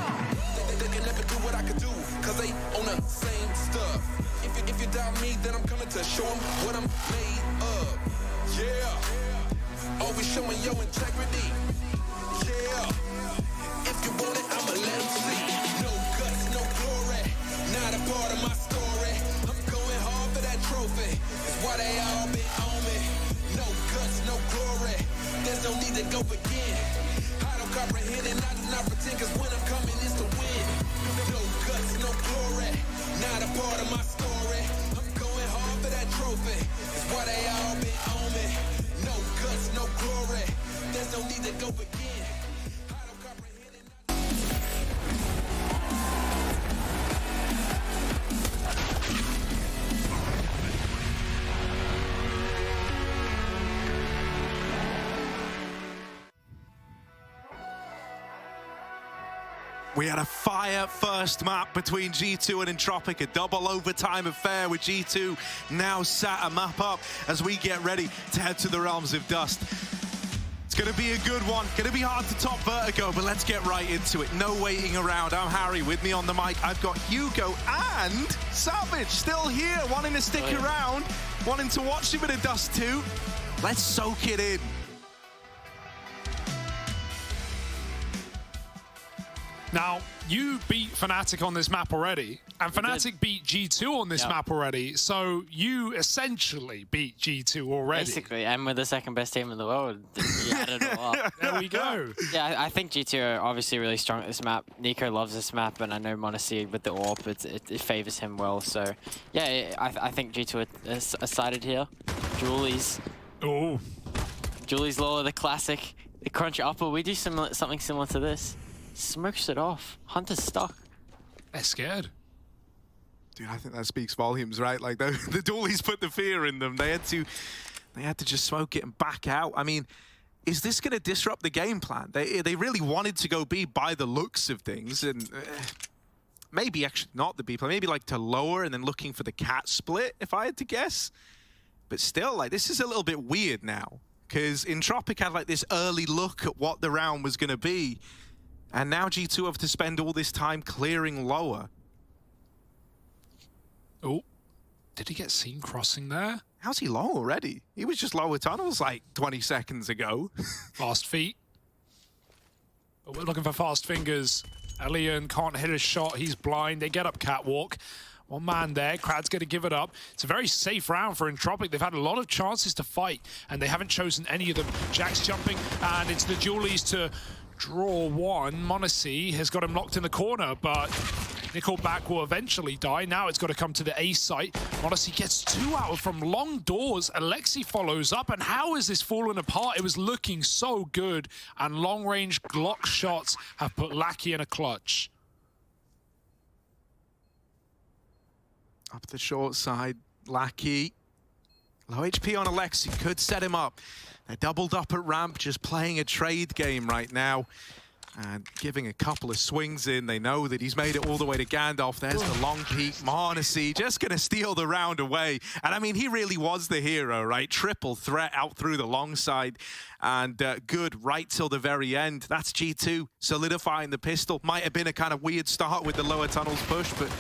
They can never do what I could do, cause they on the same stuff. If you doubt me, then I'm coming to show them what I'm made of. Yeah, always showing your integrity. Yeah, if you want it, I'ma let them see. No guts, no glory, not a part of my story. I'm going hard for that trophy, it's why they all been on me. No guts, no glory, there's no need to go again. I don't comprehend and I do not pretend, cause when I'm coming it's to win. No guts, no glory, not a part of my story. I'm going hard for that trophy, it's why they all been on me. No guts, no glory, there's no need to go again. I don't comprehend and We had a fire first map between G2 and Entropiq, a double overtime affair with G2 now sat a map up as we get ready to head to the Realms of Dust. It's going to be a good one, going to be hard to top Vertigo, but let's get right into it. No waiting around. I'm Harry, with me on the mic. I've got Hugo and Savage still here, wanting to stick around, wanting to watch a bit of Dust 2. Let's soak it in. Now, you beat Fnatic on this map already, and Fnatic beat G2 on this map already, so you essentially beat G2 already. Basically, and we're the second best team in the world. You add it all up. There we go. Yeah, I think G2 are obviously really strong at this map. Nico loves this map, and I know m0NESY with the AWP, it favors him well. So, yeah, I think G2 are sided here. Julie's. Oh. Julie's Law, the classic. The crunch upper. We do something similar to this. Smokes it off. Hunter's stuck. They're scared. Dude, I think that speaks volumes, right? Like the Doolies put the fear in them. They had to just smoke it and back out. I mean, is this going to disrupt the game plan? They really wanted to go B by the looks of things, and maybe actually not the B play. Maybe like to lower and then looking for the cat split, if I had to guess. But still, like this is a little bit weird now because Entropiq had like this early look at what the round was going to be. And now G2 have to spend all this time clearing lower. Oh, did he get seen crossing there? How's he low already? He was just lower tunnels like 20 seconds ago. Fast feet. But we're looking for fast fingers. Elian can't hit a shot. He's blind. They get up catwalk. One man there. Krad's going to give it up. It's a very safe round for Entropiq. They've had a lot of chances to fight, and they haven't chosen any of them. Jack's jumping, and it's the Julies to draw one. m0NESY has got him locked in the corner, but Nickelback will eventually die. Now it's got to come to the A site. m0NESY gets two out from long doors. Alexi follows up, and how is this falling apart? It was looking so good, and long-range Glock shots have put Lackey in a clutch. Up the short side, Lackey. Low HP on Alexi, could set him up. They're doubled up at ramp, just playing a trade game right now. And giving a couple of swings in. They know that he's made it all the way to Gandalf. There's the long peak. m0NESY just going to steal the round away. And I mean, he really was the hero, right? Triple threat out through the long side. And good right till the very end. That's G2 solidifying the pistol. Might have been a kind of weird start with the lower tunnels push, but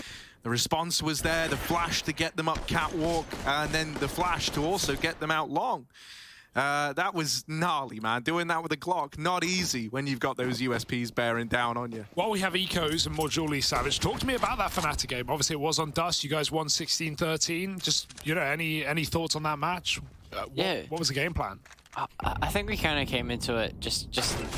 the response was there. The flash to get them up catwalk, and then the flash to also get them out long. That was gnarly, man. Doing that with a Glock, not easy when you've got those USPs bearing down on you. While we have Ecos and more Julie Savage, talk to me about that Fnatic game. Obviously, it was on Dust. You guys won 16-13. Just, you know, any thoughts on that match? What was the game plan? I think we kind of came into it just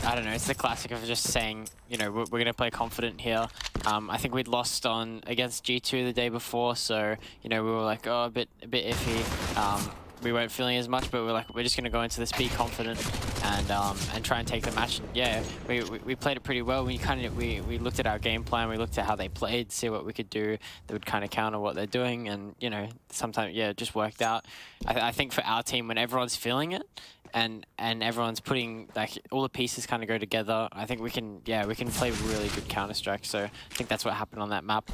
I don't know. It's the classic of just saying, you know, we're going to play confident here. I think we'd lost against G2 the day before, so you know we were like, oh, a bit iffy. we weren't feeling as much, but we're just gonna go into this, be confident, and try and take the match. And yeah, we played it pretty well. We looked at our game plan, we looked at how they played, see what we could do that would kind of counter what they're doing, and you know, sometimes it just worked out. I think for our team, when everyone's feeling it, and everyone's putting like all the pieces kind of go together, I think we can play really good Counter-Strike. So I think that's what happened on that map.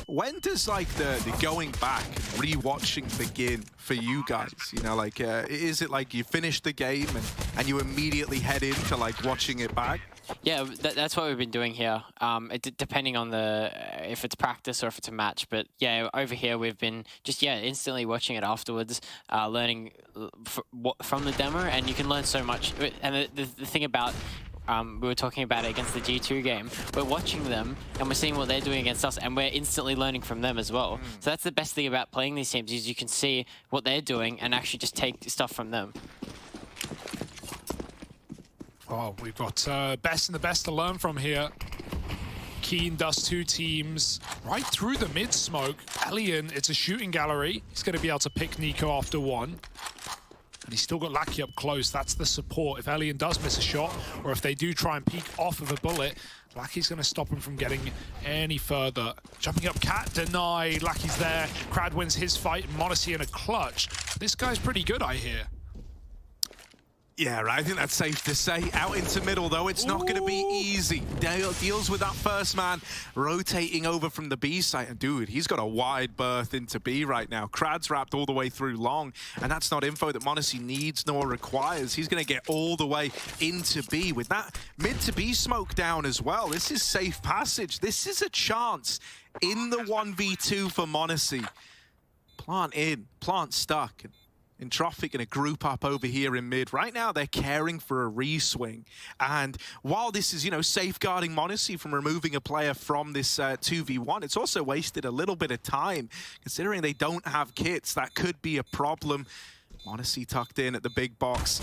When does like the going back and re-watching begin for you guys? You know, like is it like you finish the game and you immediately head into like watching it back? Yeah, that's what we've been doing here. Depending on if it's practice or if it's a match. But yeah, over here we've been just instantly watching it afterwards, learning from the demo, and you can learn so much. And the thing about we were talking about it against the G2 game. We're watching them and we're seeing what they're doing against us, and we're instantly learning from them as well. So that's the best thing about playing these teams, is you can see what they're doing and actually just take stuff from them. Oh, we've got best and the best to learn from here. Keen does 2 teams right through the mid smoke. Elian, it's a shooting gallery. He's going to be able to pick Nico after 1. And he's still got Lackey up close. That's the support. If Elian does miss a shot, or if they do try and peek off of a bullet, Lackey's going to stop him from getting any further. Jumping up, Cat denied. Lackey's there. Crad wins his fight. m0NESY in a clutch. This guy's pretty good, I hear. Yeah, right. I think that's safe to say. Out into middle, though, it's not going to be easy. Dale deals with that first man, rotating over from the B site. And dude, he's got a wide berth into B right now. Krad's wrapped all the way through long, and that's not info that m0NESY needs nor requires. He's going to get all the way into B with that mid to B smoke down as well. This is safe passage. This is a chance in the 1v2 for m0NESY. Plant in, plant stuck. Entropiq in a group up over here in mid. Right now, they're caring for a re-swing. And while this is, you know, safeguarding m0NESY from removing a player from this 2v1, it's also wasted a little bit of time. Considering they don't have kits, that could be a problem. m0NESY tucked in at the big box.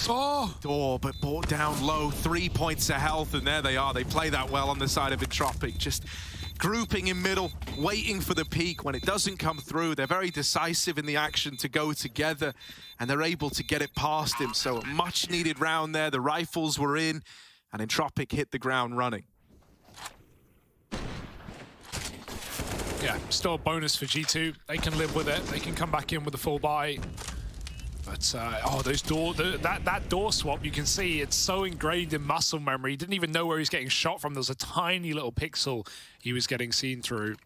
Oh! Door, but brought down low. 3 points of health, and there they are. They play that well on the side of Entropiq. Just grouping in middle, waiting for the peak. When it doesn't come through, they're very decisive in the action to go together, and they're able to get it past him. So a much needed round there. The rifles were in, and Entropiq hit the ground running. Yeah, still a bonus for G2. They can live with it. They can come back in with a full buy. But, oh, those that door swap, you can see it's so ingrained in muscle memory. He didn't even know where he was getting shot from. There was a tiny little pixel he was getting seen through.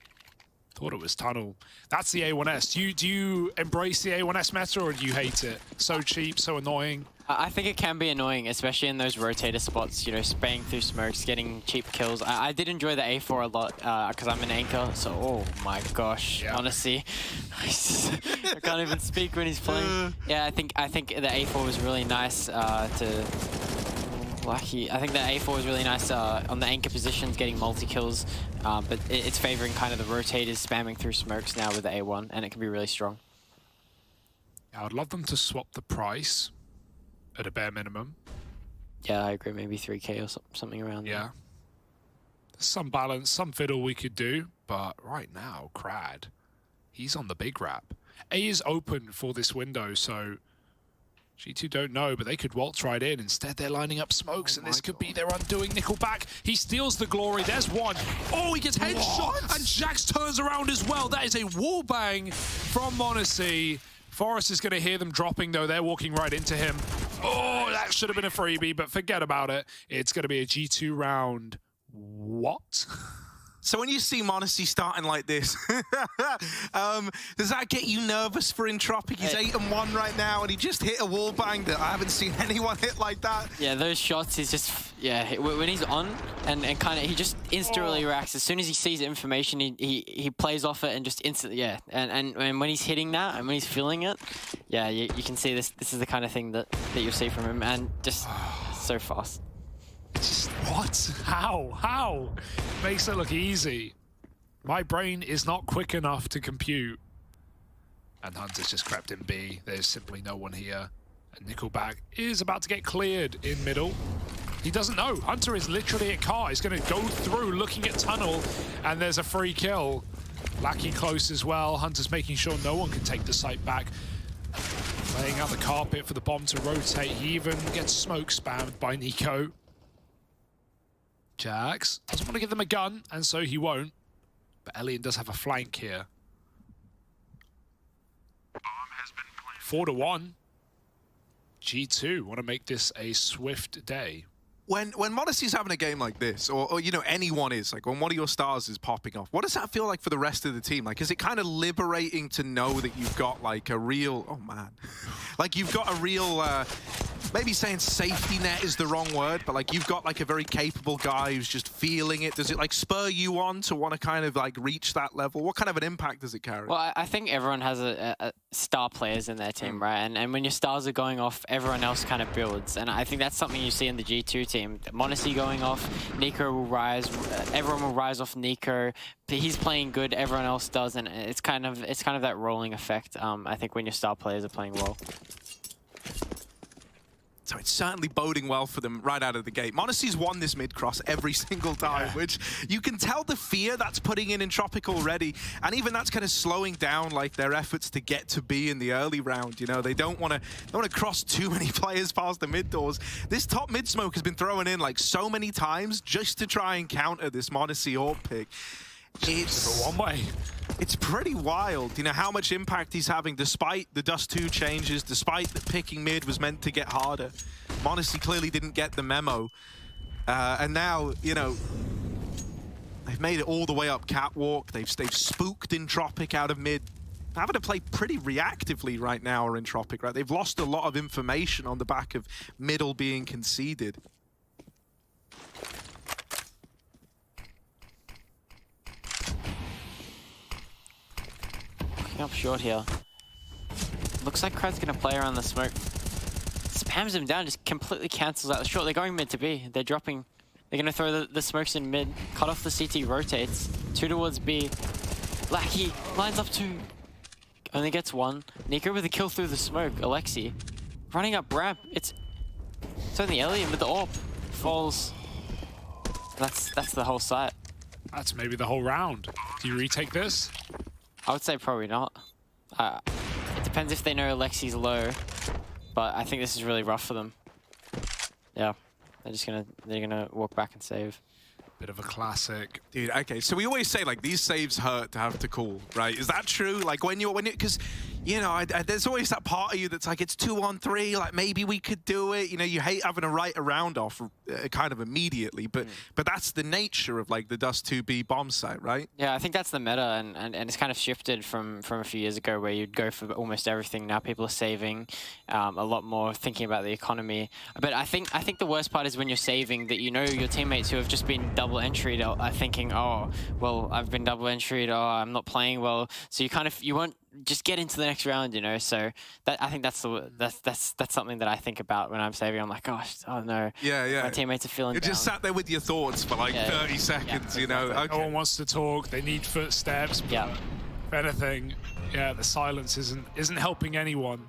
Thought it was tunnel. That's the A1S. Do you embrace the A1S meta, or do you hate it? So cheap, so annoying. I think it can be annoying, especially in those rotator spots, you know, spraying through smokes, getting cheap kills. I did enjoy the A4 a lot because I'm an anchor, so oh my gosh, honestly, I can't even speak when he's playing. Yeah, I think the A4 was really nice Lucky. I think the A4 was really nice on the anchor positions, getting multi-kills, but it's favoring kind of the rotators spamming through smokes now with the A1, and it can be really strong. I would love them to swap the price at a bare minimum. Yeah, I agree. Maybe 3K or something around there. Yeah. There's some balance, some fiddle we could do, but right now, Crad, he's on the big rap. A is open for this window, so G2 don't know, but they could waltz right in. Instead, they're lining up smokes, and this could be their undoing. Nickelback, he steals the glory. There's one. Oh, he gets headshot, and Jax turns around as well. That is a wallbang from m0NESY. Forrest is going to hear them dropping, though. They're walking right into him. Oh, that should have been a freebie, but forget about it. It's going to be a G2 round. What? So when you see m0NESY starting like this, does that get you nervous for Entropiq? He's 8-1 right now, and he just hit a wallbang that I haven't seen anyone hit like that. Yeah, those shots is just, yeah, when he's on and kind of, he just instantly reacts. As soon as he sees information, he plays off it and just instantly, yeah. And when he's hitting that and when he's feeling it, yeah, you can see this is the kind of thing that you'll see from him, and just so fast. Just what? How? Makes it look easy. My brain is not quick enough to compute. And Hunter's just crept in B. There's simply no one here. And Nickelback is about to get cleared in middle. He doesn't know. Hunter is literally a car. He's going to go through looking at tunnel, and there's a free kill. Lackey close as well. Hunter's making sure no one can take the site back. Laying out the carpet for the bomb to rotate. He even gets smoke spammed by Nico. Jax doesn't want to give them a gun, and so he won't. But Elian does have a flank here. 4-1. G2 want to make this a swift day. When m0NESY's having a game like this, or you know, anyone is, like when one of your stars is popping off, what does that feel like for the rest of the team? Like, is it kind of liberating to know that you've got like a real, oh man, like you've got a real, maybe saying safety net is the wrong word, but like you've got like a very capable guy who's just feeling it. Does it like spur you on to want to kind of like reach that level? What kind of an impact does it carry? Well, I think everyone has a star players in their team, right? And when your stars are going off, everyone else kind of builds. And I think that's something you see in the G2 team. m0NESY going off, Nico will rise, everyone will rise off Nico. He's playing good, everyone else does, and it's kind of that rolling effect. I think when your star players are playing well. So it's certainly boding well for them right out of the gate. m0NESY's won this mid-cross every single time, which you can tell the fear that's putting in Entropiq already. And even that's kind of slowing down like their efforts to get to B in the early round. You know, they don't want to cross too many players past the mid doors. This top mid smoke has been thrown in like so many times just to try and counter this m0NESY AWP pick. It's one way. It's pretty wild, you know, how much impact he's having despite the Dust 2 changes, despite that picking mid was meant to get harder. m0NESY clearly didn't get the memo. And now, you know, they've made it all the way up catwalk. They've spooked Entropiq out of mid. They're having to play pretty reactively right now, or Entropiq, right? They've lost a lot of information on the back of middle being conceded. Up short here. Looks like Krad's gonna play around the smoke. Spams him down, just completely cancels out the short. They're going mid to B. They're dropping. They're gonna throw the smokes in mid. Cut off the CT, rotates. 2 towards B. Lackey lines up 2. Only gets 1. Nico with a kill through the smoke. Alexi running up ramp. It's only Elian with the AWP. Falls. That's the whole site. That's maybe the whole round. Do you retake this? I would say probably not. It depends if they know Alexi's low, but I think this is really rough for them. Yeah, they're gonna walk back and save. Bit of a classic. Dude, okay, so we always say, like, these saves hurt to have to call, right? Is that true? Like, when you, because, you know, there's always that part of you that's like, it's 2-on-3, like, maybe we could do it. You know, you hate having to write a round off kind of immediately, but that's the nature of, like, the Dust 2B bomb site, right? Yeah, I think that's the meta, and it's kind of shifted from a few years ago where you'd go for almost everything. Now people are saving a lot more, thinking about the economy. But I think the worst part is when you're saving that you know your teammates who have just been double entry are thinking, oh, well, I've been double entry, oh, I'm not playing well. So you won't just get into the next round, you know. So I think that's something that I think about when I'm saving. I'm like, gosh, oh no, my teammates are feeling. You're down. just sat there with your thoughts for like 30 seconds, you know. Okay. No one wants to talk. They need footsteps. But if anything, the silence isn't helping anyone.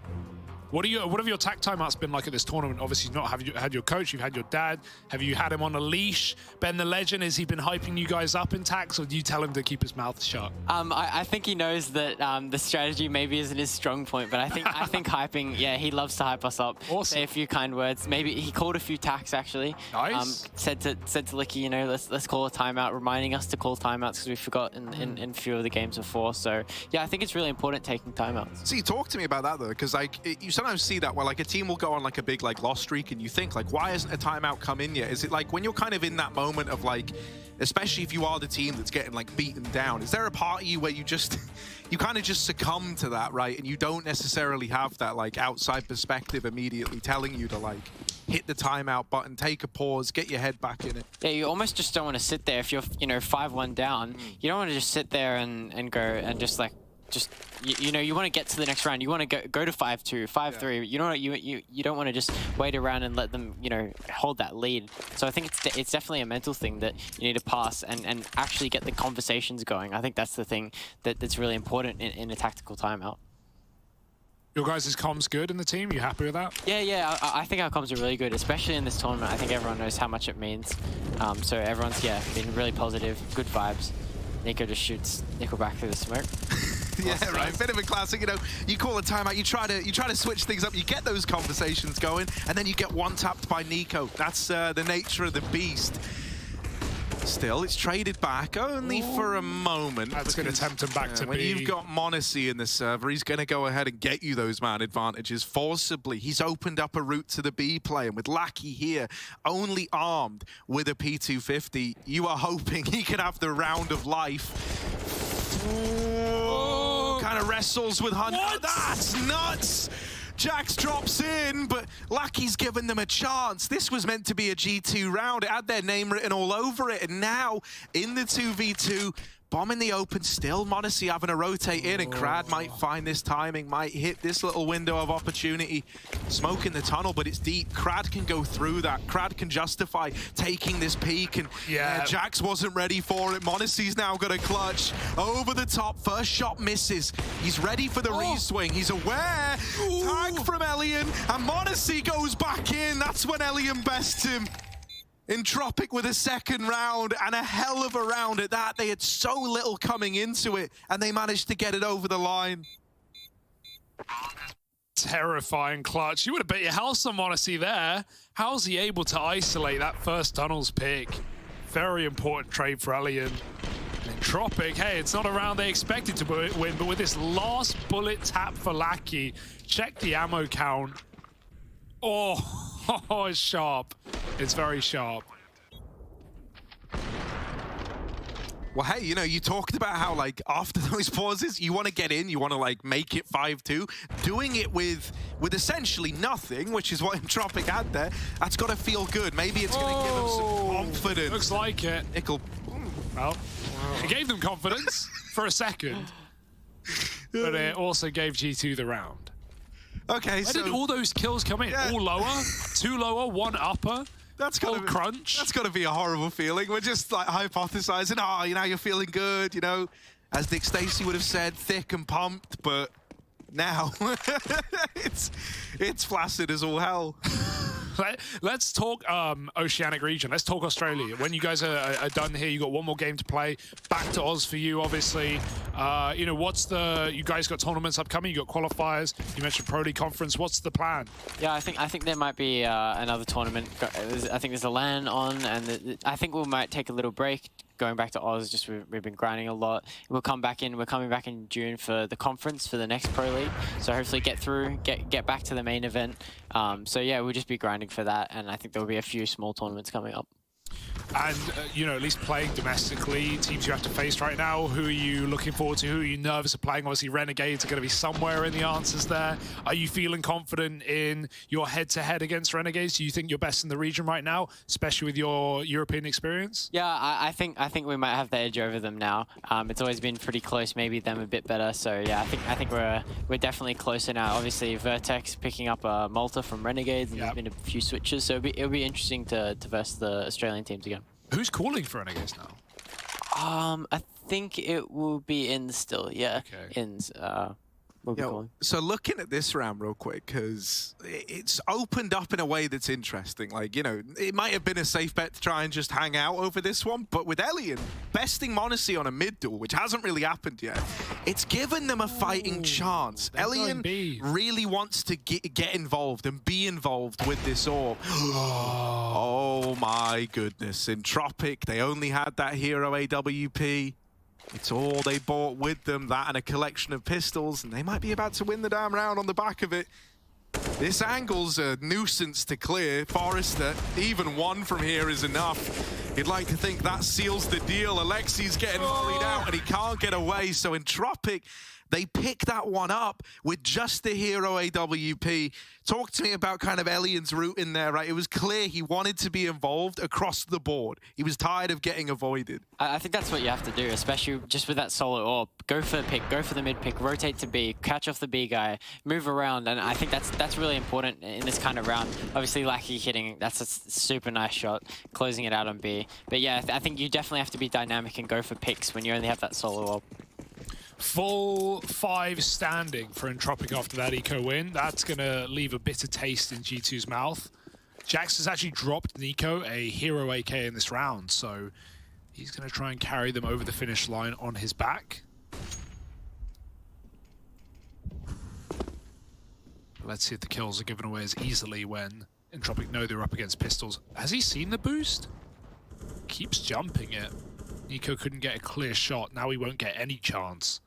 What have your tac timeouts been like at this tournament? Obviously, have you had your coach, you've had your dad. Have you had him on a leash? Ben the Legend, has he been hyping you guys up in tacs, or do you tell him to keep his mouth shut? I think he knows that the strategy maybe isn't his strong point, but I think hyping, he loves to hype us up. Awesome. Say a few kind words. Maybe he called a few tacs actually. Nice. Said to Licky, you know, let's call a timeout, reminding us to call timeouts because we forgot in a few of the games before. So yeah, I think it's really important taking timeouts. See, talk to me about that though, because like you sometimes see that where like a team will go on like a big like loss streak and you think like, why hasn't a timeout come in yet? Is it like when you're kind of in that moment of like, especially if you are the team that's getting like beaten down, is there a part of you where you just you kind of just succumb to that, right? And you don't necessarily have that like outside perspective immediately telling you to like hit the timeout button, take a pause, get your head back in it. Yeah, you almost just don't want to sit there if you're 5-1 down. You don't want to just sit there and go and just like you know, you want to get to the next round. You want to go to 5-2, 5-3. You know, you don't want to just wait around and let them, you know, hold that lead. So I think it's definitely a mental thing that you need to pass and actually get the conversations going. I think that's the thing that's really important in a tactical timeout. Your guys' comms good in the team? You happy with that? Yeah. I think our comms are really good, especially in this tournament. I think everyone knows how much it means. So everyone's been really positive, good vibes. Nico just shoots Nickel back through the smoke. Yeah, right. Bit of a classic. You know, you call a timeout. You try to switch things up. You get those conversations going, and then you get one tapped by Nico. That's the nature of the beast. Still, it's traded back only for a moment. That's going to tempt him back to when B. you've got Monacy in the server, he's going to go ahead and get you those man advantages forcibly. He's opened up a route to the B play, and with Lackey here, only armed with a P250, you are hoping he can have the round of life. Kind of wrestles with Hunter. What? That's nuts! Jax drops in, but Lackey's given them a chance. This was meant to be a G2 round. It had their name written all over it, and now in the 2v2, bomb in the open, still Monacy having to rotate in, and Krad might find this timing, might hit this little window of opportunity. Smoke in the tunnel, but it's deep. Krad can go through that. Krad can justify taking this peak, and Jax wasn't ready for it. Monacy's now got a clutch. Over the top, first shot misses. He's ready for the re-swing. He's aware. Tag from Elian, and Monacy goes back in. That's when Elian bests him. Entropiq with a second round, and a hell of a round at that. They had so little coming into it, and they managed to get it over the line. Terrifying clutch. You would have bet your house on Monacy there. How's he able to isolate that first tunnels pick? Very important trade for Elian. Entropiq, hey, it's not a round they expected to win, but with this last bullet tap for Lackey, check the ammo count. Oh, it's sharp. It's very sharp. Well, hey, you know, you talked about how, like, after those pauses, you want to get in, you want to, like, make it 5-2. Doing it with essentially nothing, which is what Entropiq had there, that's got to feel good. Maybe it's going to give them some confidence. Looks like it. Nickel. Well, it gave them confidence for a second, but it also gave G2 the round. Okay, Where did all those kills come in? All lower? 2 lower, 1 upper? That's got to crunch. That's got to be a horrible feeling. We're just like hypothesizing. Oh, you know, you're feeling good. You know, as Dick Stacey would have said, thick and pumped. But now it's flaccid as all hell. Let's talk Oceanic region. Let's talk Australia. When you guys are done here, you got one more game to play. Back to Oz for you, obviously. You know, you guys got tournaments upcoming. You got qualifiers. You mentioned Pro League Conference. What's the plan? Yeah, I think there might be another tournament. I think there's a LAN on, and I think we might take a little break. Going back to Oz, just we've been grinding a lot. We'll come back in. We're coming back in June for the conference for the next Pro League. So hopefully get through, get back to the main event. So yeah, we'll just be grinding for that, and I think there will be a few small tournaments coming up. And, you know, at least playing domestically, teams you have to face right now, who are you looking forward to? Who are you nervous of playing? Obviously, Renegades are going to be somewhere in the answers there. Are you feeling confident in your head-to-head against Renegades? Do you think you're best in the region right now, especially with your European experience? Yeah, I think we might have the edge over them now. It's always been pretty close, maybe them a bit better. So yeah, I think we're definitely closer now. Obviously, Vertex picking up Malta from Renegades, and there's been a few switches. So it'll be interesting to verse the Australian teams again. Who's calling for Renegades now? I think it will be Inns still. Yeah, okay. Inns. We'll be calling. So looking at this round real quick, because it's opened up in a way that's interesting. Like, you know, it might have been a safe bet to try and just hang out over this one, but with Elian besting Monacy on a mid duel, which hasn't really happened yet, it's given them a fighting chance. Elian really wants to get involved and be involved with this orb. Oh my goodness. Entropiq, they only had that hero AWP. It's all they bought with them, that and a collection of pistols, and they might be about to win the damn round on the back of it. This angle's a nuisance to clear. Forrester, even one from here is enough. You'd like to think that seals the deal. Alexi's getting volleyed out and he can't get away, so Entropiq, they pick that one up with just the hero AWP. Talk to me about kind of Elian's route in there, right? It was clear he wanted to be involved across the board. He was tired of getting avoided. I think that's what you have to do, especially just with that solo orb. Go for the pick, go for the mid pick, rotate to B, catch off the B guy, move around, and I think that's really important in this kind of round. Obviously, Lackey hitting, that's a super nice shot, closing it out on B. But yeah, I think you definitely have to be dynamic and go for picks when you only have that solo orb. Full 5 standing for Entropiq after that eco win. That's going to leave a bitter taste in G2's mouth. Jax has actually dropped Nico a hero AK in this round, so He's going to try and carry them over the finish line on his back. Let's see if the kills are given away as easily when Entropiq know they're up against pistols. Has he seen the boost? Keeps jumping it. Nico couldn't get a clear shot. Now he won't get any chance.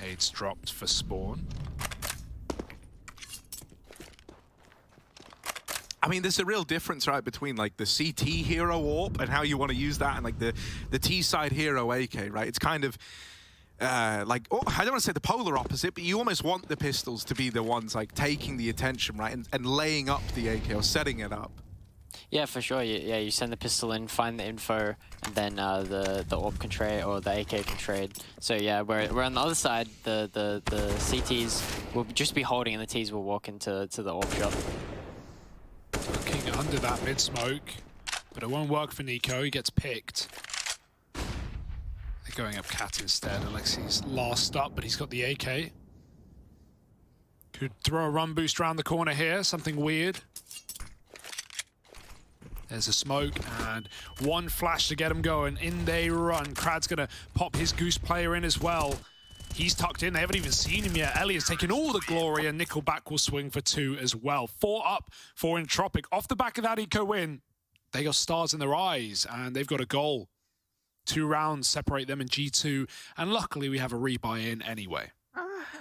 Nades dropped for spawn. I mean, there's a real difference, right, between like the CT hero AWP and how you want to use that, and like the T-side hero AK, right? It's kind of like, oh, I don't want to say the polar opposite, but you almost want the pistols to be the ones like taking the attention, right, and laying up the AK or setting it up. Yeah, for sure. You send the pistol in, find the info, and then the AWP can trade or the AK can trade. So yeah, we're on the other side. The CTs will just be holding, and the Ts will walk into the AWP shop. Looking under that mid smoke, but it won't work for Nico. He gets picked. They're going up Cat instead. Alexi's last up, but he's got the AK. Could throw a run boost around the corner here. Something weird. There's a smoke and one flash to get him going. In they run. Krad's gonna pop his Goose player in as well. He's tucked in. They haven't even seen him yet. Elliott's taking all the glory, and Nickelback will swing for 2 as well. 4 up for Entropiq. Off the back of that eco win, they got stars in their eyes, and they've got a goal. 2 rounds separate them in G2, and luckily we have a rebuy in anyway.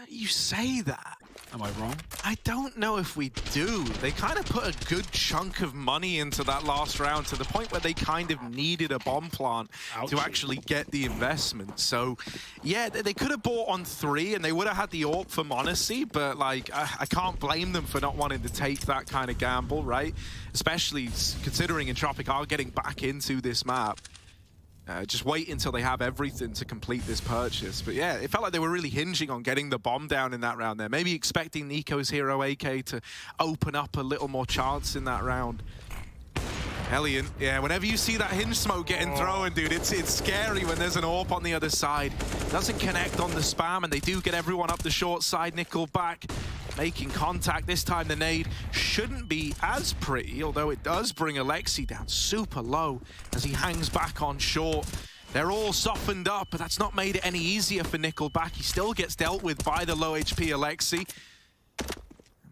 You say that. Am I wrong? I don't know if we do. They kind of put a good chunk of money into that last round to the point where they kind of needed a bomb plant to actually get the investment. So, yeah, they could have bought on 3 and they would have had the AWP for Monacy, but like, I can't blame them for not wanting to take that kind of gamble, right? Especially considering Entropiq are getting back into this map. Just wait until they have everything to complete this purchase. But yeah, it felt like they were really hinging on getting the bomb down in that round there. Maybe expecting Nico's hero AK to open up a little more chance in that round. Hellion, yeah, whenever you see that hinge smoke getting thrown, dude, it's scary when there's an AWP on the other side. Doesn't connect on the spam, and they do get everyone up the short side. Nickelback making contact. This time the nade shouldn't be as pretty, although it does bring Alexi down super low as he hangs back on short. They're all softened up, but that's not made it any easier for Nickelback. He still gets dealt with by the low HP Alexi.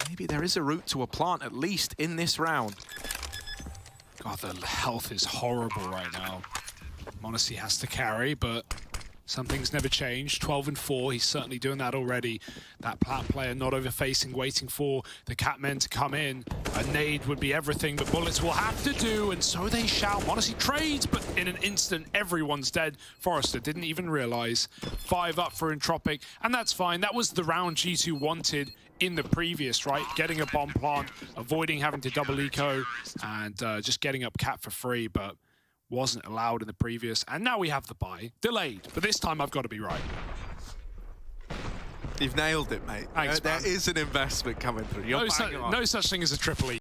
Maybe there is a route to a plant, at least in this round. God, the health is horrible right now. Monacy has to carry, but some things never change. 12 and 4, he's certainly doing that already. That plat player not overfacing, waiting for the Catmen to come in. A nade would be everything, but bullets will have to do, and so they shout. Monacy trades, but in an instant, everyone's dead. Forrester didn't even realize. 5 up for Entropiq, and that's fine. That was the round G2 wanted in the previous, right? Getting a bomb plant, avoiding having to double eco, and just getting up Cat for free, but wasn't allowed in the previous. And now we have the buy. Delayed, but this time I've got to be right. You've nailed it, mate. Thanks, there is an investment coming through. No such thing as a triple E.